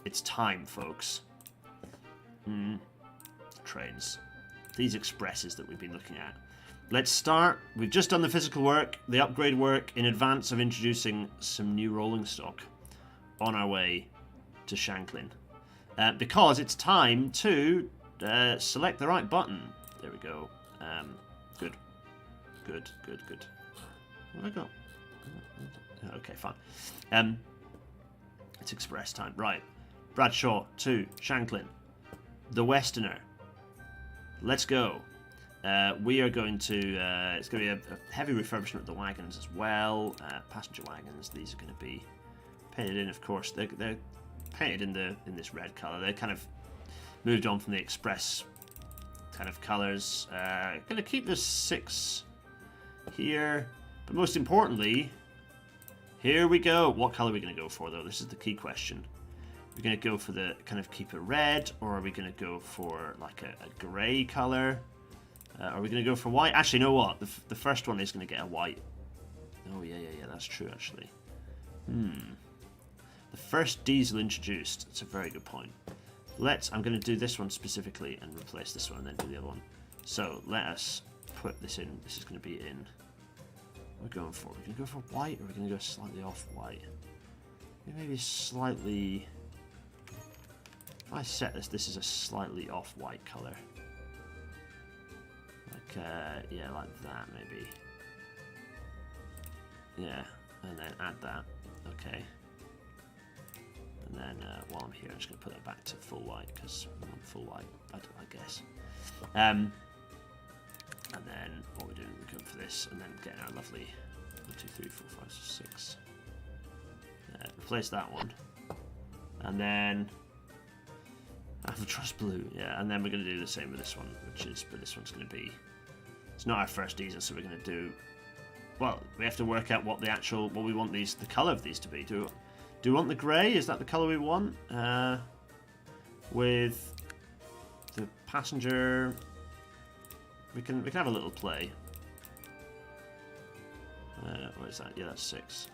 It's time, folks. Trains. These expresses that we've been looking at. Let's start. We've just done the physical work, the upgrade work, in advance of introducing some new rolling stock on our way to Shanklin. Because it's time to select the right button. There we go. Good. Good. What have I got? Okay, fine. It's express time. Right. Bradshaw to Shanklin. The Westerner. Let's go. We are going to... it's going to be a heavy refurbishment of the wagons as well. Passenger wagons. These are going to be painted in, of course. They're painted in this red colour. They kind of moved on from the express kind of colours. Going to keep the 6 here. But most importantly, here we go. What colour are we going to go for, though? This is the key question. We're going to go for the kind of keep it red, or are we going to go for like a grey colour? Are we going to go for white? Actually, you know what? The first one is going to get a white. Oh, yeah, that's true, actually. The first diesel introduced. That's a very good point. I'm going to do this one specifically and replace this one and then do the other one. So, let us put this in. This is going to be in... What are we going for? We're going to go for white, or are we going to go slightly off-white? Maybe slightly... If I set this is a slightly off-white colour. Like, yeah, like that, maybe. Yeah, and then add that. Okay. And then, while I'm here, I'm just going to put that back to full white, because we want full white, I guess. And then, what we're doing, we're going for this, and then getting our lovely 1, 2, 3, 4, 5, 6. Replace that one. And then... Albatross blue, yeah, and then we're going to do the same with this one, but this one's going to be... It's not our first diesel, so we're going to do... Well, we have to work out what we want the colour of these to be. Do we want the grey? Is that the colour we want? With the passenger... We can have a little play. What is that? Yeah, that's 6.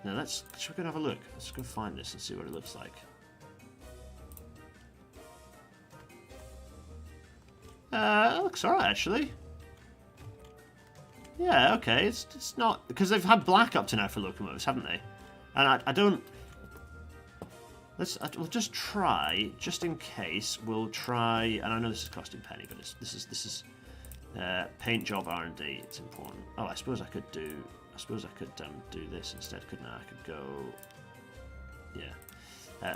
Now should we go and have a look? Let's go find this and see what it looks like. It looks alright, actually. Yeah, okay. It's not... Because they've had black up to now for locomotives, haven't they? And I don't... We'll just try, just in case, we'll try... And I know this is costing penny, but this is paint job R&D. It's important. Oh, I suppose I could do this instead, couldn't I? I could go... Yeah.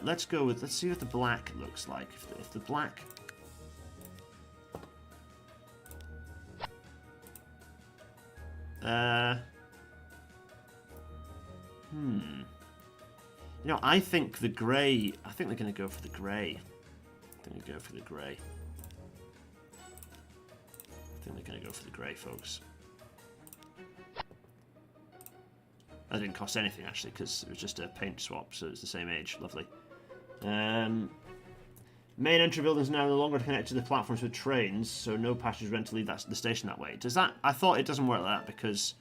Let's see what the black looks like. If the black... You know, I think the grey... I think they're going to go for the grey. Folks. That didn't cost anything actually, because it was just a paint swap, so it's the same age. Lovely. Main entry buildings now no longer connected to the platforms with trains, so no passengers rent to leave the station that way. Does that? I thought it doesn't work like that because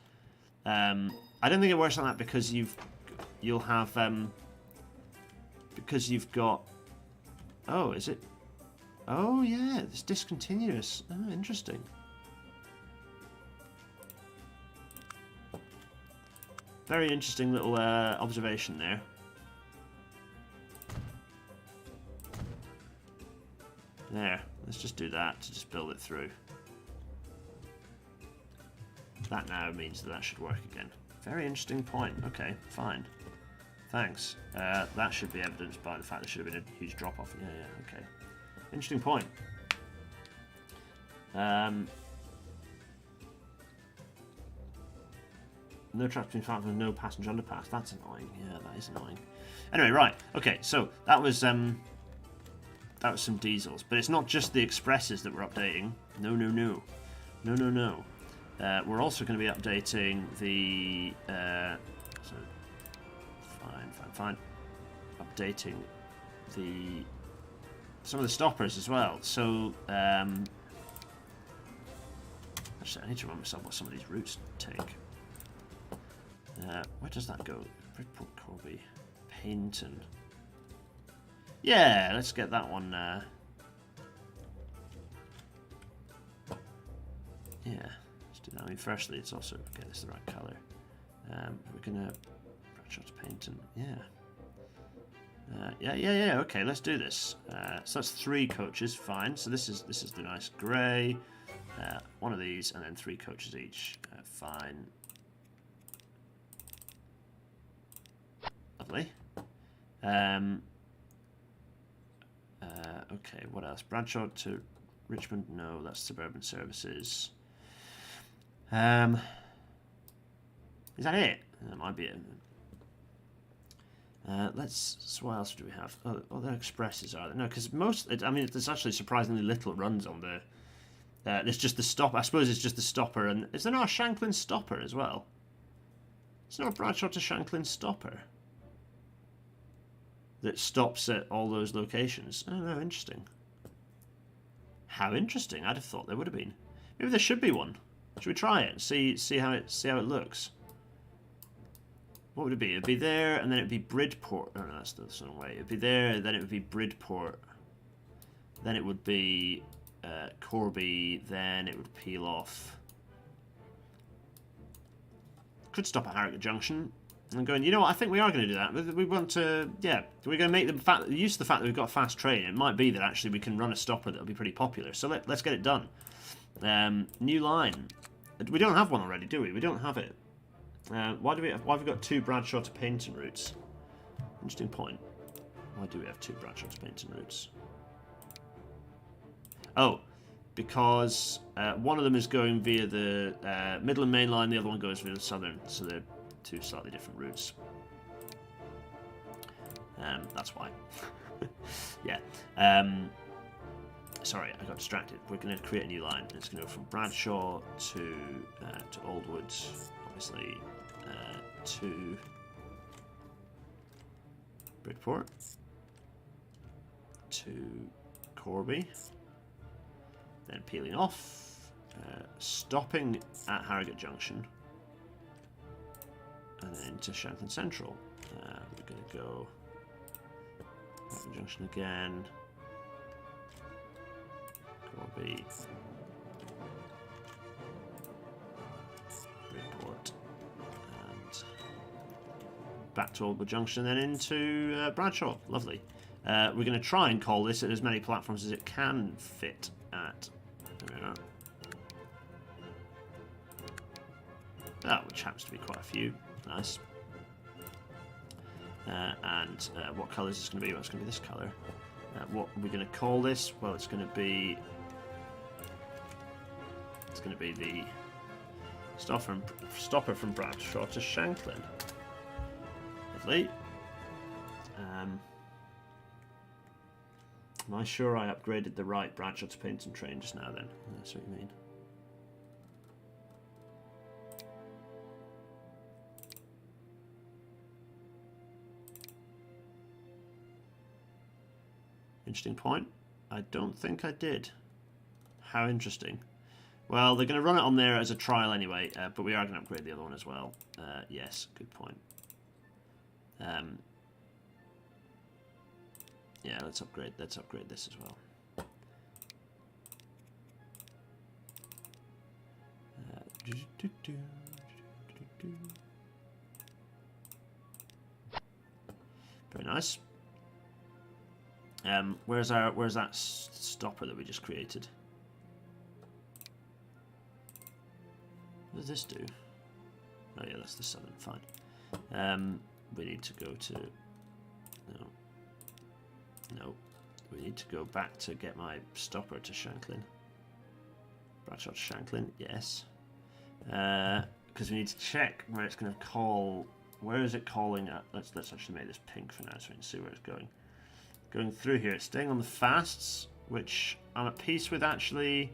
I don't think it works like that because you'll have because you've got. Oh, is it? Oh yeah, it's discontinuous. Oh, interesting. Very interesting little observation there. There, let's just do that to just build it through. That now means that should work again. Very interesting point. Okay, fine. Thanks. That should be evidenced by the fact there should have been a huge drop-off. Yeah, okay. Interesting point. No tracks between platforms, no passenger underpass. That's annoying. Yeah, that is annoying. Anyway, right. Okay, so that was some diesels, but it's not just the expresses that we're updating. No. We're also going to be updating the. Fine. Updating some of the stoppers as well. So actually, I need to remind myself what some of these routes take. Where does that go? Bridport, Corby, Paynton. Yeah, let's get that one. Yeah, let's do that. I mean, firstly, it's also get this the right colour. We're gonna branch out to Paynton. Yeah. Okay, let's do this. So that's 3 coaches. Fine. So this is the nice grey. One of these, and then 3 coaches each. Fine. Lovely. Okay, what else? Bradshaw to Richmond? No, that's suburban services. Is that it? That might be it. So what else do we have? Oh, they're expresses, are they? No, because I mean, there's actually surprisingly little runs on the. It's just the stop. I suppose it's just the stopper, and is there not a Shanklin stopper as well? Is there not a Bradshaw to Shanklin stopper that stops at all those locations? Oh no, interesting. How interesting! I'd have thought there would have been. Maybe there should be one. Should we try it and see how it looks? What would it be? It'd be there, and then it'd be Bridport. Oh no, that's the wrong way. It'd be there, then it would be Bridport. Then it would be Corby. Then it would peel off. Could stop at Harrogate Junction. And I'm going, you know what? I think we are going to do that. We want to, yeah. We're going to make the use of the fact that we've got a fast train. It might be that actually we can run a stopper that'll be pretty popular. So let's get it done. New line. We don't have one already, do we? We don't have it. Why have we got 2 Bradshaw to Paynton routes? Interesting point. Why do we have 2 Bradshaw to Paynton routes? Oh, because one of them is going via the Midland Mainline, the other one goes via the Southern, so they're 2 slightly different routes. That's why. Yeah. Sorry, I got distracted. We're going to create a new line. It's going to go from Bradshaw to Oldwood, obviously, to Bridport, to Corby, then peeling off, stopping at Harrogate Junction, and then into Shanklin Central. We're going to go Harrogate Junction again. Corby, Bridport, and back to Oldwood Junction, then into Bradshaw. Lovely. We're going to try and call this at as many platforms as it can fit at. There we are. That, which happens to be quite a few. Nice. And what colour is this going to be? Well, it's going to be this colour. What are we going to call this? Well, it's going to be the stopper from Bradshaw to Shanklin. Lovely. Am I sure I upgraded the right Bradshaw to Paynton train just now then? That's what you mean. Interesting point. I don't think I did. How interesting. Well, they're going to run it on there as a trial anyway, but we are going to upgrade the other one as well. Yes, good point. Yeah, let's upgrade this as well. Very nice. Where's that stopper that we just created? What does this do? Oh yeah, that's the 7. Fine. We need to go to no. We need to go back to get my stopper to Shanklin. Bradshaw to Shanklin, yes. Because we need to check where it's going to call. Where is it calling at? Let's actually make this pink for now so we can see where it's going. Going through here, it's staying on the fasts, which I'm at peace with actually.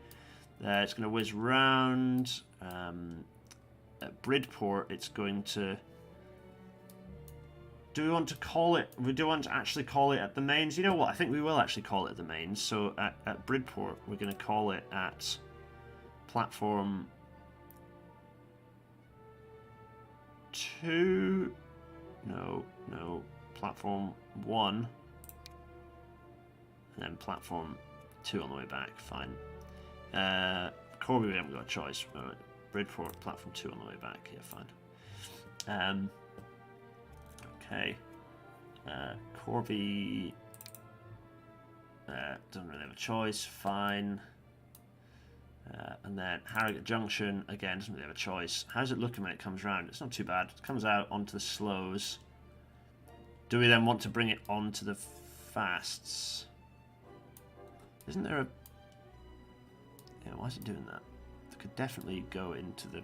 It's going to whiz round. At Bridport, it's going to. Do we want to call it? We do want to actually call it at the mains. You know what? I think we will actually call it at the mains. So at Bridport, we're going to call it at platform 2. No, platform 1. And then platform 2 on the way back. Fine. Corby, we haven't got a choice. Bridport, platform 2 on the way back. Yeah, fine. Okay. Corby doesn't really have a choice. Fine. And then Harrogate Junction, again, doesn't really have a choice. How's it looking when it comes round? It's not too bad. It comes out onto the slows. Do we then want to bring it onto the fasts? Isn't there a... Yeah, why is it doing that? It could definitely go into the...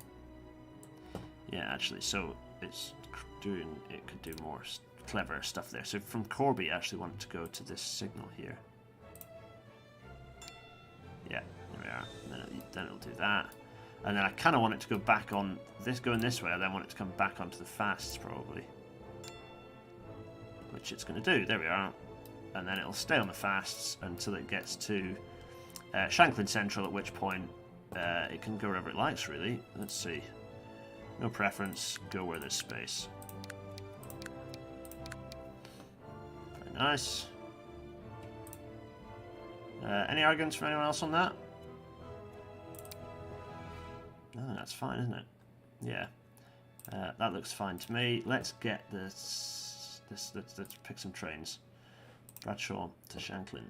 Yeah, actually, so it's doing... It could do more clever stuff there. So from Corby, I actually want to go to this signal here. Yeah, there we are. And then it'll do that. And then I kind of want it to go back on... This going this way, I then want it to come back onto the fasts, probably. Which it's going to do. There we are. And then it'll stay on the fasts until it gets to Shanklin Central, at which point it can go wherever it likes, really. Let's see. No preference. Go where there's space. Very nice. Any arguments from anyone else on that? No, that's fine, isn't it? Yeah. That looks fine to me. Let's get this. Let's pick some trains. Bradshaw to Shanklin.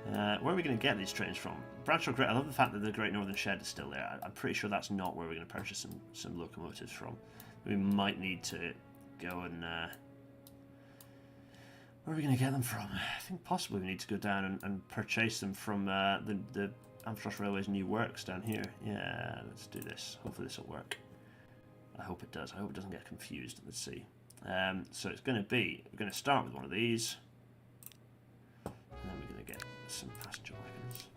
Where are we going to get these trains from? Bradshaw Great. I love the fact that the Great Northern Shed is still there. I'm pretty sure that's not where we're going to purchase some locomotives from. We might need to go and... where are we going to get them from? I think possibly we need to go down and purchase them from the Amsterdam Railway's new works down here. Yeah, let's do this. Hopefully this will work. I hope it does. I hope it doesn't get confused. Let's see. So it's going to be, we're going to start with one of these, and then we're going to get some passenger wagons.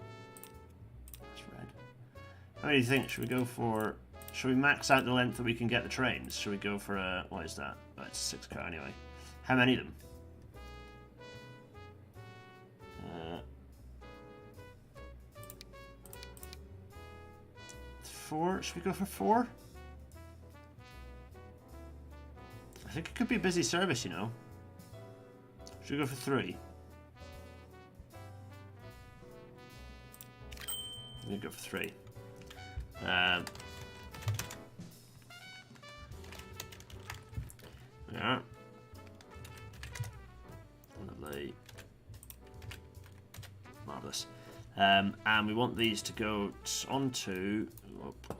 That's red. How many do you think? Should we go for, should we max out the length that we can get the trains? Should we go for a, what is that? Oh, it's a 6 car anyway. How many of them? 4? Should we go for 4? I think it could be a busy service, you know. Should we go for 3? I'm going to go for 3. Yeah. Lovely. Marvellous. And we want these to go onto... Whoop.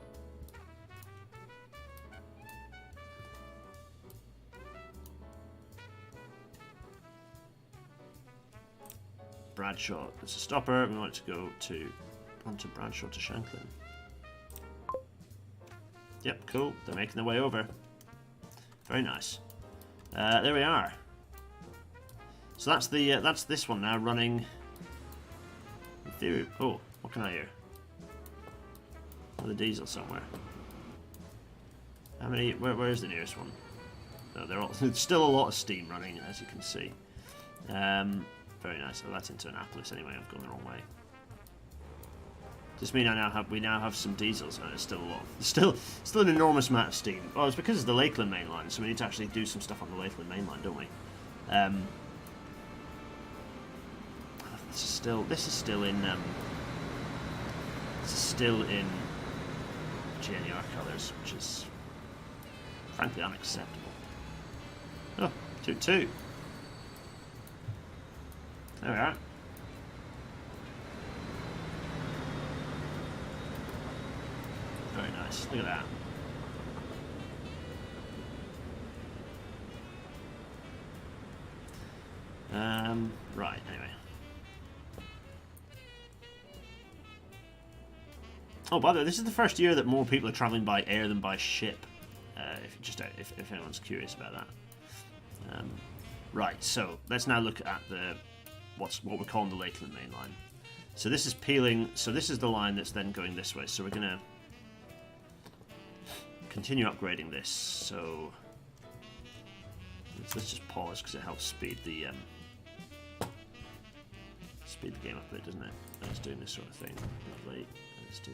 Bradshaw. It's a stopper. We want it to go onto Bradshaw to Shanklin. Yep, cool. They're making their way over. Very nice. There we are. So that's the that's this one now running. In theory. Oh, what can I hear? Another diesel somewhere. How many? Where is the nearest one? No, they're all. There's still a lot of steam running, as you can see. Very nice. Oh, that's into Annapolis anyway. I've gone the wrong way. Just mean we now have some diesels, and it's still a lot. Still an enormous amount of steam. Well, it's because of the Lakeland Mainline, so we need to actually do some stuff on the Lakeland Mainline, don't we? This is still in GNR colours, which is frankly unacceptable. Oh, 2-2. There we are. Very nice. Look at that. Right, anyway. Oh, by the way, this is the first year that more people are travelling by air than by ship. If anyone's curious about that. Right, so let's now look at what we're calling the Lakeland Mainline. So this is peeling. So this is the line that's then going this way. So we're gonna continue upgrading this. So let's just pause because it helps speed the game up a bit, doesn't it? It's doing this sort of thing. Lovely. Let's do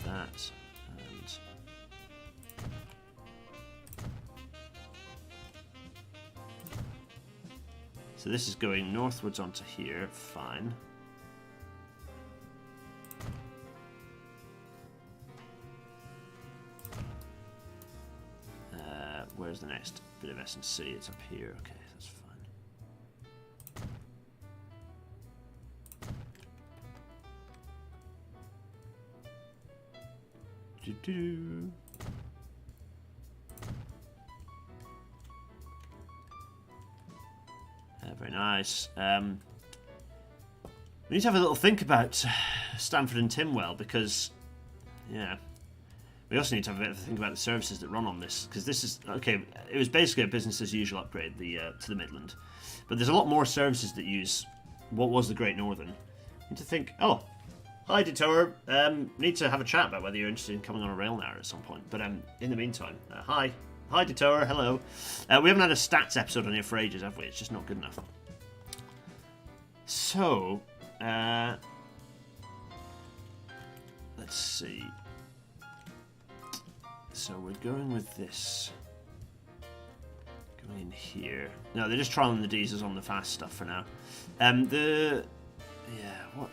that and. So this is going northwards onto here, fine. Where's the next bit of S&C? It's up here, okay, that's fine. Doo-doo. Very nice. We need to have a little think about Stamford and Timwell because, yeah, we also need to have a bit of a think about the services that run on this because this is okay. It was basically a business as usual upgrade to the Midland, but there's a lot more services that use what was the Great Northern. You need to think. Oh, hi Detour. Need to have a chat about whether you're interested in coming on a rail now at some point. But in the meantime, hi. Hi, Detour. Hello. We haven't had a stats episode on here for ages, have we? It's just not good enough. So, let's see. So we're going with this. Going in here. No, they're just trialing the diesels on the fast stuff for now. What?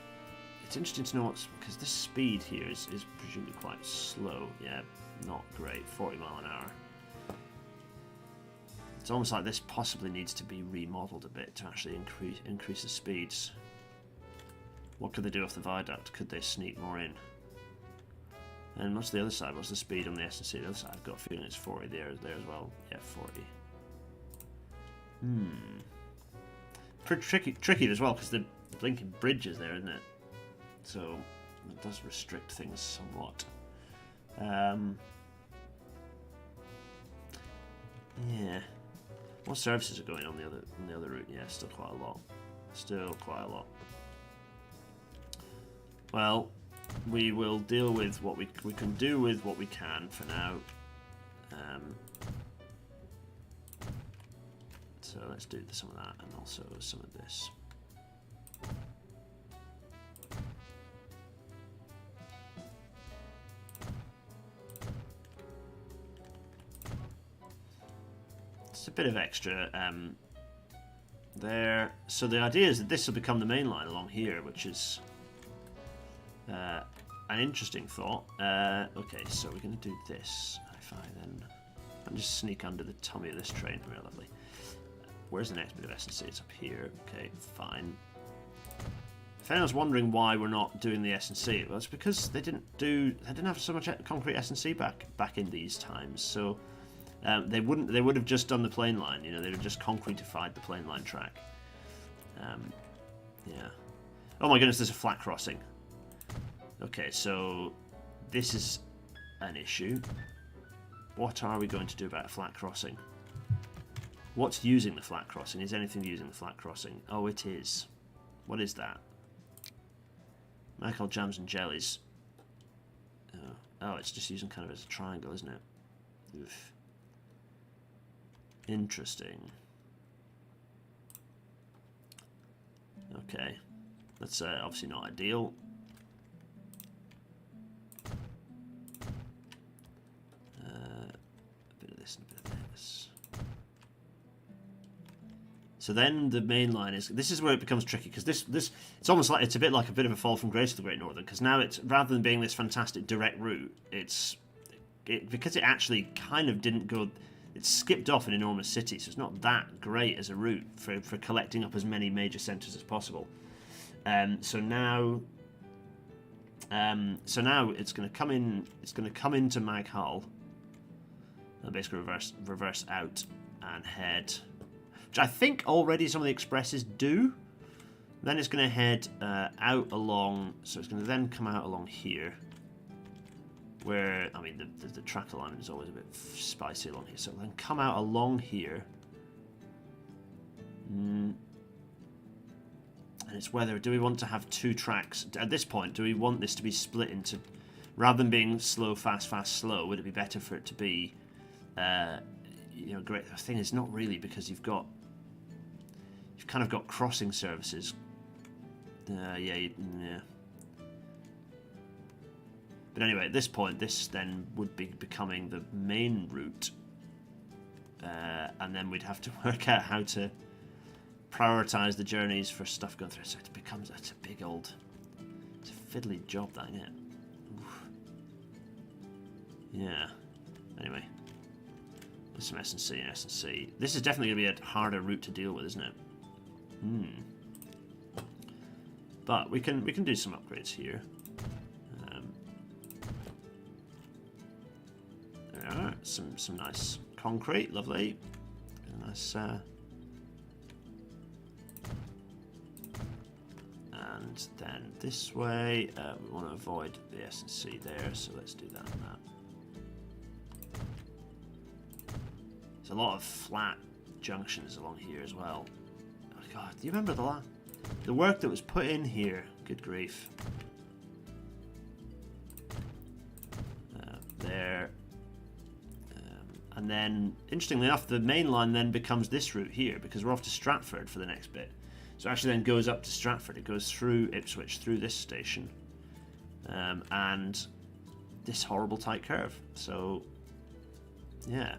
It's interesting to know what's because this speed here is presumably quite slow. Yeah, not great. 40 mile an hour. It's almost like this possibly needs to be remodeled a bit to actually increase the speeds. What could they do off the viaduct? Could they sneak more in? And what's the other side? What's the speed on the S&C? The other side, I've got a feeling it's 40 there as well. Yeah, 40. Pretty tricky as well because the blinking bridge is there, isn't it? So it does restrict things somewhat. Yeah. What services are going on the other route? Yeah, still quite a lot. Still quite a lot. Well, we will deal with what we can do with what we can for now. So let's do some of that and also some of this. A bit of extra there. So the idea is that this will become the main line along here, which is an interesting thought. Okay, so we're going to do this. If I then I'll just sneak under the tummy of this train. Very lovely. Where's the next bit of S&C? It's up here. Okay, fine. If anyone's wondering why we're not doing the S&C, well, it's because they didn't have so much concrete S&C back in these times. So. They would have just done the plain line, you know, they'd have just concretified the plain line track. Yeah. Oh my goodness, there's a flat crossing. Okay, so this is an issue. What are we going to do about a flat crossing? What's using the flat crossing? Is anything using the flat crossing? Oh, it is. What is that? Michael Jams and Jellies. Oh, it's just using kind of as a triangle, isn't it? Oof. Interesting. Okay, that's obviously not ideal. A bit of this and a bit of this. So then the main line is, this is where it becomes tricky, because this it's almost like, it's a bit like a bit of a fall from grace to the Great Northern, because now it's, rather than being this fantastic direct route, because it actually kind of didn't go, it skipped off an enormous city, so it's not that great as a route for collecting up as many major centres as possible. So now it's going to come in. It's going to come into Maghull, and basically reverse out and head, which I think already some of the expresses do. Then it's going to head out along. So it's going to then come out along here, where, I mean, the track alignment is always a bit spicy along here. So then come out along here. And it's whether, do we want to have two tracks? At this point, do we want this to be split into, rather than being slow, fast, fast, slow, would it be better for it to be, you know, great? The thing is, not really, because you've kind of got crossing services. Yeah. But anyway, at this point, this then would be becoming the main route, and then we'd have to work out how to prioritize the journeys for stuff going through. So it becomes, it's a big old, it's a fiddly job, that, isn't it? Oof. Yeah. Anyway, there's some S&C and S&C. This is definitely going to be a harder route to deal with, isn't it? But we can do some upgrades here. There are some nice concrete, lovely. Nice. And then this way, we want to avoid the S&C there, so let's do that and that. There's a lot of flat junctions along here as well. Oh God, do you remember the work that was put in here? Good grief. There. And then, interestingly enough, the main line then becomes this route here, because we're off to Stratford for the next bit. So it actually then goes up to Stratford. It goes through Ipswich, through this station, and this horrible tight curve. So, yeah.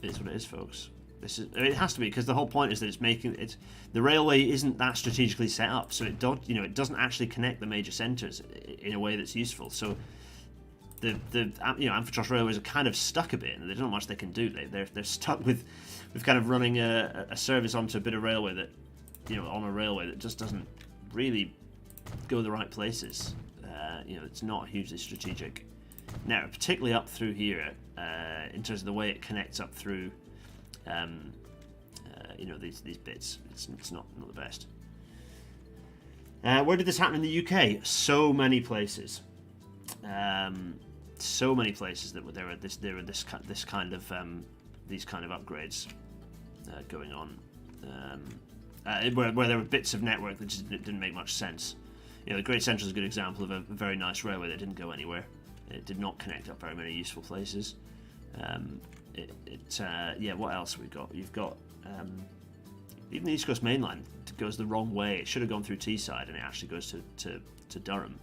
It is what it is, folks. This is, it has to be, because the whole point is that it's making it. The railway isn't that strategically set up, so it it doesn't actually connect the major centres in a way that's useful. So the Amphitrust railways are kind of stuck a bit, and there's not much they can do. They're stuck with kind of running a service onto a bit of railway that, on a railway that just doesn't really go the right places. It's not hugely strategic. Now, particularly up through here, in terms of the way it connects up through, these bits, it's not the best. Where did this happen in the UK? So many places. So many places that there were this kind of these kind of upgrades going on, where there were bits of network that just didn't make much sense. The Great Central is a good example of a very nice railway that didn't go anywhere. It did not connect up very many useful places. What else have we got? You've got even the East Coast Mainline goes the wrong way. It should have gone through Teesside, and it actually goes to Durham.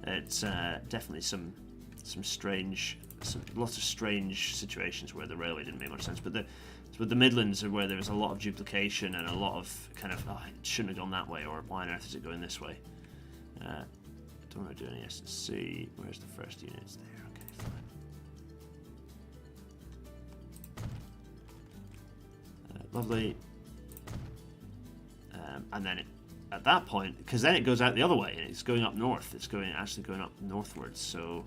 It's definitely lots of strange situations where the railway didn't make much sense. But the Midlands are where there was a lot of duplication and a lot of kind of, it shouldn't have gone that way, or why on earth is it going this way? Don't want to do any S&C. Where's the first unit? It's there. Okay, fine. Lovely. And then at that point, because then it goes out the other way and it's going up north. It's actually going up northwards. So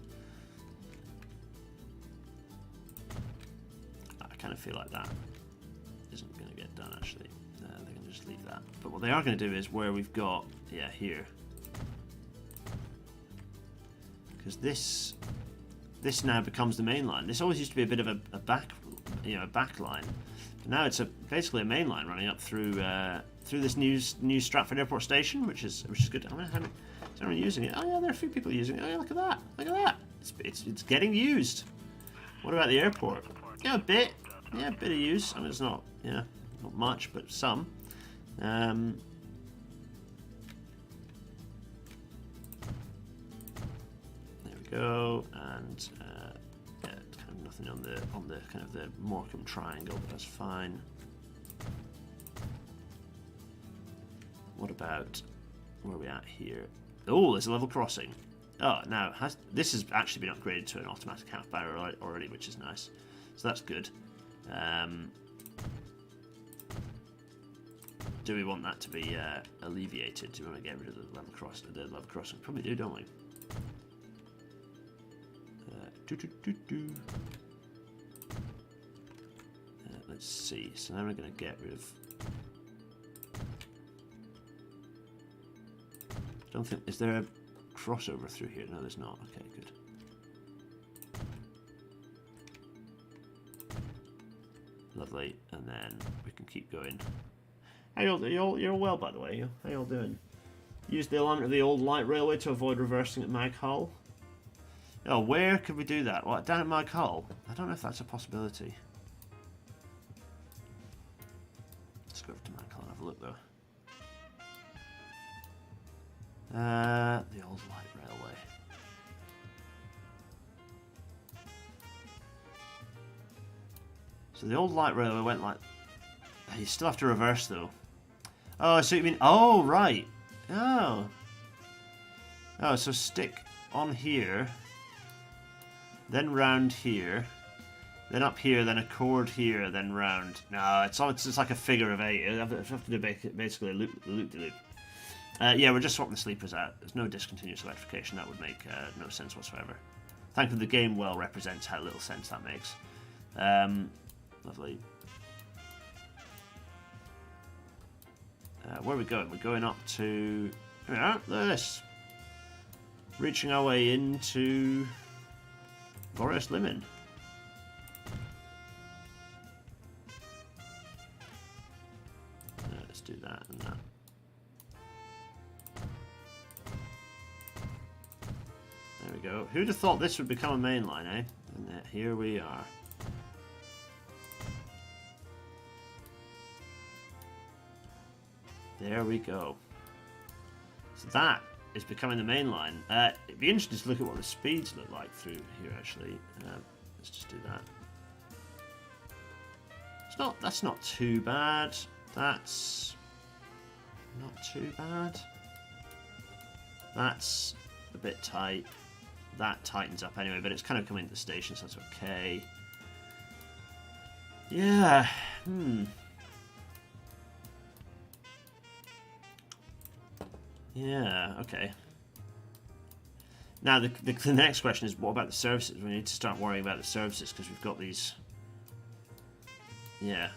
I kind of feel like that isn't going to get done. Actually, they're going to just leave that. But what they are going to do is where we've got here. Because this now becomes the main line. This always used to be a bit of a back line. But now it's basically a main line running up through this new Stratford Airport station, which is good. Is anyone using it? Oh yeah, there are a few people using it. Oh yeah, look at that! Look at that! It's getting used. What about the airport? Yeah, a bit of use. I mean, it's not. Yeah, Not much, but some. There we go, and yeah, kind of nothing on the kind of the Morecambe triangle, but that's fine. What about where are we at here? Oh, there's a level crossing. Oh, now this has actually been upgraded to an automatic half barrier already, which is nice. So that's good. Do we want that to be alleviated? Do we want to get rid of the level crossing? Probably do, don't we? Let's see. So now we're going to get rid of. Don't think. Is there a crossover through here? No, there's not. Okay, good. Lovely, and then we can keep going. Hey, you're all well, by the way. How you all doing? Use the alignment of the old light railway to avoid reversing at Mag Hull. Oh, where could we do that? What, down at Mag Hull? I don't know if that's a possibility. Let's go over to Mag Hull and have a look, though. The old light railway. So the old light railway went like... You still have to reverse, though. Oh, so you mean... Oh, right. Oh. Oh, so stick on here. Then round here. Then up here, then a chord here, then round. No, it's like a figure of 8. You have to do basically a loop-de-loop. Yeah, we're just swapping the sleepers out. There's no discontinuous electrification. That would make no sense whatsoever. Thankfully, the game well represents how little sense that makes. Lovely. Where are we going? We're going up to... Yeah, look at this. Reaching our way into... Boris Limon. Let's do that and that. There we go. Who'd have thought this would become a mainline, eh? And here we are. There we go. So that is becoming the main line. It'd be interesting to look at what the speeds look like through here, actually. Let's just do that. That's not too bad. That's not too bad. That's a bit tight. That tightens up anyway, but it's kind of coming to the station, so that's okay. Yeah. Yeah, okay. Now, the next question is, what about the services? We need to start worrying about the services, because we've got these... Yeah.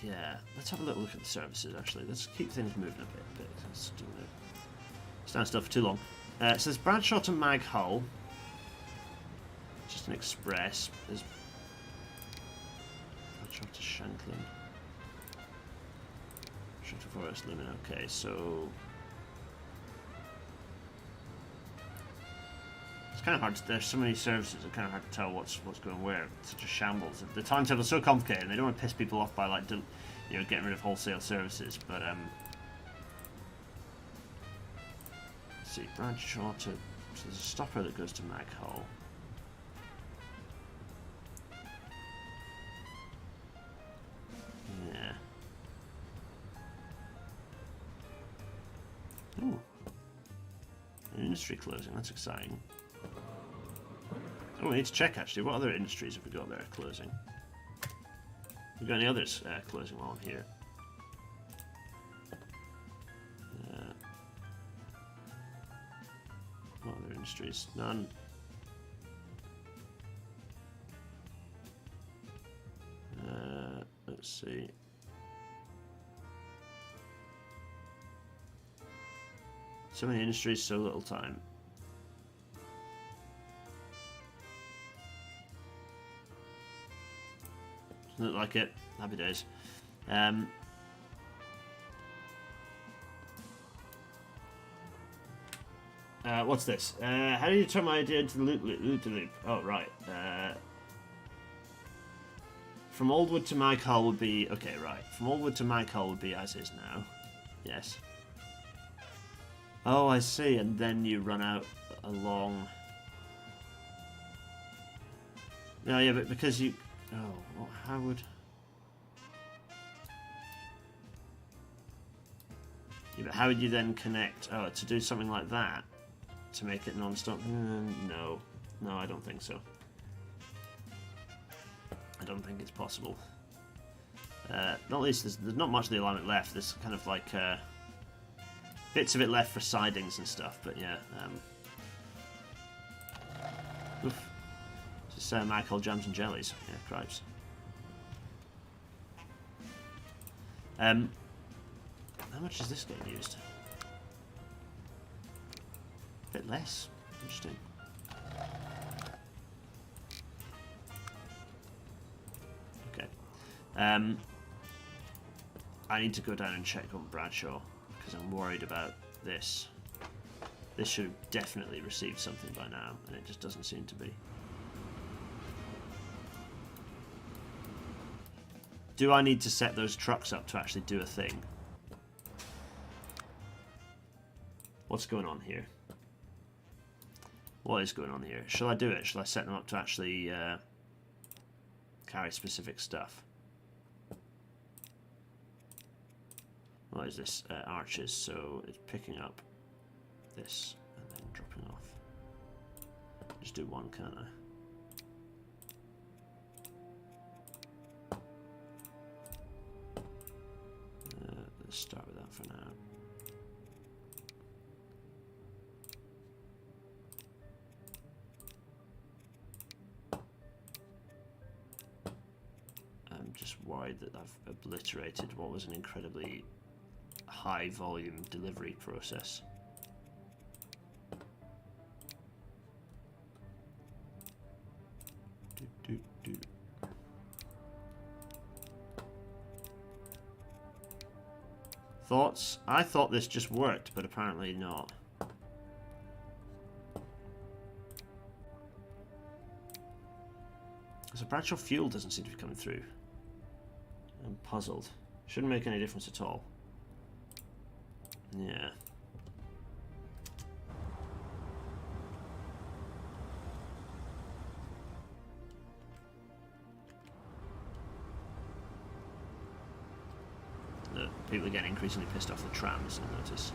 Yeah, let's have a little look at the services, actually. Let's keep things moving a bit. Let's do it. Stand still for too long. So there's Bradshaw to Mag Hull. Just an express. There's Bradshaw to Shanklin. Forest Limit. Okay, so it's kind of hard. There's so many services. It's kind of hard to tell what's going where. It's such a shambles. The timetable is so complicated, and they don't want to piss people off by like getting rid of wholesale services. But let's see, Bradshaw to. So there's a stopper that goes to Mag Hull. Yeah. Ooh. An industry closing, that's exciting. Oh, we need to check actually, what other industries have we got there closing? Have we got any others closing while I'm here? What other industries? None. Let's see. So many industries, so little time. Doesn't look like it. Happy days. What's this? How do you turn my idea into the loop? Oh, right. From Oldwood to Mycall would be... Okay, right. From Oldwood to Mycall would be as is now. Yes. Oh, I see. And then you run out along... No, yeah, but because you... Oh, what, how would... Yeah, but how would you then connect... Oh, to do something like that? To make it non-stop? No. No, I don't think so. I don't think it's possible. Not least, there's not much of the alignment left. There's kind of like bits of it left for sidings and stuff, but yeah. Oof. Just Michael Jams and Jellies. Yeah, cripes. How much is this getting used? A bit less. Interesting. I need to go down and check on Bradshaw because I'm worried about this. This should have definitely received something by now, and it just doesn't seem to be. Do I need to set those trucks up to actually do a thing? What's going on here? What is going on here? Shall I do it? Shall I set them up to actually carry specific stuff? What is this? Arches, so it's picking up this and then dropping off. Just do one, can't I? Let's start with that for now. I'm just worried that I've obliterated what was an incredibly high volume delivery process. Thoughts? I thought this just worked, but apparently not. So Bradshaw fuel doesn't seem to be coming through. I'm puzzled. Shouldn't make any difference at all. Yeah. Look, people are getting increasingly pissed off the trams, I notice.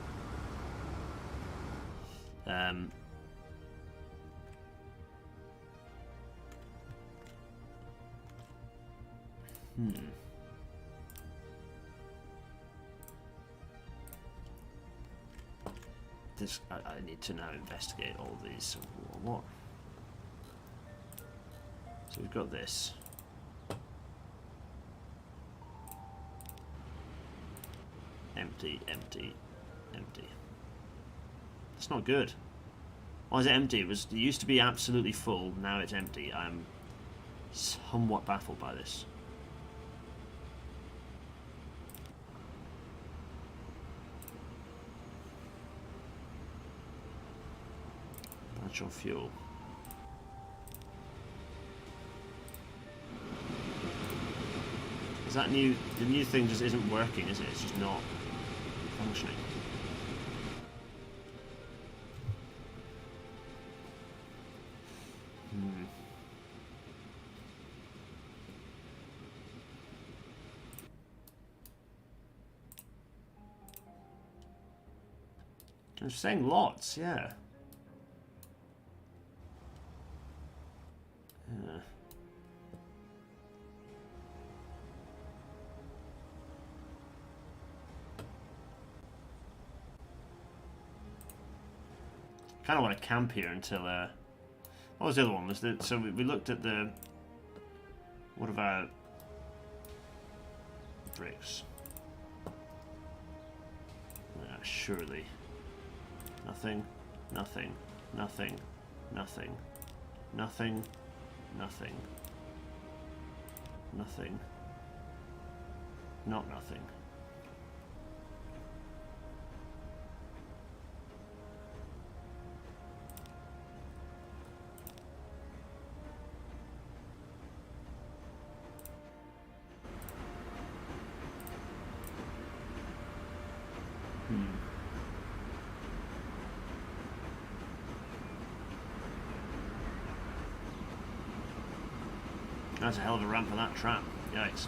This, I need to now investigate all these. So what? So we've got this. Empty, empty, empty. That's not good. Why is it empty? It used to be absolutely full. Now it's empty. I'm somewhat baffled by this. Natural fuel. Is that new? The new thing just isn't working, is it? It's just not functioning. I'm saying lots, yeah. Kind of want to camp here until what was the other one? So we looked at the, what about bricks? Surely nothing, nothing, nothing, nothing, nothing, nothing, nothing, not nothing. That's a hell of a ramp on that tram. Yikes.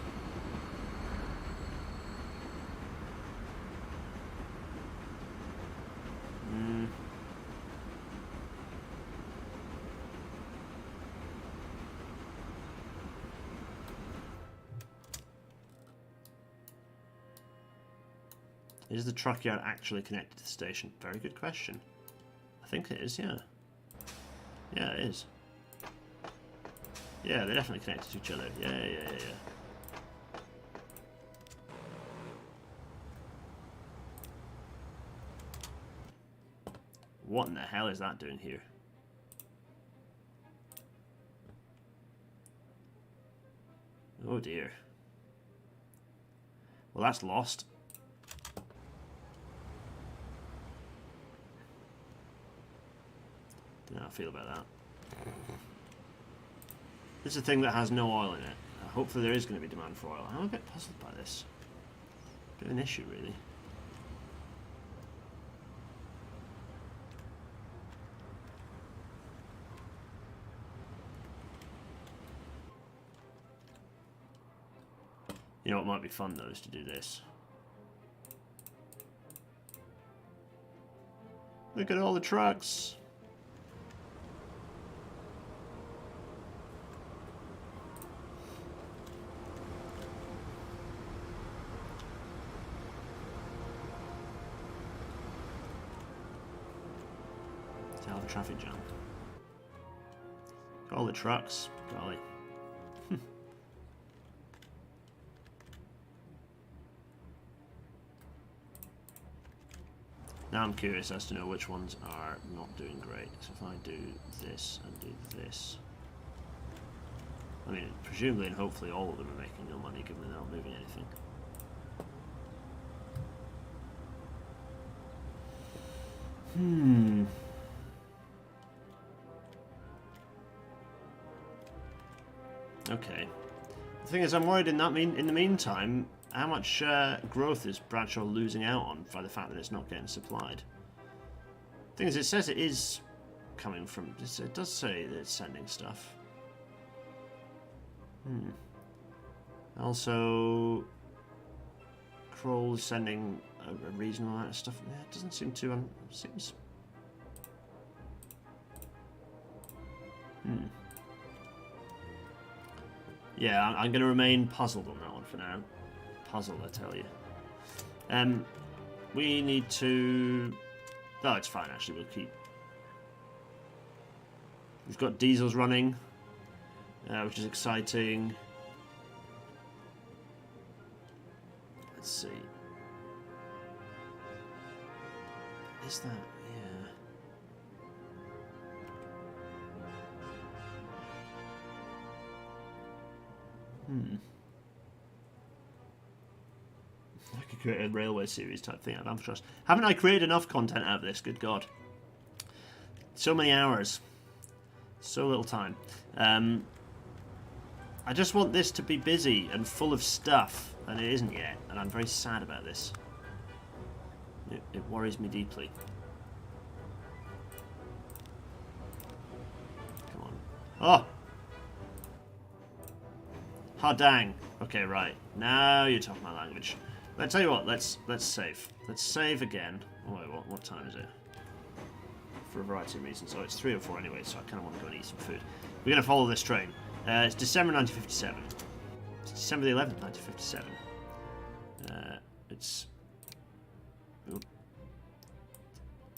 Is the truck yard actually connected to the station? Very good question. I think it is, yeah. Yeah, it is. Yeah, they're definitely connected to each other. Yeah. What in the hell is that doing here? Oh dear. Well, that's lost. Don't know how I feel about that. This is a thing that has no oil in it. Hopefully there is going to be demand for oil. I'm a bit puzzled by this. Bit of an issue, really. You know what might be fun, though, is to do this. Look at all the trucks! Hell of a traffic jam. All the trucks, golly. Now I'm curious as to know which ones are not doing great. So if I do this and do this, I mean, presumably and hopefully all of them are making no money given they're not moving anything. Okay. The thing is, I'm worried in the meantime, how much growth is Bradshaw losing out on by the fact that it's not getting supplied? The thing is, it says it is coming from... It does say that it's sending stuff. Also, Kroll is sending a reasonable amount of stuff. Yeah, it doesn't seem to... seems... Yeah, I'm going to remain puzzled on that one for now. Puzzled, I tell you. We need to... Oh, it's fine, actually. We'll keep... We've got diesels running, which is exciting. Let's see. Is that... Yeah... I could create a railway series type thing out of Amstrust. Haven't I created enough content out of this? Good God. So many hours. So little time. I just want this to be busy and full of stuff, and it isn't yet, and I'm very sad about this. It worries me deeply. Come on. Oh! Oh dang. Okay, right. Now you're talking my language. Let's tell you what, let's save. Let's save again. Oh wait, what time is it? For a variety of reasons. Oh, it's 3 or 4 anyway, so I kind of want to go and eat some food. We're going to follow this train. It's December 1957. It's December the 11th, 1957. It's... Ooh,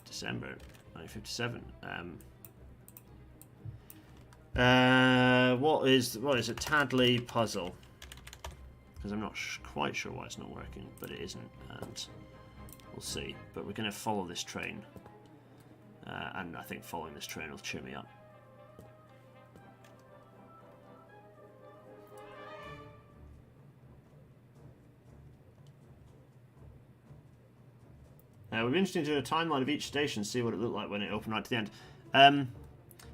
December 1957. What is a Tadley puzzle? Because I'm not quite sure why it's not working, but it isn't, and we'll see. But we're going to follow this train, and I think following this train will cheer me up. We'll be interested to do a timeline of each station, see what it looked like when it opened right to the end.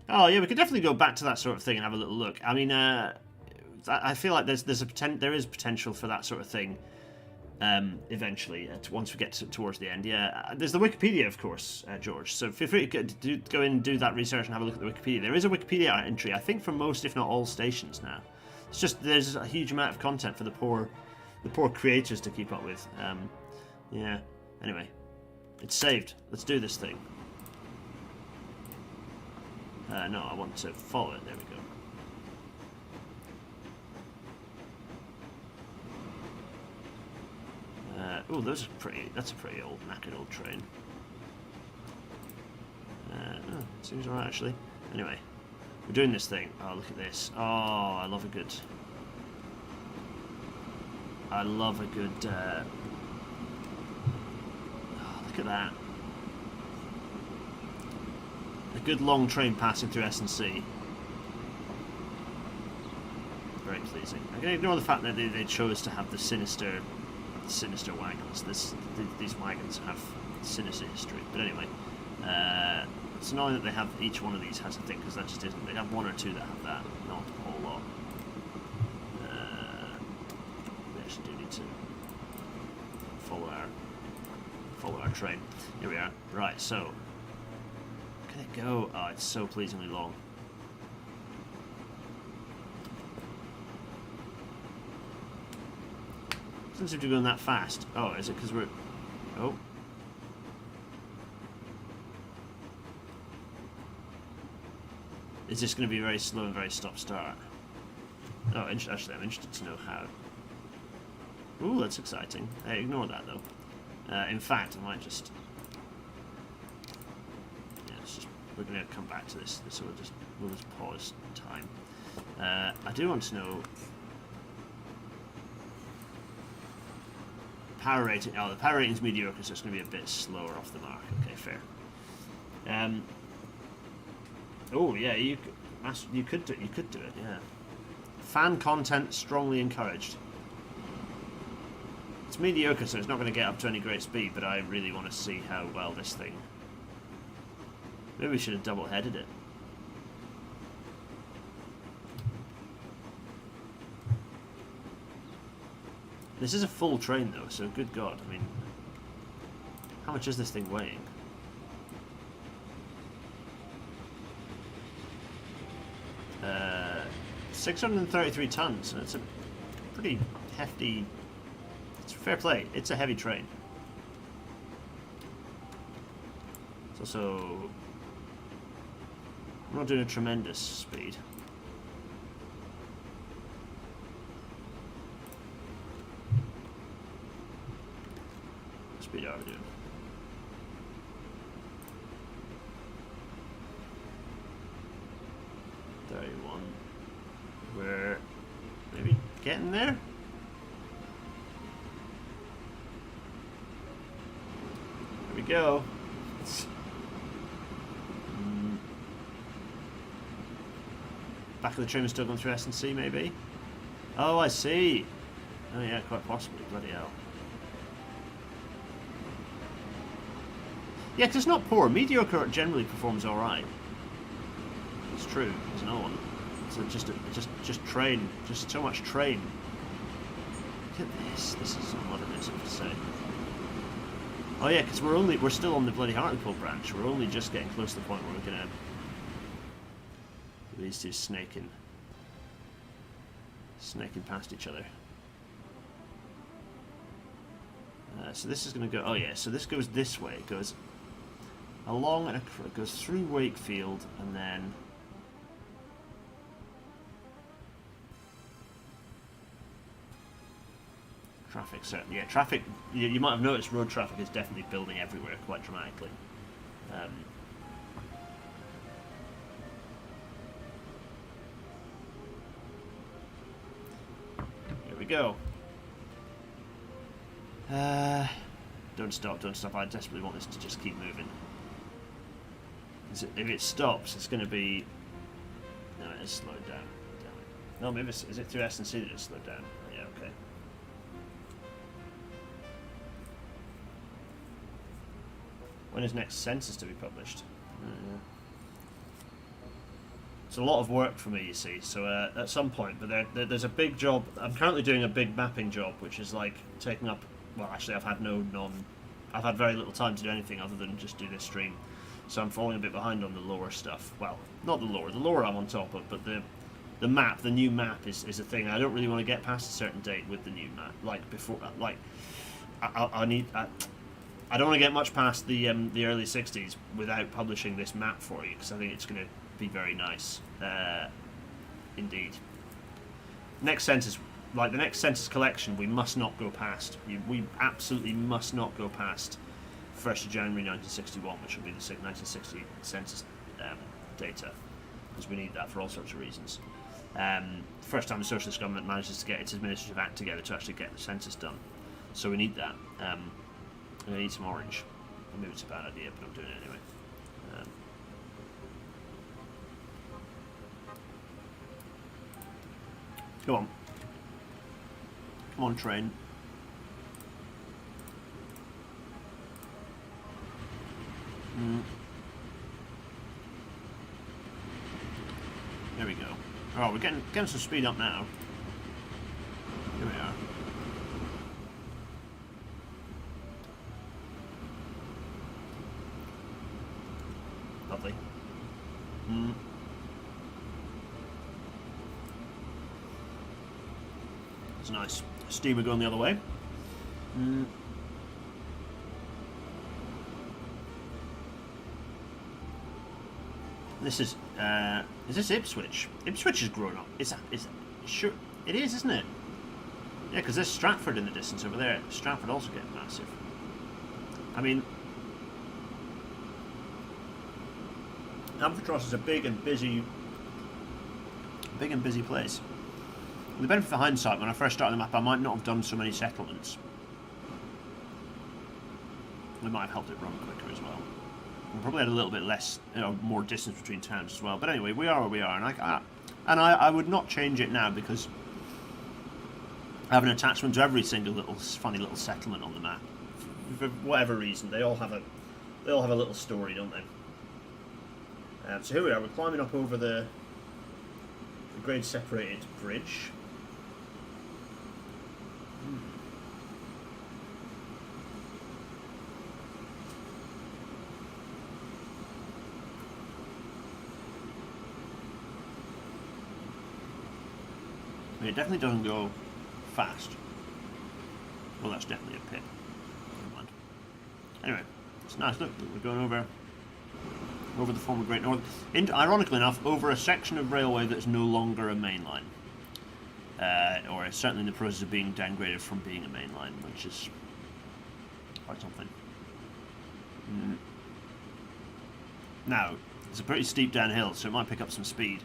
Oh yeah, we could definitely go back to that sort of thing and have a little look. I mean, I feel like there is potential for that sort of thing eventually once we get towards the end. Yeah, there's the Wikipedia, of course, George. So feel free to go in and do that research and have a look at the Wikipedia. There is a Wikipedia entry, I think, for most, if not all, stations now. It's just there's a huge amount of content for the poor creators to keep up with. Yeah. Anyway, it's saved. Let's do this thing. No, I want to follow it. There we go. Oh, that's a pretty old, knackered old train. Oh, seems alright actually. Anyway, we're doing this thing. Oh, look at this. Oh, I love a good. Oh, look at that. A good long train passing through S&C. Very pleasing. I can ignore the fact that they chose to have the sinister wagons. These wagons have sinister history. But anyway, it's annoying that they have each one of these has a thing, because that just isn't. They have one or two that have that, not a whole lot. We actually do need to follow our train. Here we are. Right, so can it go? Oh, it's so pleasingly long. Doesn't seem to be going that fast. Oh, is it because we're... Oh. Is this going to be very slow and very stop-start? Oh, actually, I'm interested to know how. Ooh, that's exciting. Hey, ignore that, though. In fact, I might just... Yeah, we're going to come back to this, so we'll just pause time. I do want to know... Power rating. Oh, the power rating's mediocre, so it's going to be a bit slower off the mark. Okay, fair. Oh yeah, you could do it. Yeah. Fan content strongly encouraged. It's mediocre, so it's not going to get up to any great speed. But I really want to see how well this thing. Maybe we should have double-headed it. This is a full train though, so good God, I mean, how much is this thing weighing? 633 tons, so it's a pretty hefty, it's fair play, it's a heavy train. It's also, I'm not doing a tremendous speed. Speed are we doing? We're maybe getting there. There we go. Back of the train is still going through S&C, maybe. Oh, I see. Oh yeah, quite possibly. Bloody hell. Yeah, because it's not poor. Mediocre generally performs all right. It's true. There's another one. So just train. Just so much train. Look at this. This is modernism to say. Oh yeah, because we're still on the bloody Hartlepool branch. We're only just getting close to the point where we're gonna. These two snaking past each other. So this is going to go. Oh yeah. So this goes this way. It goes along and it goes through Wakefield and then. Traffic, certainly. Yeah, traffic. You might have noticed road traffic is definitely building everywhere quite dramatically. Here we go. Don't stop, don't stop. I desperately want this to just keep moving. If it stops, it's going to be... No, it is slowed down. No, maybe is it through S&C that it's slowed down? Oh, yeah, okay. When is next census to be published? It's a lot of work for me, you see. So at some point, but there's a big job. I'm currently doing a big mapping job, which is like taking up. Well, actually, I've had very little time to do anything other than just do this stream. So I'm falling a bit behind on the lower stuff. Well, not the lower. The lower I'm on top of, but the the map, the new map is a thing. I don't really want to get past a certain date with the new map. Like before, like I don't want to get much past the early '60s without publishing this map for you, because I think it's going to be very nice, indeed. Next census, like the next census collection, we must not go past. We absolutely must not go past 1st of January 1961, which will be the 1960 census data, because we need that for all sorts of reasons. First time the socialist government manages to get its administrative act together to actually get the census done, so we need that. I need some orange. Or maybe it's a bad idea, but I'm doing it anyway. Go on. Come on, train. There we go. Oh, we're getting some speed up now. Here we are. Lovely. It's nice. Steamer going the other way. This is this Ipswich? Ipswich is growing up. Is sure it is, isn't it? Yeah, because there's Stratford in the distance over there. Stratford also getting massive. I mean, Albatross is a big and busy place. The benefit of hindsight, when I first started the map, I might not have done so many settlements. We might have helped it run quicker as well. We probably had a little bit less, more distance between towns as well. But anyway, we are where we are, and I would not change it now, because I have an attachment to every single funny little settlement on the map. For whatever reason, they all have a little story, don't they? So here we are. We're climbing up over the grade-separated bridge. I mean, it definitely doesn't go fast. Well, that's definitely a pit. Never mind. Anyway, it's nice. Look, we're going over the former Great North. Ironically enough, over a section of railway that's no longer a main line. Or is certainly in the process of being downgraded from being a main line, which is quite something. Now, it's a pretty steep downhill, so it might pick up some speed,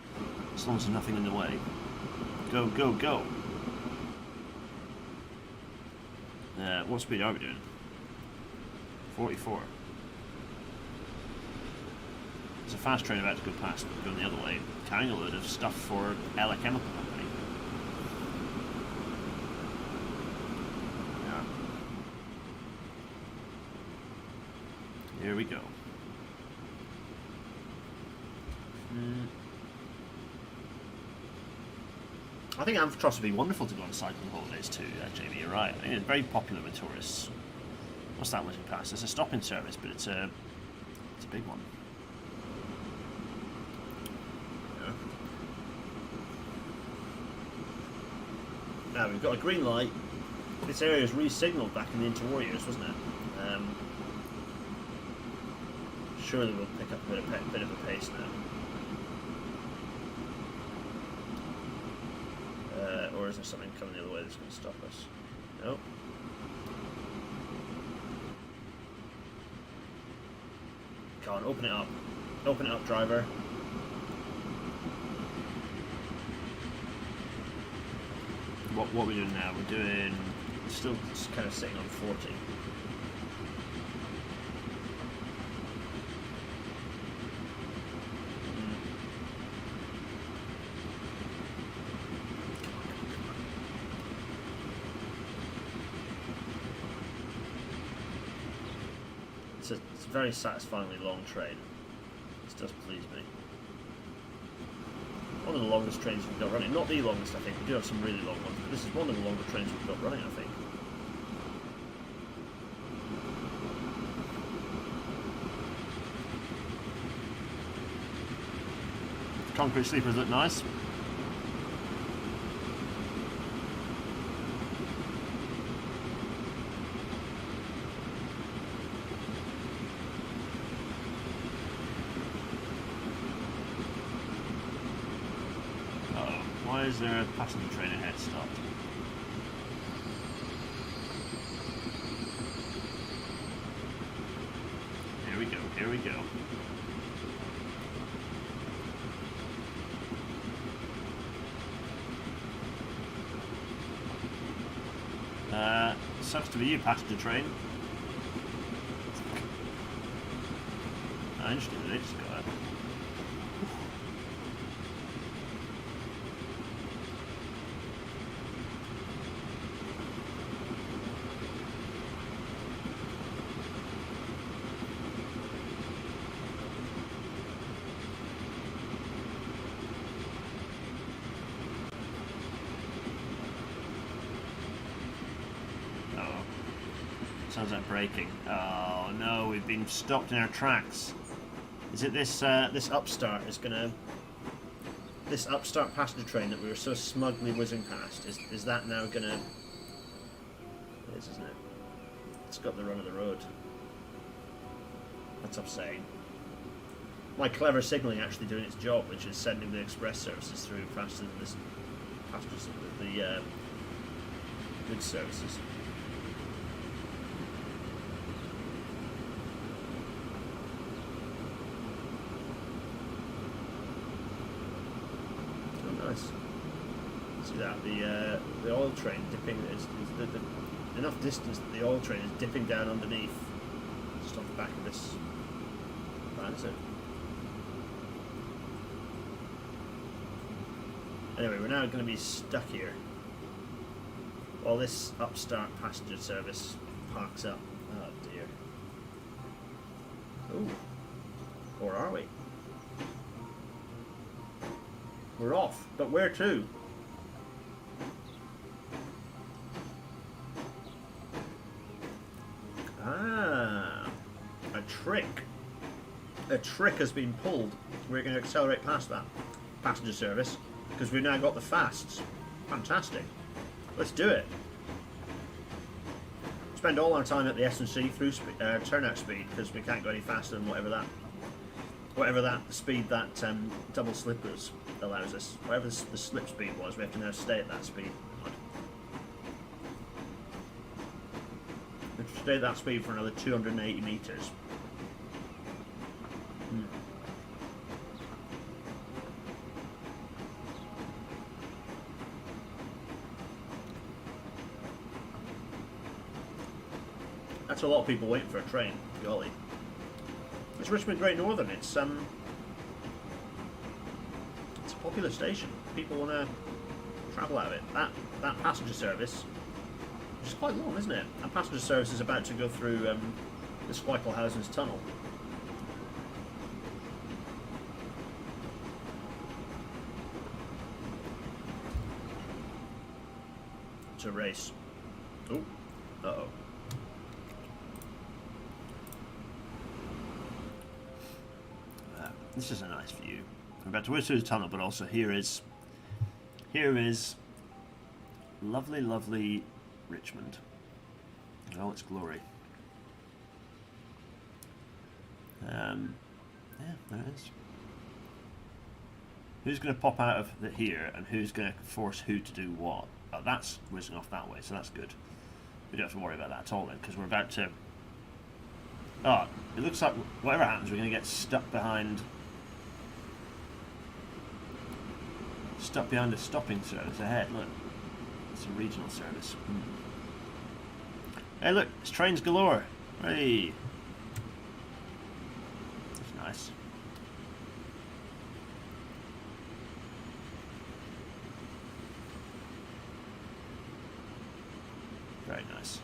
as long as there's nothing in the way. Go, go, go! What speed are we doing? 44. There's a fast train about to go past, going the other way, carrying a load of stuff for Ella Chemical Company. Yeah. Here we go. I think Amphitrust would be wonderful to go on cycling holidays too, Jamie, you're right. I think it's very popular with tourists. What's that whizzing past? It's a stopping service, but it's a big one. Yeah. Now we've got a green light. This area is re-signalled back in the interwarriors, wasn't it? Surely we'll pick up a bit of a pace now. Or is there something coming the other way that's going to stop us? No. Come on, open it up. Open it up, driver. What are we doing now? We're doing... Still just kind of sitting on 40. It's a very satisfyingly long train. This does please me. One of the longest trains we've got running. Not the longest, I think. We do have some really long ones, but this is one of the longer trains we've got running, I think. Concrete sleepers look nice. Why is there a passenger train ahead stopped? Here we go, here we go. Sucks to be you, passenger train. Interesting, they just got it. Sounds like braking. Oh no, we've been stopped in our tracks. Is it this this upstart is gonna... This upstart passenger train that we were so smugly whizzing past, is that now gonna... It is, isn't it? It's got the run of the road. That's upsetting. My clever signalling actually doing its job, which is sending the express services through faster than this passengers, the goods services. See that the oil train dipping is enough distance that the oil train is dipping down underneath, just off the back of this. That's it. Anyway, we're now going to be stuck here while this upstart passenger service parks up. Oh dear. Ooh. Or are we? We're off, but where to? Ah, a trick. A trick has been pulled. We're going to accelerate past that passenger service because we've now got the fasts. Fantastic. Let's do it. Spend all our time at the S&C through turnout speed because we can't go any faster than whatever that speed that double slippers allows us. Whatever the slip speed was, we have to now stay at that speed. We have to stay at that speed for another 280 meters. That's a lot of people waiting for a train, golly. It's Richmond Great Northern. It's a popular station. People want to travel out of it. That passenger service, which is quite long, isn't it? That passenger service is about to go through the Schweichelhausen's tunnel. It's a race. Oh, uh-oh. This is a nice view. We're about to whiz through the tunnel, but also here is lovely, lovely Richmond in all its glory. Yeah, there it is. Who's going to pop out of here, and who's going to force who to do what? Oh, that's whizzing off that way, so that's good. We don't have to worry about that at all then, because we're about to... Oh, it looks like whatever happens, we're going to get stuck behind a stopping service ahead. Look, it's a regional service. Hey, look, it's trains galore. Hey, that's nice. Very nice.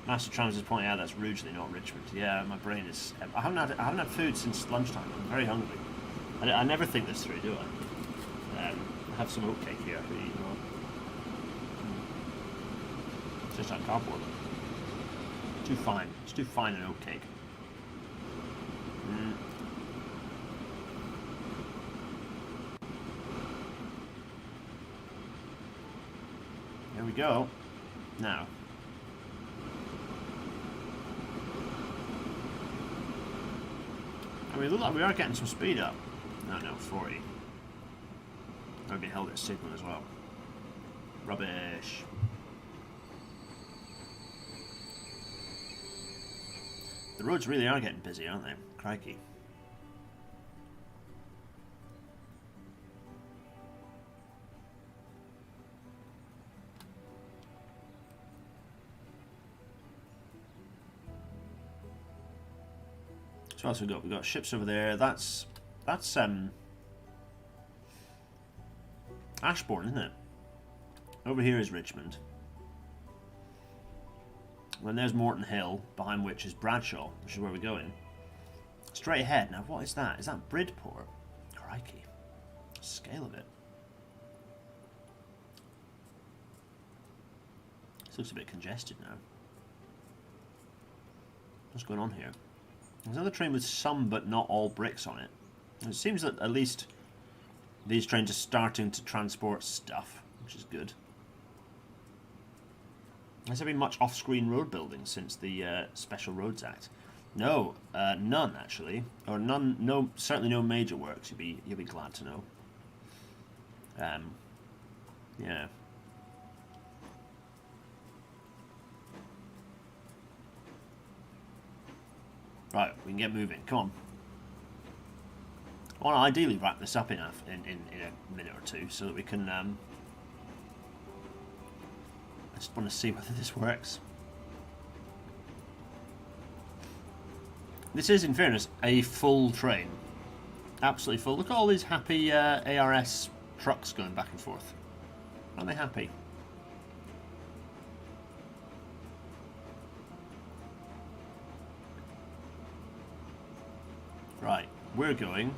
Master Trams is pointing out that's Rugeley, not Richmond. Yeah, my brain is... I haven't had food since lunchtime. I'm very hungry. I never think this through, do I? I have some oatcake here for you. It's just like cardboard. Too fine. It's too fine an oatcake. There we go. Now. I mean, look like we are getting some speed up. No, no, 40. Maybe held at a signal as well. Rubbish. The roads really are getting busy, aren't they? Crikey. So what else we got? We've got ships over there. That's Ashbourne, isn't it? Over here is Richmond. And there's Morton Hill, behind which is Bradshaw, which is where we're going. Straight ahead. Now, what is that? Is that Bridport? Crikey. Scale of it. This looks a bit congested now. What's going on here? There's another train with some but not all bricks on it. It seems that at least these trains are starting to transport stuff, which is good. Has there been much off-screen road building since the Special Roads Act? No, none actually, or none. No, certainly no major works. You'll be glad to know. Yeah. Right, we can get moving. Come on. I want to ideally wrap this up in a minute or two so that we can. I just want to see whether this works. This is, in fairness, a full train. Absolutely full. Look at all these happy ARS trucks going back and forth. Aren't they happy? Right, we're going.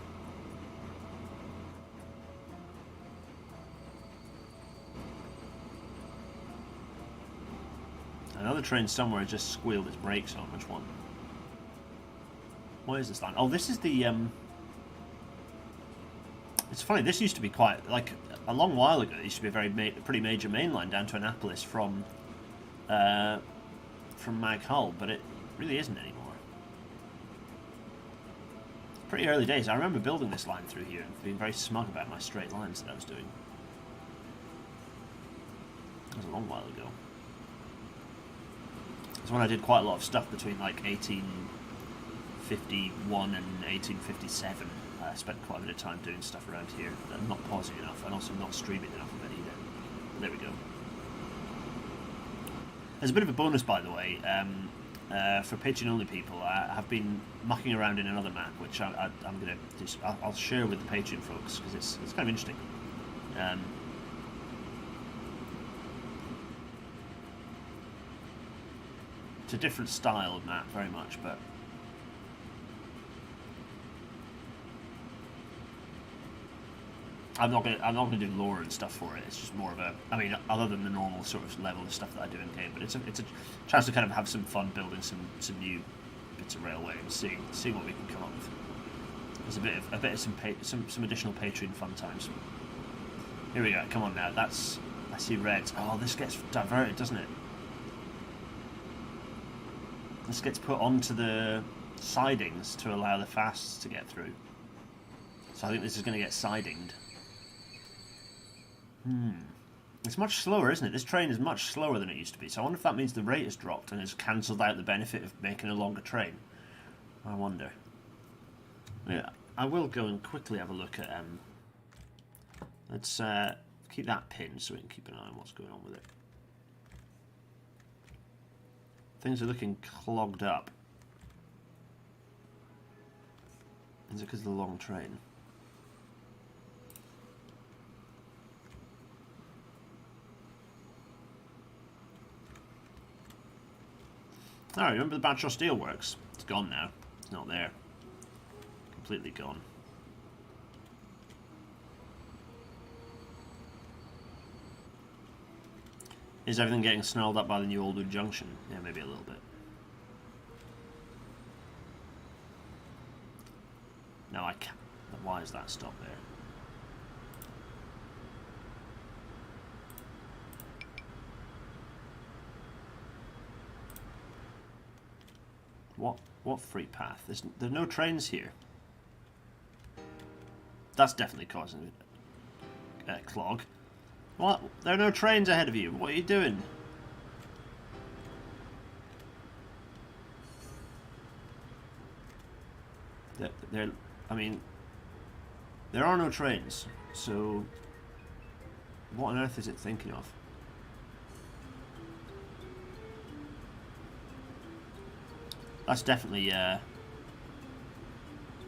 Another train somewhere just squealed its brakes on. Which one? What is this line? Oh, this is the. It's funny. This used to be quite like a long while ago. It used to be a pretty major main line down to Annapolis from Mag Hull, but it really isn't anymore. Pretty early days. I remember building this line through here and being very smug about my straight lines that I was doing. That was a long while ago. It's when I did quite a lot of stuff between like 1851 and 1857. I spent quite a bit of time doing stuff around here. I'm not pausing enough and also not streaming enough of it either. There we go. There's a bit of a bonus, by the way. For Patreon-only people, I have been mucking around in another map, which I'm going to I'll share with the Patreon folks because it's kind of interesting. It's a different style of map, very much, but I'm not gonna do lore and stuff for it. It's just more of a, I mean, other than the normal sort of level of stuff that I do in game, but it's a chance to kind of have some fun building some new bits of railway and seeing what we can come up with. There's a bit of some additional Patreon fun times. Here we go. Come on now. I see red. Oh, this gets diverted, doesn't it? This gets put onto the sidings to allow the fasts to get through. So I think this is going to get sidinged. It's much slower, isn't it? This train is much slower than it used to be. So I wonder if that means the rate has dropped and has cancelled out the benefit of making a longer train. I wonder. Yeah, I will go and quickly have a look at. Let's keep that pinned so we can keep an eye on what's going on with it. Things are looking clogged up. Is it because of the long train? Oh, remember the Bradshaw Steelworks? It's gone now. It's not there. Completely gone. Is everything getting snarled up by the new Oldwood Junction? Yeah, maybe a little bit. No, I can't. Why is that stop there? What free path? There's no trains here. That's definitely causing a clog. What? There are no trains ahead of you. What are you doing? I mean, there are no trains, so what on earth is it thinking of? That's definitely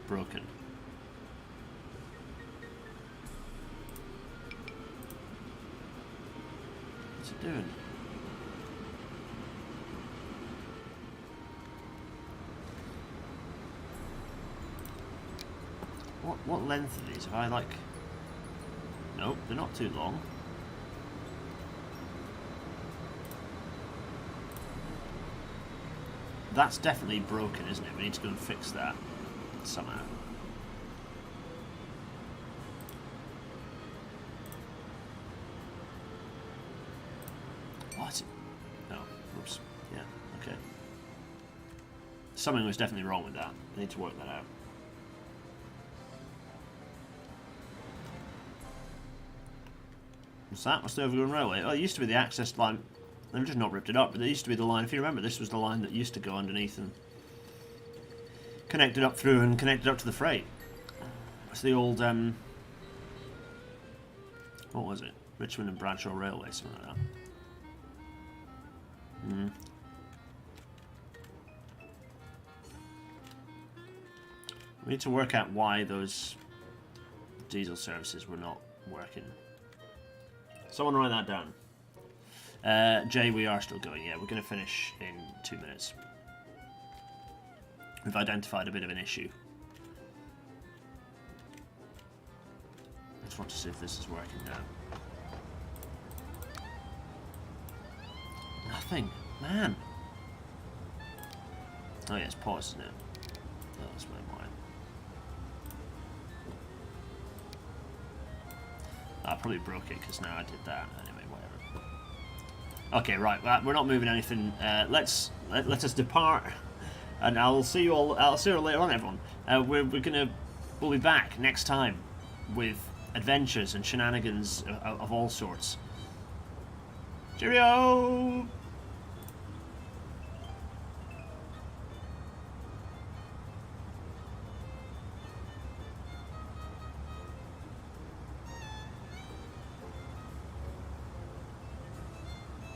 broken. What's it doing? What length are these? Have I like... Nope, they're not too long. That's definitely broken, isn't it? We need to go and fix that somehow. What? Oh, oops. Yeah, okay. Something was definitely wrong with that. I need to work that out. What's that? What's the Overgrown Railway? Oh, it used to be the access line. They've just not ripped it up, but it used to be the line. If you remember, this was the line that used to go underneath and connected up through and connected up to the freight. It's the old, what was it? Richmond and Bradshaw Railway, something like that. We need to work out why those diesel services were not working. Someone write that down. Jay, we are still going. Yeah, we're going to finish in 2 minutes. We've identified a bit of an issue. I just want to see if this is working now. Nothing. Man. Oh yeah, it's paused, isn't it? Oh, that's my mind. I probably broke it because now I did that. Anyway, whatever. Okay, right. We're not moving anything. Let us depart, and I'll see you all. I'll see you all later on, everyone. We'll be back next time with adventures and shenanigans of all sorts. Cheerio!